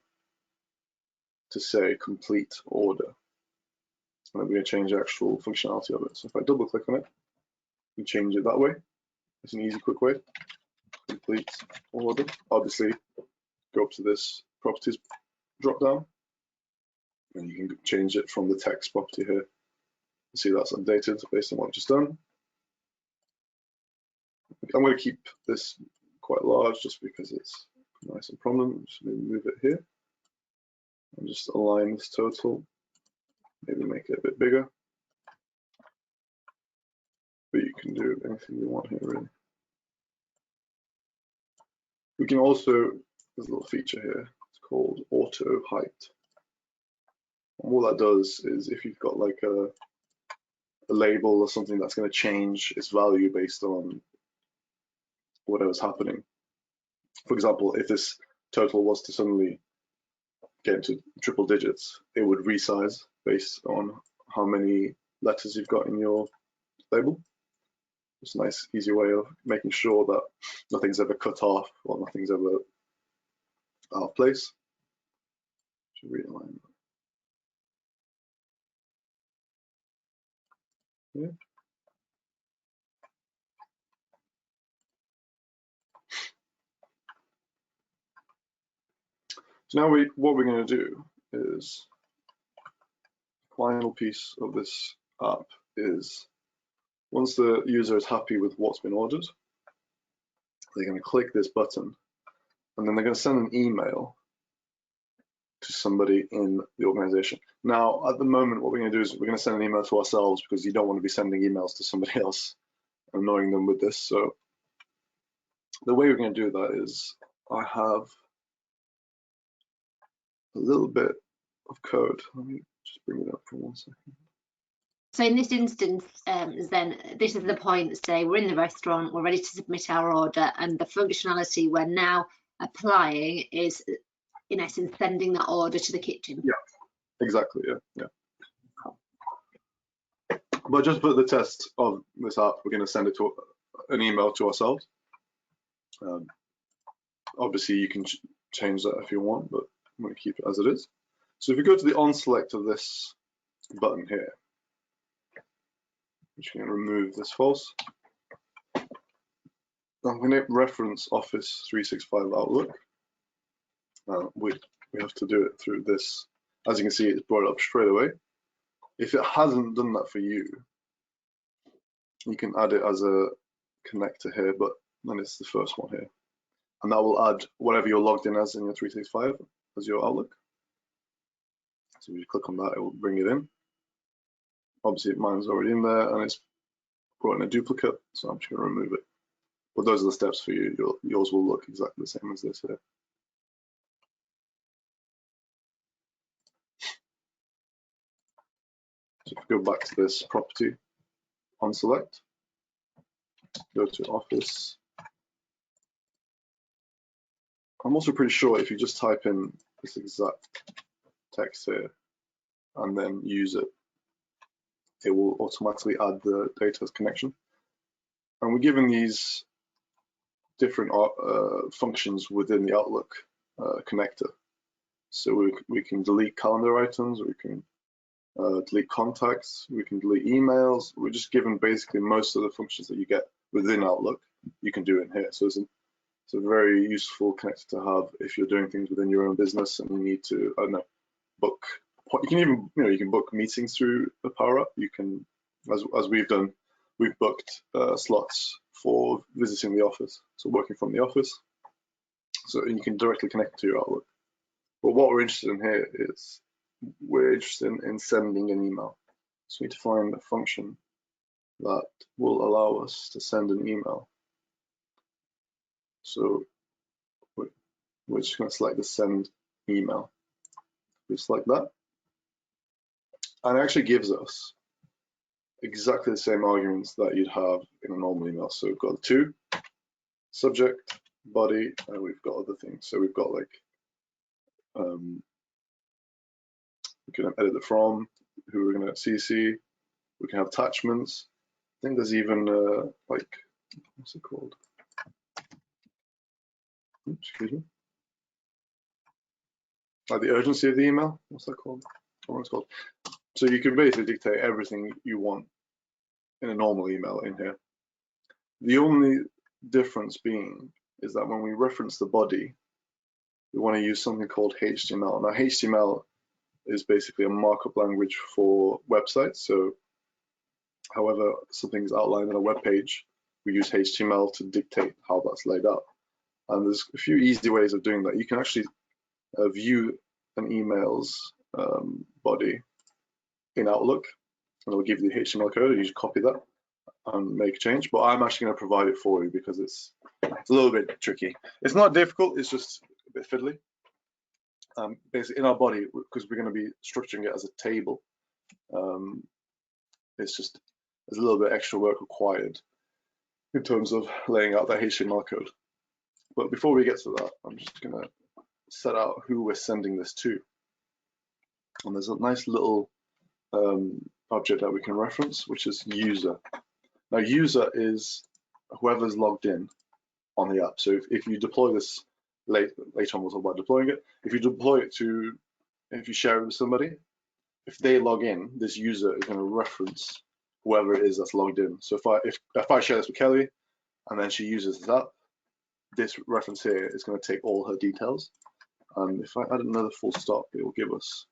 to say complete order. And then we're going to change the actual functionality of it. So if I double click on it, we change it that way. It's an easy, quick way. Complete order. Obviously, go up to this properties drop down, and you can change it from the text property here. You see that's updated based on what I've just done. I'm going to keep this quite large just because it's nice and prominent. So maybe move it here and just align this total. Maybe make it a bit bigger. But you can do anything you want here, really. We can also, there's a little feature here, it's called auto height. And what that does is if you've got like a label or something that's going to change its value based on whatever's happening. For example, if this total was to suddenly get into triple digits, it would resize based on how many letters you've got in your label. It's a nice, easy way of making sure that nothing's ever cut off or nothing's ever out of place. Should realign that. Yeah. So now what we're going to do is, final piece of this app is, once the user is happy with what's been ordered, they're going to click this button, and then they're going to send an email to somebody in the organization. Now, at the moment, what we're going to do is we're going to send an email to ourselves because you don't want to be sending emails to somebody else, annoying them with this. So the way we're going to do that is I have a little bit of code. Let me just bring it up for 1 second. So in this instance, then this is the point, say we're in the restaurant, we're ready to submit our order, and the functionality we're now applying is, in essence, sending that order to the kitchen. Yeah, exactly. Yeah. But just for the test of this app, we're going to send it to an email to ourselves. Obviously, you can change that if you want, but I'm going to keep it as it is. So if you go to the on select of this button here, just going to remove this false. I'm going to reference Office 365 Outlook. We have to do it through this. As you can see, it's brought it up straight away. If it hasn't done that for you, you can add it as a connector here, but then it's the first one here. And that will add whatever you're logged in as in your 365 as your Outlook. So if you click on that, it will bring it in. Obviously, mine's already in there and it's brought in a duplicate, so I'm just going to remove it. But those are the steps for you. Yours will look exactly the same as this here. So if you go back to this property, on select, go to Office. I'm also pretty sure if you just type in this exact text here and then use it, it will automatically add the data connection. And we're given these different functions within the Outlook connector. So we can delete calendar items, we can delete contacts, we can delete emails. We're just given basically most of the functions that you get within Outlook, you can do in here. So it's a very useful connector to have if you're doing things within your own business and you need to, I don't know, book. You can even, you can book meetings through the Power Up. You can, as we've done, we've booked slots for visiting the office, so working from the office. So you can directly connect to your Outlook. But what we're interested in here is we're interested in sending an email. So we need to find a function that will allow us to send an email. So we're just going to select the send email. We select that, and it actually gives us exactly the same arguments that you'd have in a normal email. So we've got the to, subject, body, and we've got other things. So we've got like we can edit the from, who we're going to CC. We can have attachments. I think there's even like, what's it called? Excuse me. Like the urgency of the email. What's that called? What it's called. So you can basically dictate everything you want in a normal email in here. The only difference being is that when we reference the body, we want to use something called HTML. Now, HTML is basically a markup language for websites. So however something's outlined on a web page, we use HTML to dictate how that's laid out. And there's a few easy ways of doing that. You can actually view an email's body in Outlook, and it'll give you the HTML code, and you just copy that and make a change. But I'm actually going to provide it for you because it's a little bit tricky. It's not difficult, it's just a bit fiddly. Basically, in our body, because we're going to be structuring it as a table, it's just there's a little bit extra work required in terms of laying out that HTML code. But before we get to that, I'm just going to set out who we're sending this to. And there's a nice little object that we can reference, which is user. Now, user is whoever's logged in on the app. So if you deploy this later on, we'll talk about deploying it. If you deploy it to, if you share it with somebody, if they log in, this user is going to reference whoever it is that's logged in. So if I share this with Kelly and then she uses this app, this reference here is going to take all her details. And if I add another full stop, it will give us.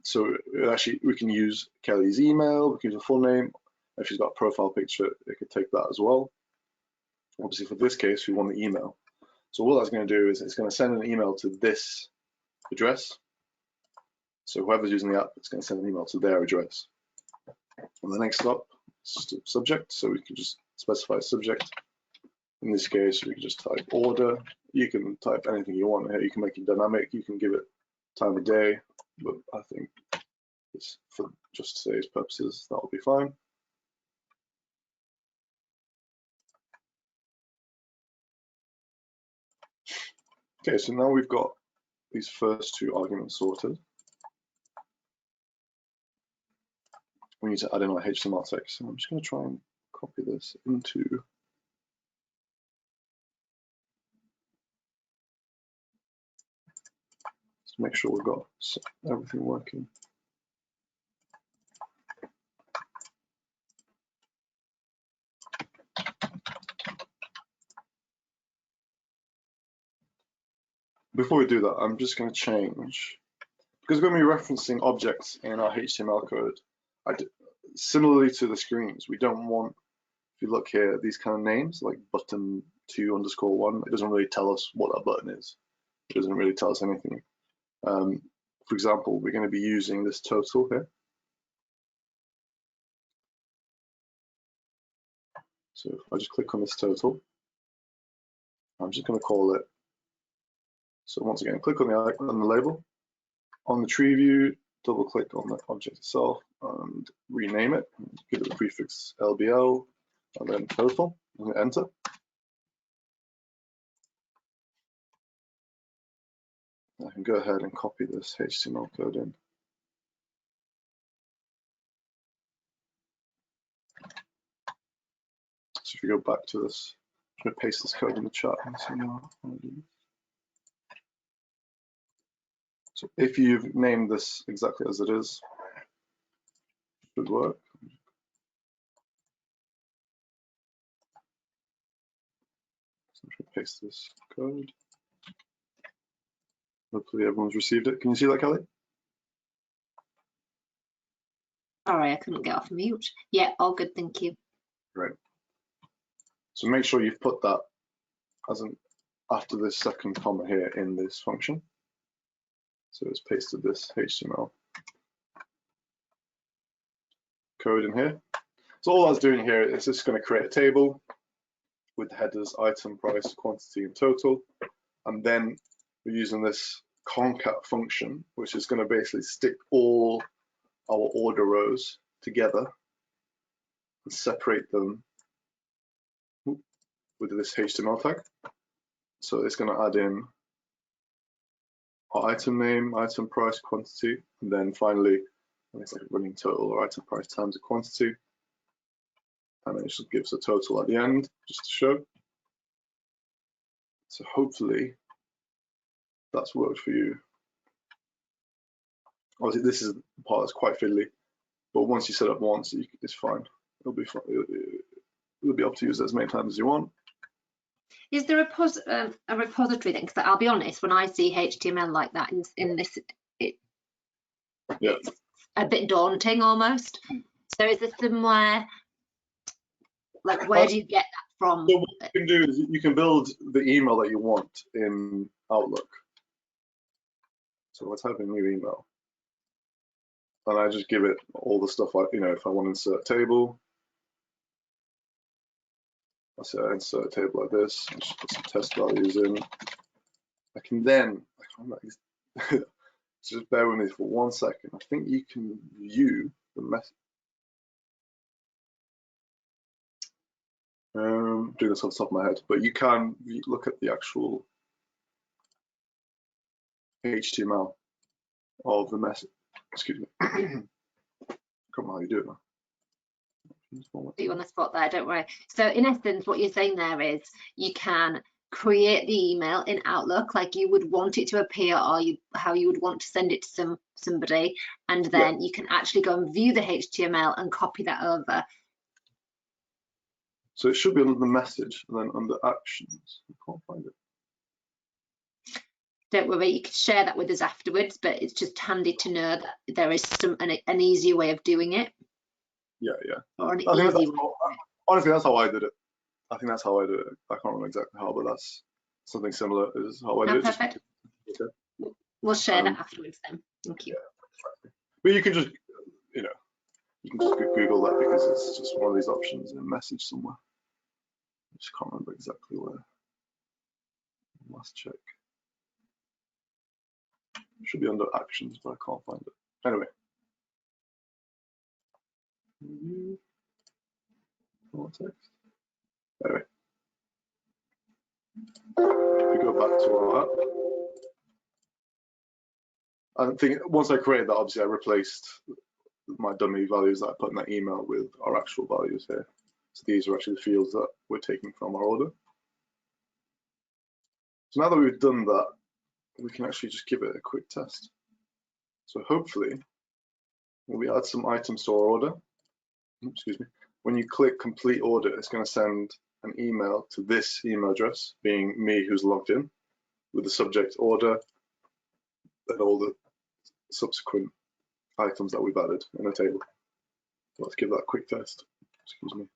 So actually, we can use Kelly's email, we can use a full name. If she's got a profile picture, it could take that as well. Obviously, for this case, we want the email. So what that's going to do is it's going to send an email to this address. So whoever's using the app, it's going to send an email to their address. And the next stop is subject. So we can just specify subject. In this case, we can just type order. You can type anything you want here. You can make it dynamic. You can give it time of day. But I think it's for just today's purposes, that will be fine. Okay, so now we've got these first two arguments sorted. We need to add in our HTML text. So I'm just going to try and copy this into to make sure we've got everything working. before we do that, I'm just going to change, because when we're referencing objects in our HTML code, similarly to the screens, we don't want, if you look here, these kind of names like button2_1, it doesn't really tell us what that button is. It doesn't really tell us anything. For example, we're going to be using this total here. So if I just click on this total, I'm just going to call it. So once again, click on the label. On the tree view, double click on the object itself and rename it. Give it the prefix LBL and then total and enter. I can go ahead and copy this HTML code in. So if you go back to this, I'm going to paste this code in the chat. So if you've named this exactly as it is, it should work. So I'm going to paste this code. Hopefully everyone's received it. Can you see that, Kelly? Sorry, I couldn't get off mute. Yeah, all good, thank you. Great. So make sure you've put that as an after this second comma here in this function. So it's pasted this HTML code in here. So all that's doing here is just going to create a table with the headers item, price, quantity, and total. And then we're using this concat function, which is going to basically stick all our order rows together and separate them with this HTML tag. So it's going to add in our item name, item price, quantity, and then finally, it's like running total or item price times a quantity. And then it just gives a total at the end, just to show. So hopefully that's worked for you. Obviously, this is the part that's quite fiddly, but once you set up once, it's fine. It'll be fine. You'll be able to use it as many times as you want. Is there a repository then? Because I'll be honest, when I see HTML like that in this, it's a bit daunting almost. So is there somewhere, like where do you get that from? So what you can do is you can build the email that you want in Outlook. So let's type in new email. And I just give it all the stuff like, if I want to insert table, I'll say I insert a table like this, I just put some test values in. I can then, just bear with me for 1 second. I think you can view the message. Do this off the top of my head, but you can look at the actual HTML of the message. Excuse me. I can't remember how you do it now. Put you on the spot there, don't worry. So in essence, what you're saying there is you can create the email in Outlook like you would want it to appear, or how you would want to send it to somebody, and then you can actually go and view the HTML and copy that over. So it should be under the message and then under actions. I can't find it. Don't worry, you can share that with us afterwards, but it's just handy to know that there is an easier way of doing it. Yeah. Or an easy way. Honestly, that's how I did it. I think that's how I did it. I can't remember exactly how, but that's something similar is how I did it. Perfect. Okay. We'll share that afterwards then. Thank you. Yeah, but you can just, you can just Google that because it's just one of these options in a message somewhere. I just can't remember exactly where. Last check. It should be under actions, but I can't find it. Anyway. Text. Anyway. If we go back to our app. I think once I created that, obviously I replaced my dummy values that I put in that email with our actual values here. So these are actually the fields that we're taking from our order. So now that we've done that, we can actually just give it a quick test. So hopefully, when we add some items to our order, excuse me, when you click complete order, it's going to send an email to this email address, being me who's logged in. with the subject order and all the subsequent items that we've added in a table. Let's give that a quick test. Excuse me.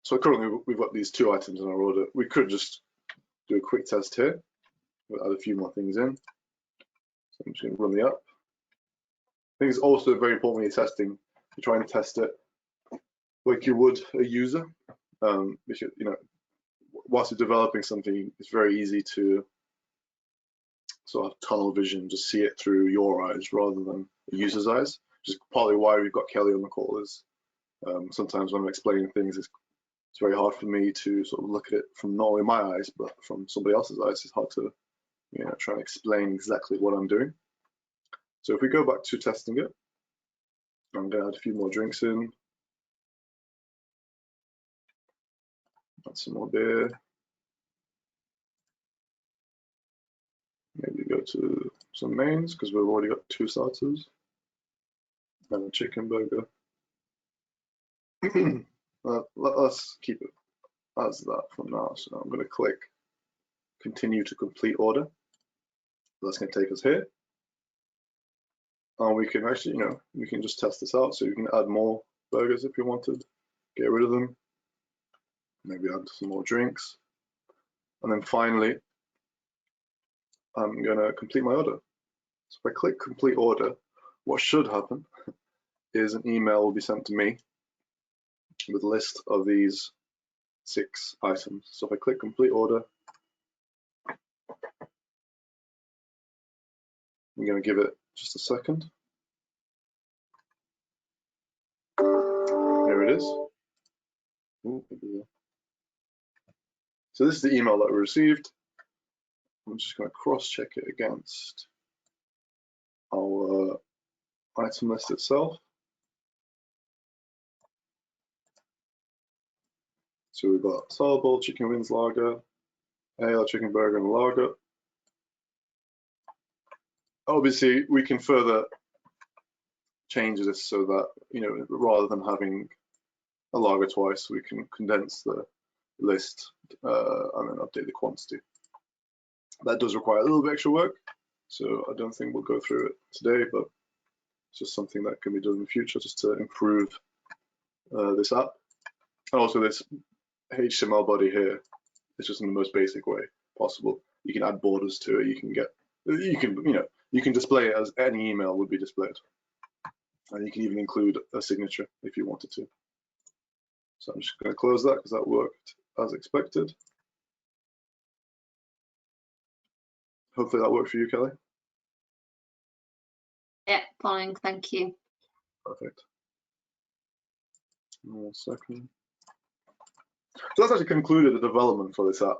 So currently we've got these 2 items in our order. We could just do a quick test here. We'll add a few more things in. So I'm just going to run the app. I think it's also very important when you're testing, you're trying to test it like you would a user. Because, you know, whilst you're developing something, it's very easy to sort of tunnel vision, just see it through your eyes rather than the user's eyes. Which is partly why we've got Kelly on the call. Is sometimes when I'm explaining things, it's very hard for me to sort of look at it from not only my eyes but from somebody else's eyes. It's hard to, you know, try and explain exactly what I'm doing. So if we go back to testing it, I'm going to add a few more drinks in. Add some more beer. Maybe go to some mains because we've already got 2 starters. And a chicken burger. Let's keep it as that for now. So I'm going to click continue to complete order. That's going to take us here. And we can actually, you know, we can just test this out. So you can add more burgers if you wanted, get rid of them, maybe add some more drinks. And then finally, I'm going to complete my order. So if I click complete order, what should happen is an email will be sent to me with a list of these 6 items. So if I click complete order, I'm going to give it just a second. Here it is. Ooh, so this is the email that we received. I'm just going to cross-check it against our item list itself. So we've got salad bowl, chicken wings, lager, ale, chicken burger, and lager. Obviously, we can further change this so that, you know, rather than having a lager twice, we can condense the list and then update the quantity. That does require a little bit extra work, so I don't think we'll go through it today, but it's just something that can be done in the future just to improve this app. And also this HTML body here is just in the most basic way possible. You can add borders to it. You can display it as any email would be displayed, and you can even include a signature if you wanted to. So I'm just going to close that because that worked as expected. Hopefully that worked for you, Kelly. Yeah, fine, thank you. Perfect. 1 second. So that's actually concluded the development for this app.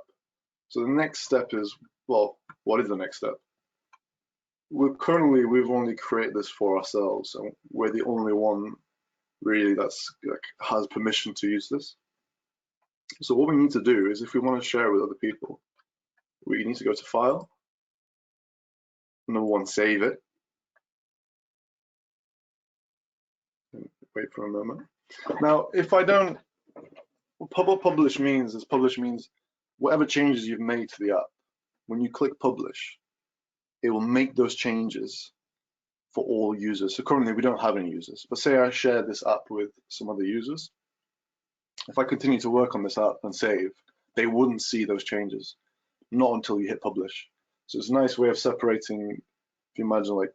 So the next step is, well, what is the next step? We've only created this for ourselves, and we're the only one really that's has permission to use this. So what we need to do is, if we want to share with other people, we need to go to File. Number 1, save it. Wait for a moment. Now, if I don't, what publish means is whatever changes you've made to the app, when you click publish, it will make those changes for all users. So currently we don't have any users, but say I share this app with some other users. If I continue to work on this app and save, they wouldn't see those changes, not until you hit publish. So it's a nice way of separating, if you imagine like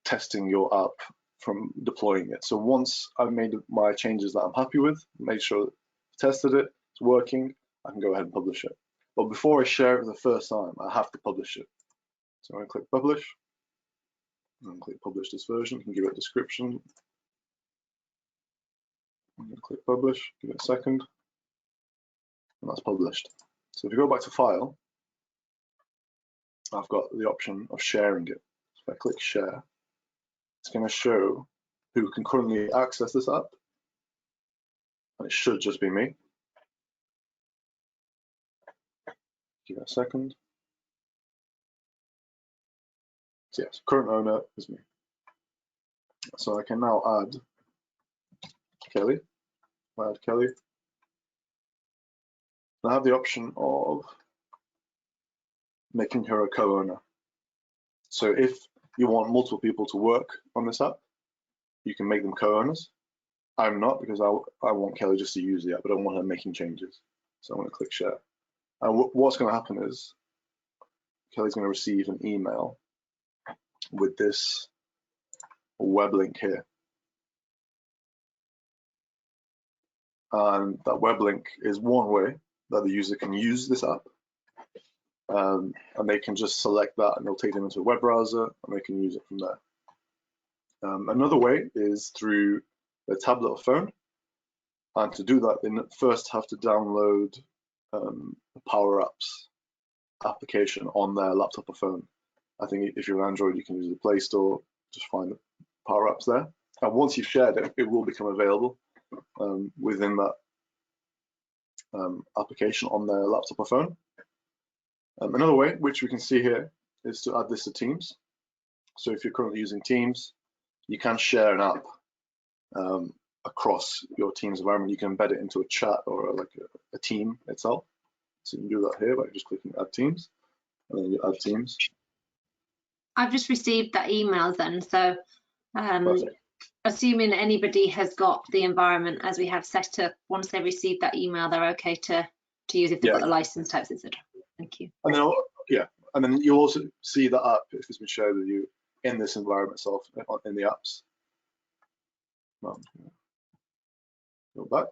testing your app from deploying it. So once I've made my changes that I'm happy with, made sure I've tested it, it's working, I can go ahead and publish it. But before I share it for the first time, I have to publish it. So I'm going to click publish, and click publish this version, you can give it a description. I'm going to click publish, give it a second, and that's published. So if you go back to file, I've got the option of sharing it. So if I click share, it's going to show who can currently access this app, and it should just be me. Give it a second. So yes, current owner is me. So I can now add Kelly. I'll add Kelly. I have the option of making her a co-owner. So if you want multiple people to work on this app, you can make them co-owners. I'm not, because I want Kelly just to use the app, but I don't want her making changes. So I'm going to click share. And what's going to happen is Kelly's going to receive an email with this web link here. And that web link is one way that the user can use this app. And they can just select that and it'll take them into a web browser and they can use it from there. Another way is through a tablet or phone. And to do that, they first have to download the Power Apps application on their laptop or phone. I think if you're an Android, you can use the Play Store, just find the Power Apps there. And once you've shared it, it will become available within that application on their laptop or phone. Another way, which we can see here, is to add this to Teams. So if you're currently using Teams, you can share an app across your Teams environment. You can embed it into a chat or like a team itself. So you can do that here by just clicking Add Teams, and then you add Teams. I've just received that email then, so assuming anybody has got the environment as we have set up, once they receive that email, they're okay to use if they've got the license types, etc. Thank you. And then, and then you'll also see the app if it's been shared with you in this environment itself, in the apps. Go back.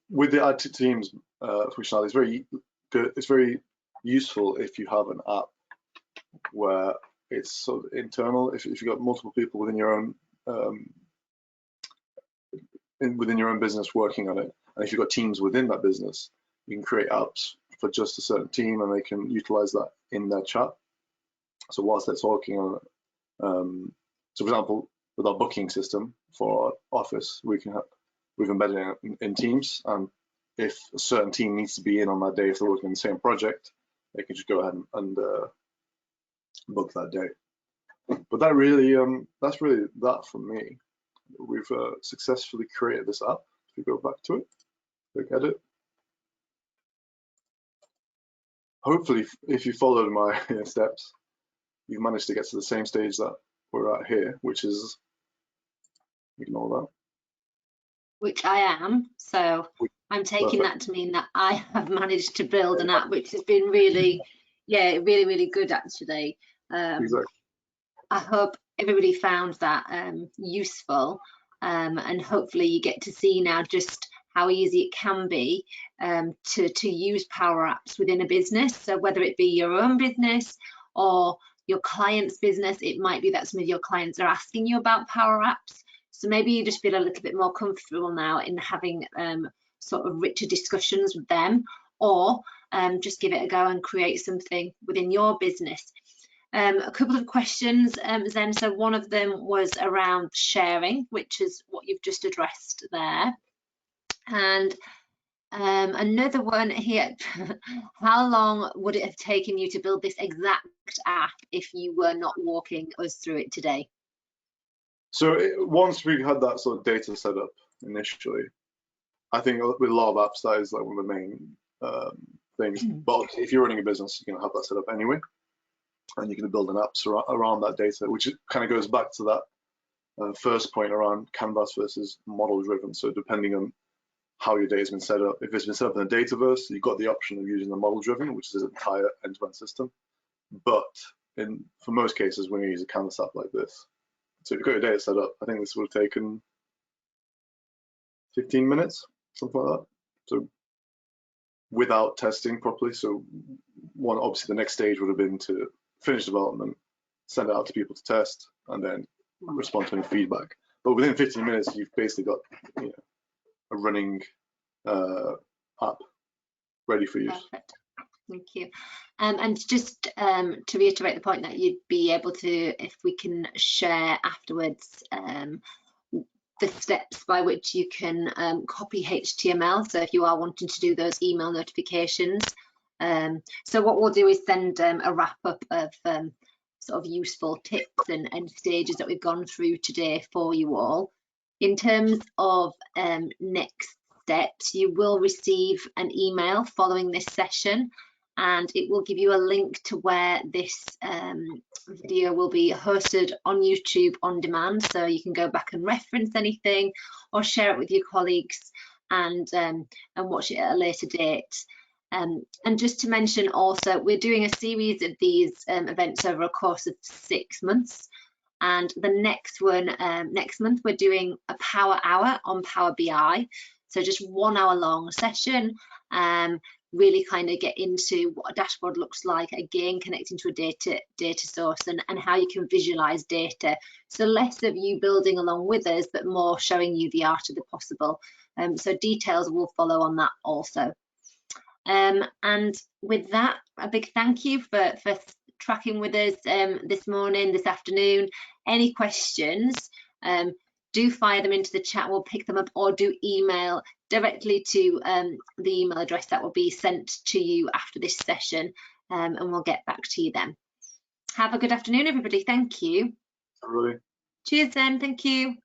With the Add to Teams functionality, it's very good. It's very useful if you have an app where it's sort of internal. If you've got multiple people within your own business working on it, and if you've got teams within that business, you can create apps for just a certain team, and they can utilize that in their chat. So whilst they're talking on it, so for example, with our booking system for our office, we've embedded it in Teams, and if a certain team needs to be in on that day, if they're working on the same project, they can just go ahead and book that day. But that really, that's really that from me. We've successfully created this app. If you go back to it, click edit. Hopefully, if you followed my steps, you've managed to get to the same stage that we're at here, which is, ignore that. Which I am, so I'm taking that to mean that I have managed to build an app, which has been really, really good actually. Exactly. I hope everybody found that useful, and hopefully you get to see now just how easy it can be to use Power Apps within a business. So whether it be your own business or your client's business, it might be that some of your clients are asking you about Power Apps. So maybe you just feel a little bit more comfortable now in having sort of richer discussions with them, or just give it a go and create something within your business. A couple of questions then. So one of them was around sharing, which is what you've just addressed there. And another one here, how long would it have taken you to build this exact app if you were not walking us through it today? So once we had that sort of data set up initially, I think with a lot of apps, that is like one of the main things. But if you're running a business, you're going to have that set up anyway. And you're going to build an app around that data, which kind of goes back to that first point around canvas versus model driven. So depending on how your data has been set up, if it's been set up in a Dataverse, you've got the option of using the model driven, which is an entire end-to-end system. But for most cases, when you use a canvas app like this, so if you've got your data set up, I think this would have taken 15 minutes, something like that. So without testing properly. So obviously the next stage would have been to finish development, send it out to people to test, and then respond to any feedback. But within 15 minutes, you've basically got a running app ready for use. Perfect. Thank you. And just to reiterate the point that you'd be able to, if we can share afterwards, the steps by which you can copy HTML. So if you are wanting to do those email notifications, So what we'll do is send a wrap up of sort of useful tips and stages that we've gone through today for you all. In terms of next steps, you will receive an email following this session, and it will give you a link to where this video will be hosted on YouTube on demand, so you can go back and reference anything or share it with your colleagues and watch it at a later date. And just to mention also, we're doing a series of these events over a course of 6 months, and the next one next month we're doing a Power Hour on Power BI, so just 1 hour long session, really kind of get into what a dashboard looks like, again connecting to a data source and how you can visualize data. So less of you building along with us, but more showing you the art of the possible. So details will follow on that also. And with that, a big thank you for tracking with us this morning, this afternoon. Any questions, do fire them into the chat, we'll pick them up, or do email directly to the email address that will be sent to you after this session, and we'll get back to you then. Have a good afternoon, everybody. Thank you. Everybody. Cheers then. Thank you.